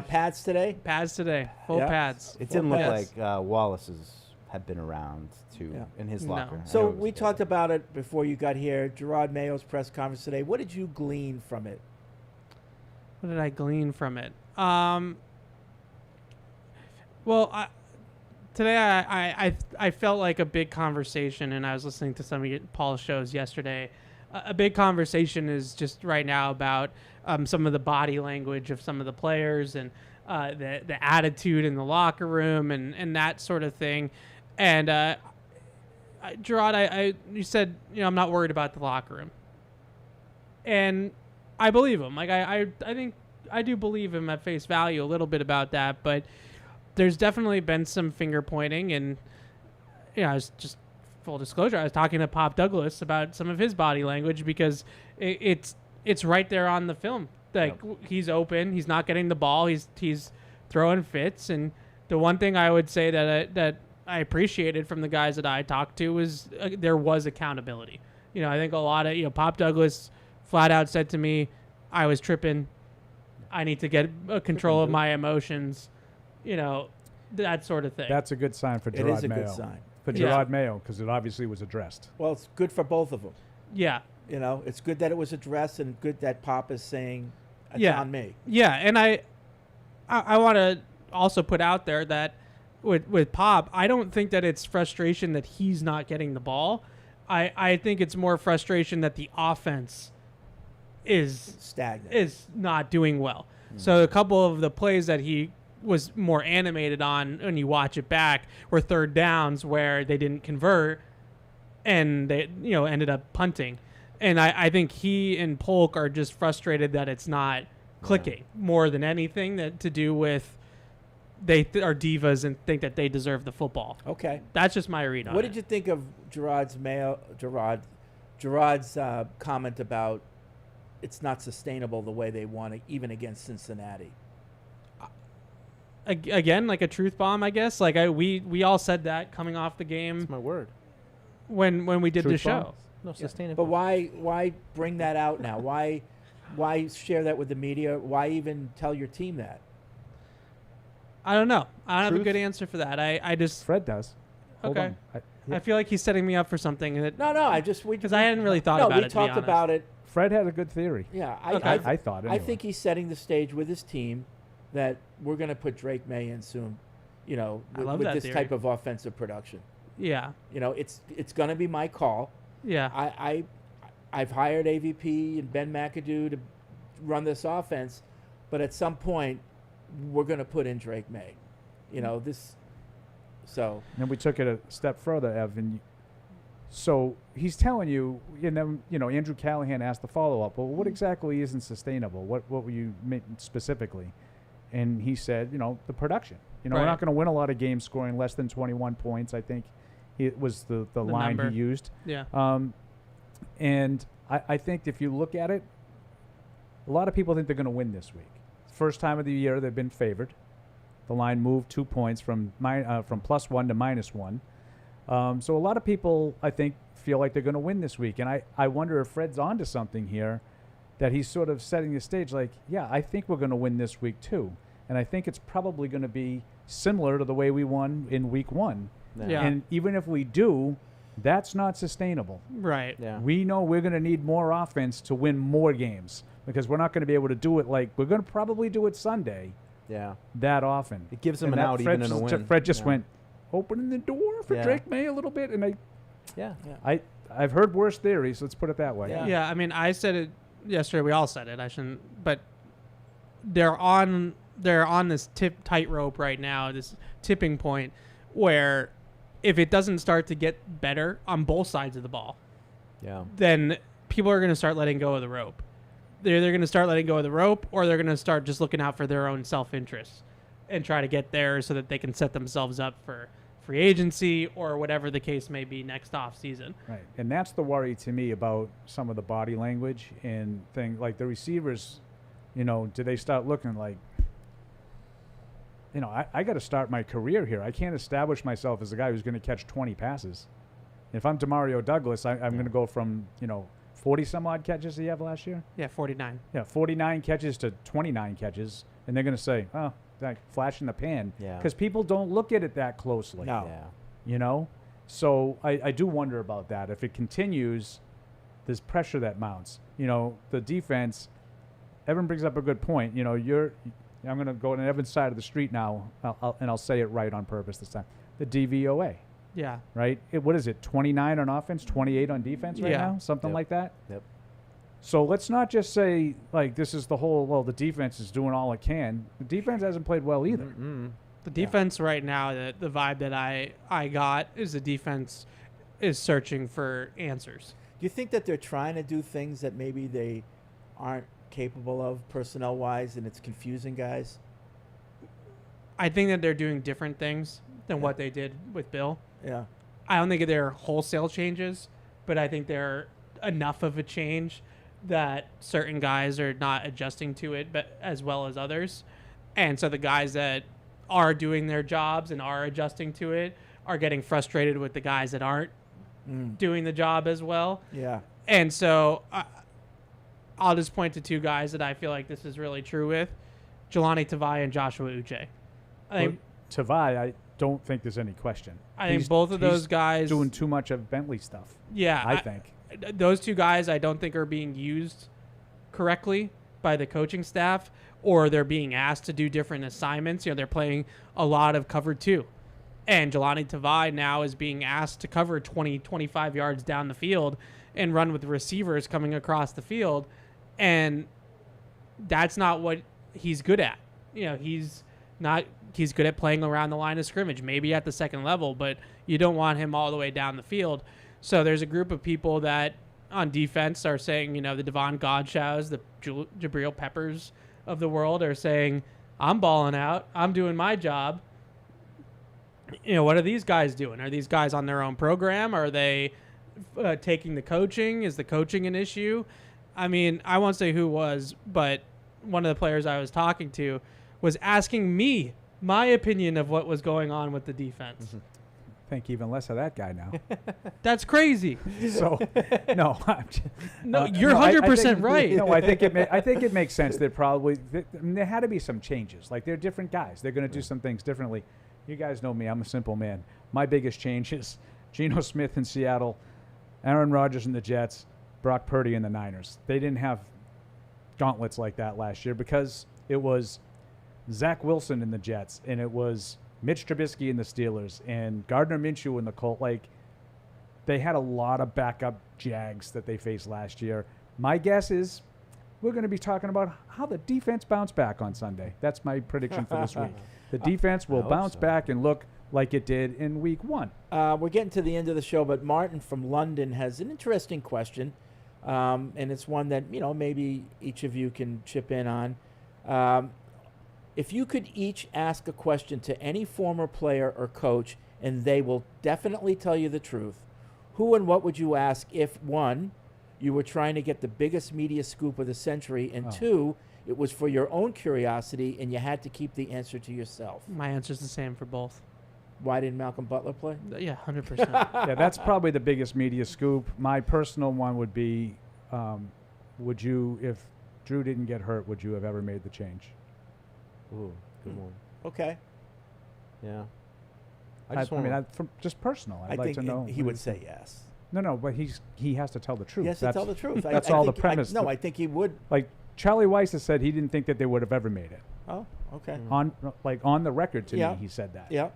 Pads today? Pads today. Full Yeah. pads. It didn't look pads. like Wallace's had been around in his No. locker. I know So it was we talked about it before you got here. Gerard Mayo's press conference today. What did you glean from it? What did I glean from it? Well, today I felt like a big conversation, and I was listening to some of Paul's shows yesterday. A big conversation is just right now about some of the body language of some of the players and the attitude in the locker room and that sort of thing. And Gerard, you said, I'm not worried about the locker room, and I believe him. Like I think I do believe him at face value a little bit about that, but there's definitely been some finger pointing, and I was just full disclosure. I was talking to Pop Douglas about some of his body language because it's right there on the film. Like he's open, he's not getting the ball, he's throwing fits, and the one thing I would say that I appreciated from the guys that I talked to was there was accountability. I think a lot of Pop Douglas flat out said to me, I was tripping. I need to get control of my emotions. That sort of thing. That's a good sign for It Gerard is a Mayo. good sign. For Gerard Mayo, because it obviously was addressed. Well, it's good for both of them. Yeah. It's good that it was addressed, and good that Pop is saying it's on me. Yeah, and I want to also put out there that with Pop, I don't think that it's frustration that he's not getting the ball. I think it's more frustration that the offense is stagnant, is not doing well. So a couple of the plays that he was more animated on when you watch it back were third downs where they didn't convert and they ended up punting. And I think he and Polk are just frustrated that it's not clicking more than anything that to do with they are divas and think that they deserve the football. Okay. That's just my read on What it. did you think of Gerard's comment about it's not sustainable the way they want it, even against Cincinnati? Again, like a truth bomb, I guess. Like we all said that coming off the game. That's my word. When we did the show. No, sustainable. But why bring that out now? Why share that with the media? Why even tell your team that? I don't know. I don't have a Truth? good answer for that. I just Fred does. Hold okay. on. I feel like he's setting me up for something. That, No, I just because I hadn't really thought about it. we talked to be about it. Fred had a good theory. Yeah, I thought. I think he's setting the stage with his team that we're going to put Drake May in soon. I love with that this theory. type of offensive production. Yeah. It's going to be my call. Yeah. I've hired AVP and Ben McAdoo to run this offense, but at some point we're going to put in Drake May. This. So. And we took it a step further, Evan. So he's telling you, Andrew Callahan asked the follow-up, well, what exactly isn't sustainable? What were you specifically? And he said, the production. We're Right. not going to win a lot of games scoring less than 21 points, I think was the line number. he used. Yeah. And I think if you look at it, a lot of people think they're going to win this week. First time of the year they've been favored. The line moved 2 points from +1 to -1. So a lot of people, I think, feel like they're going to win this week. And I wonder if Fred's onto something here, that he's sort of setting the stage like, yeah, I think we're going to win this week too. And I think it's probably going to be similar to the way we won in week 1. Yeah. And even if we do, that's not sustainable. Right. Yeah. We know we're going to need more offense to win more games because we're not going to be able to do it like we're going to probably do it Sunday. Yeah. That often. It gives them And an that out Fred even in a just- win. Fred just Yeah. went opening the door for Yeah. Drake May a little bit, and Yeah. I've heard worse theories. Let's put it that way. Yeah. I mean, I said it yesterday. We all said it. I shouldn't, but they're on this tightrope right now, this tipping point where if it doesn't start to get better on both sides of the ball, then people are going to start letting go of the rope. They're either going to start letting go of the rope or they're going to start just looking out for their own self-interest and try to get there so that they can set themselves up for free agency or whatever the case may be next off season. Right. And that's the worry to me about some of the body language and things like the receivers, do they start looking like, I got to start my career here. I can't establish myself as a guy who's going to catch 20 passes. If I'm Demario Douglas, I'm going to go from, 40 some odd catches he have last year. Yeah, 49. Yeah, 49 catches to 29 catches. And they're going to say, oh, that flash in the pan. Yeah. Because people don't look at it that closely. No. Yeah. So I do wonder about that. If it continues, there's pressure that mounts. The defense, Evan brings up a good point. I'm going to go on Evan's side of the street now, and I'll say it right on purpose this time. The DVOA. Yeah. Right? What is it, 29 on offense, 28 on defense right Yeah. now? Something like that? Yep. So let's not just say, this is the whole, the defense is doing all it can. The defense hasn't played well either. Mm-hmm. The defense right now, the vibe that I got is the defense is searching for answers. Do you think that they're trying to do things that maybe they aren't capable of personnel-wise, and it's confusing guys? I think that they're doing different things than what they did with Bill. Yeah. I don't think they're wholesale changes, but I think they're enough of a change that certain guys are not adjusting to it but as well as others. And so the guys that are doing their jobs and are adjusting to it are getting frustrated with the guys that aren't doing the job as well. Yeah. And so I'll just point to two guys that I feel like this is really true with, Jelani Tavai and Joshua Uche. I think Tavai, I don't think there's any question. I think both of those guys doing too much of Bentley stuff. Yeah, I think those two guys I don't think are being used correctly by the coaching staff, or they're being asked to do different assignments. They're playing a lot of cover 2. And Jelani Tavai now is being asked to cover 20, 25 yards down the field and run with receivers coming across the field. And that's not what he's good at. He's good at playing around the line of scrimmage, maybe at the second level, but you don't want him all the way down the field. So there's a group of people that on defense are saying, the Devon Godshaws, the Jabril Peppers of the world are saying, I'm balling out. I'm doing my job. What are these guys doing? Are these guys on their own program? Are they taking the coaching? Is the coaching an issue? I mean, I won't say who was, but one of the players I was talking to was asking me my opinion of what was going on with the defense. Think even less of that guy now. That's crazy. So, no, you're 100% right. No, I think it makes sense. There had to be some changes. Like, they're different guys. They're going to do some things differently. You guys know me. I'm a simple man. My biggest change is Geno Smith in Seattle, Aaron Rodgers in the Jets, Brock Purdy in the Niners. They didn't have gauntlets like that last year because it was Zach Wilson in the Jets, and it was Mitch Trubisky in the Steelers, and Gardner Minshew in the Colts. Like, they had a lot of backup Jags that they faced last year. My guess is we're going to be talking about how the defense bounced back on Sunday. That's my prediction for this week. The defense will bounce back and look like it did in week 1. We're getting to the end of the show, but Martin from London has an interesting question, and it's one that, maybe each of you can chip in on. If you could each ask a question to any former player or coach and they will definitely tell you the truth. Who and what would you ask if, one, you were trying to get the biggest media scoop of the century, and two, it was for your own curiosity and you had to keep the answer to yourself? My answer's the same for both. Why didn't Malcolm Butler play? Yeah, 100%. Yeah, that's probably the biggest media scoop. My personal one would be, would you, if Drew didn't get hurt, would you have ever made the change? Ooh, good one. Okay. Yeah. From just personal. I'd like think to know. he would say yes. No, but he has to tell the truth. He has to tell the truth. That's I all the think- premise. I think he would. Like Charlie Weiss has said, he didn't think that they would have ever made it. Oh, okay. On the record to Yeah. me, he said that. Yeah.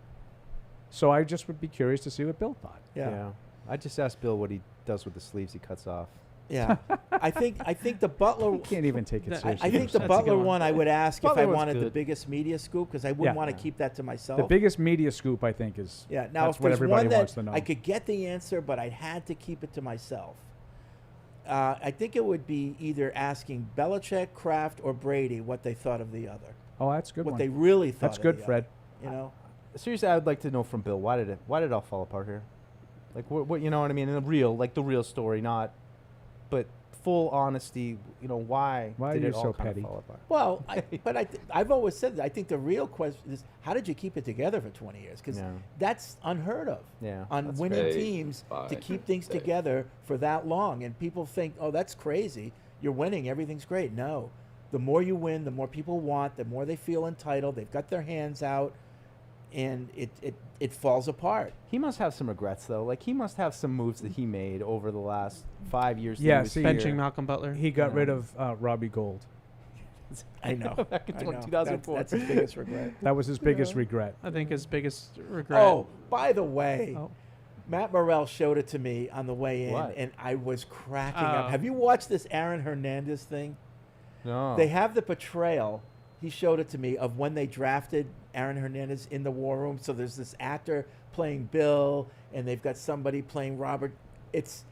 So I just would be curious to see what Bill thought. Yeah. I just asked Bill what he does with the sleeves he cuts off. Yeah. I think the Butler. He can't even take it seriously. I think the Butler one I would ask if Butler I one's wanted the good. biggest media scoop, because I wouldn't Yeah. want to keep that to myself. The biggest media scoop, I think, is Yeah. Now, that's if what there's everybody one wants that to know. I could get the answer, but I had to keep it to myself, I think it would be either asking Belichick, Kraft, or Brady what they thought of the other. Oh, that's a good. What one. they really thought. That's of good, the Fred. Other, you know. Seriously, I would like to know from Bill why did it all fall apart here? Like what you know what I mean? In the real story, not, but full honesty. You know why? Why did are it you all so kind of petty? fall apart? Well, I've always said that. I think the real question is, how did you keep it together for 20 years? Because Yeah. that's unheard of Yeah, on that's winning very teams to fine. keep things together for that long. And people think, oh, that's crazy. You're winning. Everything's great. No. The more you win, the more people want, the more they feel entitled. They've got their hands out, and it falls apart. He must have some regrets though. Like he must have some moves that he made over the last 5 years. that he Yeah, was see, here. Benching Malcolm Butler. He got rid of Robbie Gold. I know. Back in I know. 2004. That's his biggest regret. That was his biggest regret. I think his biggest regret. Oh, by the way, Oh. Matt Morrell showed it to me on the way in, What? and I was cracking Oh. up. Have you watched this Aaron Hernandez thing? No. They have the portrayal. He showed it to me of when they drafted Aaron Hernandez in the War Room. So there's this actor playing Bill, and they've got somebody playing Robert. It's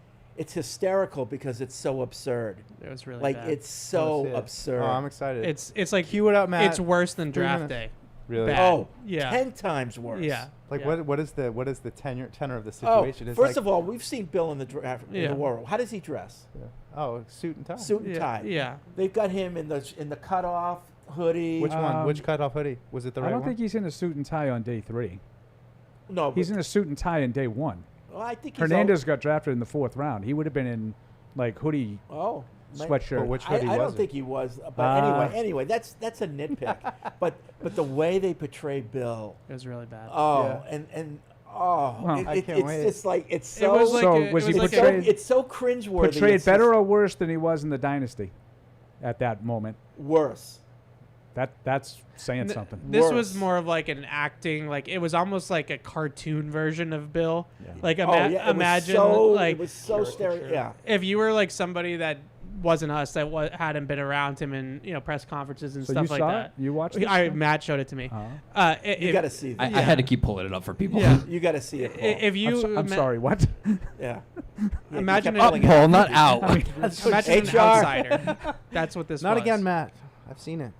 hysterical because it's so absurd. It was really like bad. it's so Let's see it. absurd. Oh, I'm excited. It's like Cue it up, Matt. It's worse than 3 draft minutes. day. Really? Bad. Oh, yeah. 10 times worse. Yeah. Like Yeah. what is the tenor of the Oh, situation? It's first like, of all, we've seen Bill in the draft in Yeah. the War Room. How does he dress? oh, suit and tie. Suit and Yeah, tie. yeah. They've got him in the cutoff hoodie. Which one? Um, Which cutoff hoodie? Was it the right I don't one? think he's in a suit and tie on day 3. No, He's but, in a suit and tie on day 1. well, I think he's Hernandez got drafted in the 4th round. He would have been in like hoodie Oh, sweatshirt. But which hoodie I don't was it? think he was. But anyway, that's a nitpick. but the way they portray Bill, It was really bad. oh, Yeah. and Well, I can't it's wait. just like it's It so. was like So a- was it he was like a- portrayed- it's so cringeworthy. portrayed It's better just or worse than he was in the Dynasty at that moment? worse. That's saying something. This Worse. was more of like an acting, like it was almost like a cartoon version of Bill. Yeah. Like Oh, yeah, it was imagine so, like it was so stereo. Yeah. if you were like somebody that wasn't us, that hadn't been around him in press conferences and So stuff you like saw that. it? You watched it? Matt showed it to me. Uh-huh. You got to see I, that. I had to keep pulling it up for people. Yeah. You got to see it. Paul. If you I'm sorry. What? Yeah. Imagine kept it- pulling it Paul, out. not out. imagine an HR. outsider. That's what this Not was. again, Matt. I've seen it.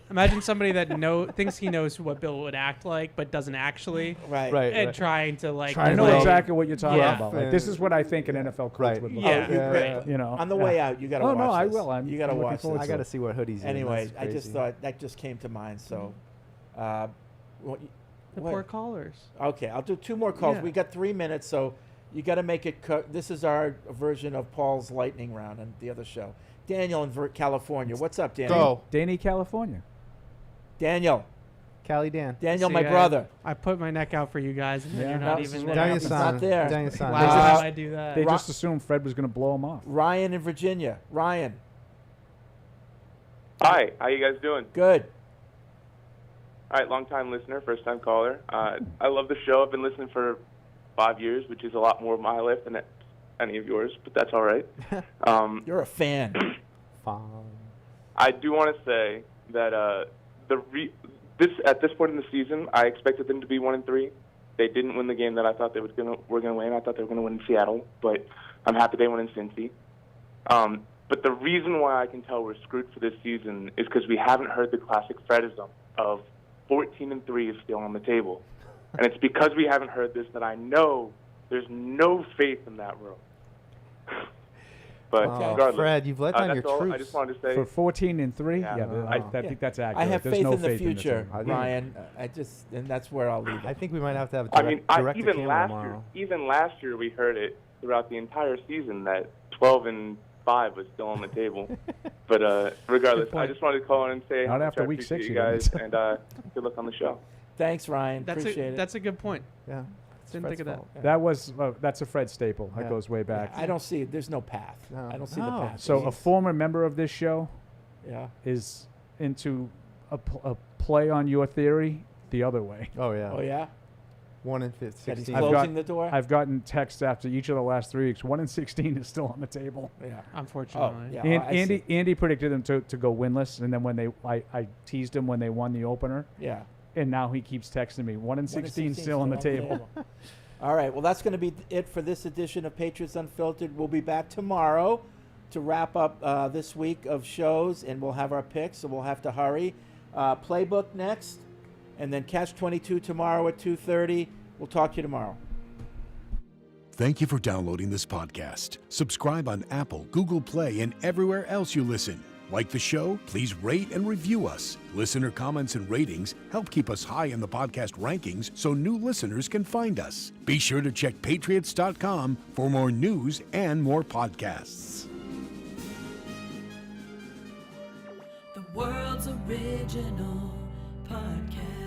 Imagine somebody that thinks he knows what Bill would act like, but doesn't actually. Right. Right. And trying to like. I know Right. exactly what you're talking Yeah. about. Like, this is what I think an NFL coach Right. would look Yeah. like. Right. You know. On the way out, you got to Oh, watch no, I this. will. You got to I'm looking watch forward this. I got to see what hoodies. Anyway, That's I just crazy. thought that just came to mind. So, what, The what? poor callers. Okay, I'll do 2 more calls. Yeah. We got 3 minutes, so you got to make it. This is our version of Paul's lightning round on the other show. Daniel in California. What's up, Daniel? Go. Danny, California. Daniel. Cali Dan. Daniel, See, my brother. I put my neck out for you guys, and then Yeah. you're not No, even what there. happens? Daniel Not there. Daniel San. Why did I do that? They just assumed Fred was going to blow him off. Ryan in Virginia. Ryan. Hi, how you guys doing? Good. All right, long-time listener, first-time caller. I love the show. I've been listening for 5 years, which is a lot more of my life than any of yours, but that's all right. You're a fan. I do want to say that at this point in the season, I expected them to be 1-3. They didn't win the game that I thought they were going to win. I thought they were going to win in Seattle, but I'm happy they won in Cincy. But the reason why I can tell we're screwed for this season is because we haven't heard the classic Fredism of 14-3 is still on the table. And it's because we haven't heard this that I know there's no faith in that room. But regardless, Fred, you've let down your that's all troops. I just wanted to say. For 14-3, Yeah. I think that's accurate. I have There's faith no in the faith future, in Ryan. And that's where I'll leave it. I think we might have to have I mean, direct to even camera last tomorrow. year we heard it throughout the entire season that 12-5 was still on the table. But regardless, I just wanted to call in and say Not how after much I week appreciate 6 you you guys, didn't. and good luck on the show. Thanks, Ryan. That's Appreciate it. That's a good point. Yeah. Didn't think of that. That's a Fred staple. That goes way back. I don't see it. There's no path. I don't see the path. So a former member of this show is into a play on your theory the other way. Oh, yeah. Oh, yeah? 1 in 16. Closing the door? I've gotten texts after each of the last 3 weeks. 1 in 16 is still on the table. Yeah. Unfortunately. Oh, yeah. Andy predicted them to go winless, and then when I teased him when they won the opener. Yeah. And now he keeps texting me. 1 in 16 still on the table. All right. Well, that's going to be it for this edition of Patriots Unfiltered. We'll be back tomorrow to wrap up this week of shows, and we'll have our picks, so we'll have to hurry. Playbook next, and then Catch 22 tomorrow at 2:30. We'll talk to you tomorrow. Thank you for downloading this podcast. Subscribe on Apple, Google Play, and everywhere else you listen. Like the show? Please rate and review us. Listener comments and ratings help keep us high in the podcast rankings so new listeners can find us. Be sure to check Patriots.com for more news and more podcasts. The world's original podcast.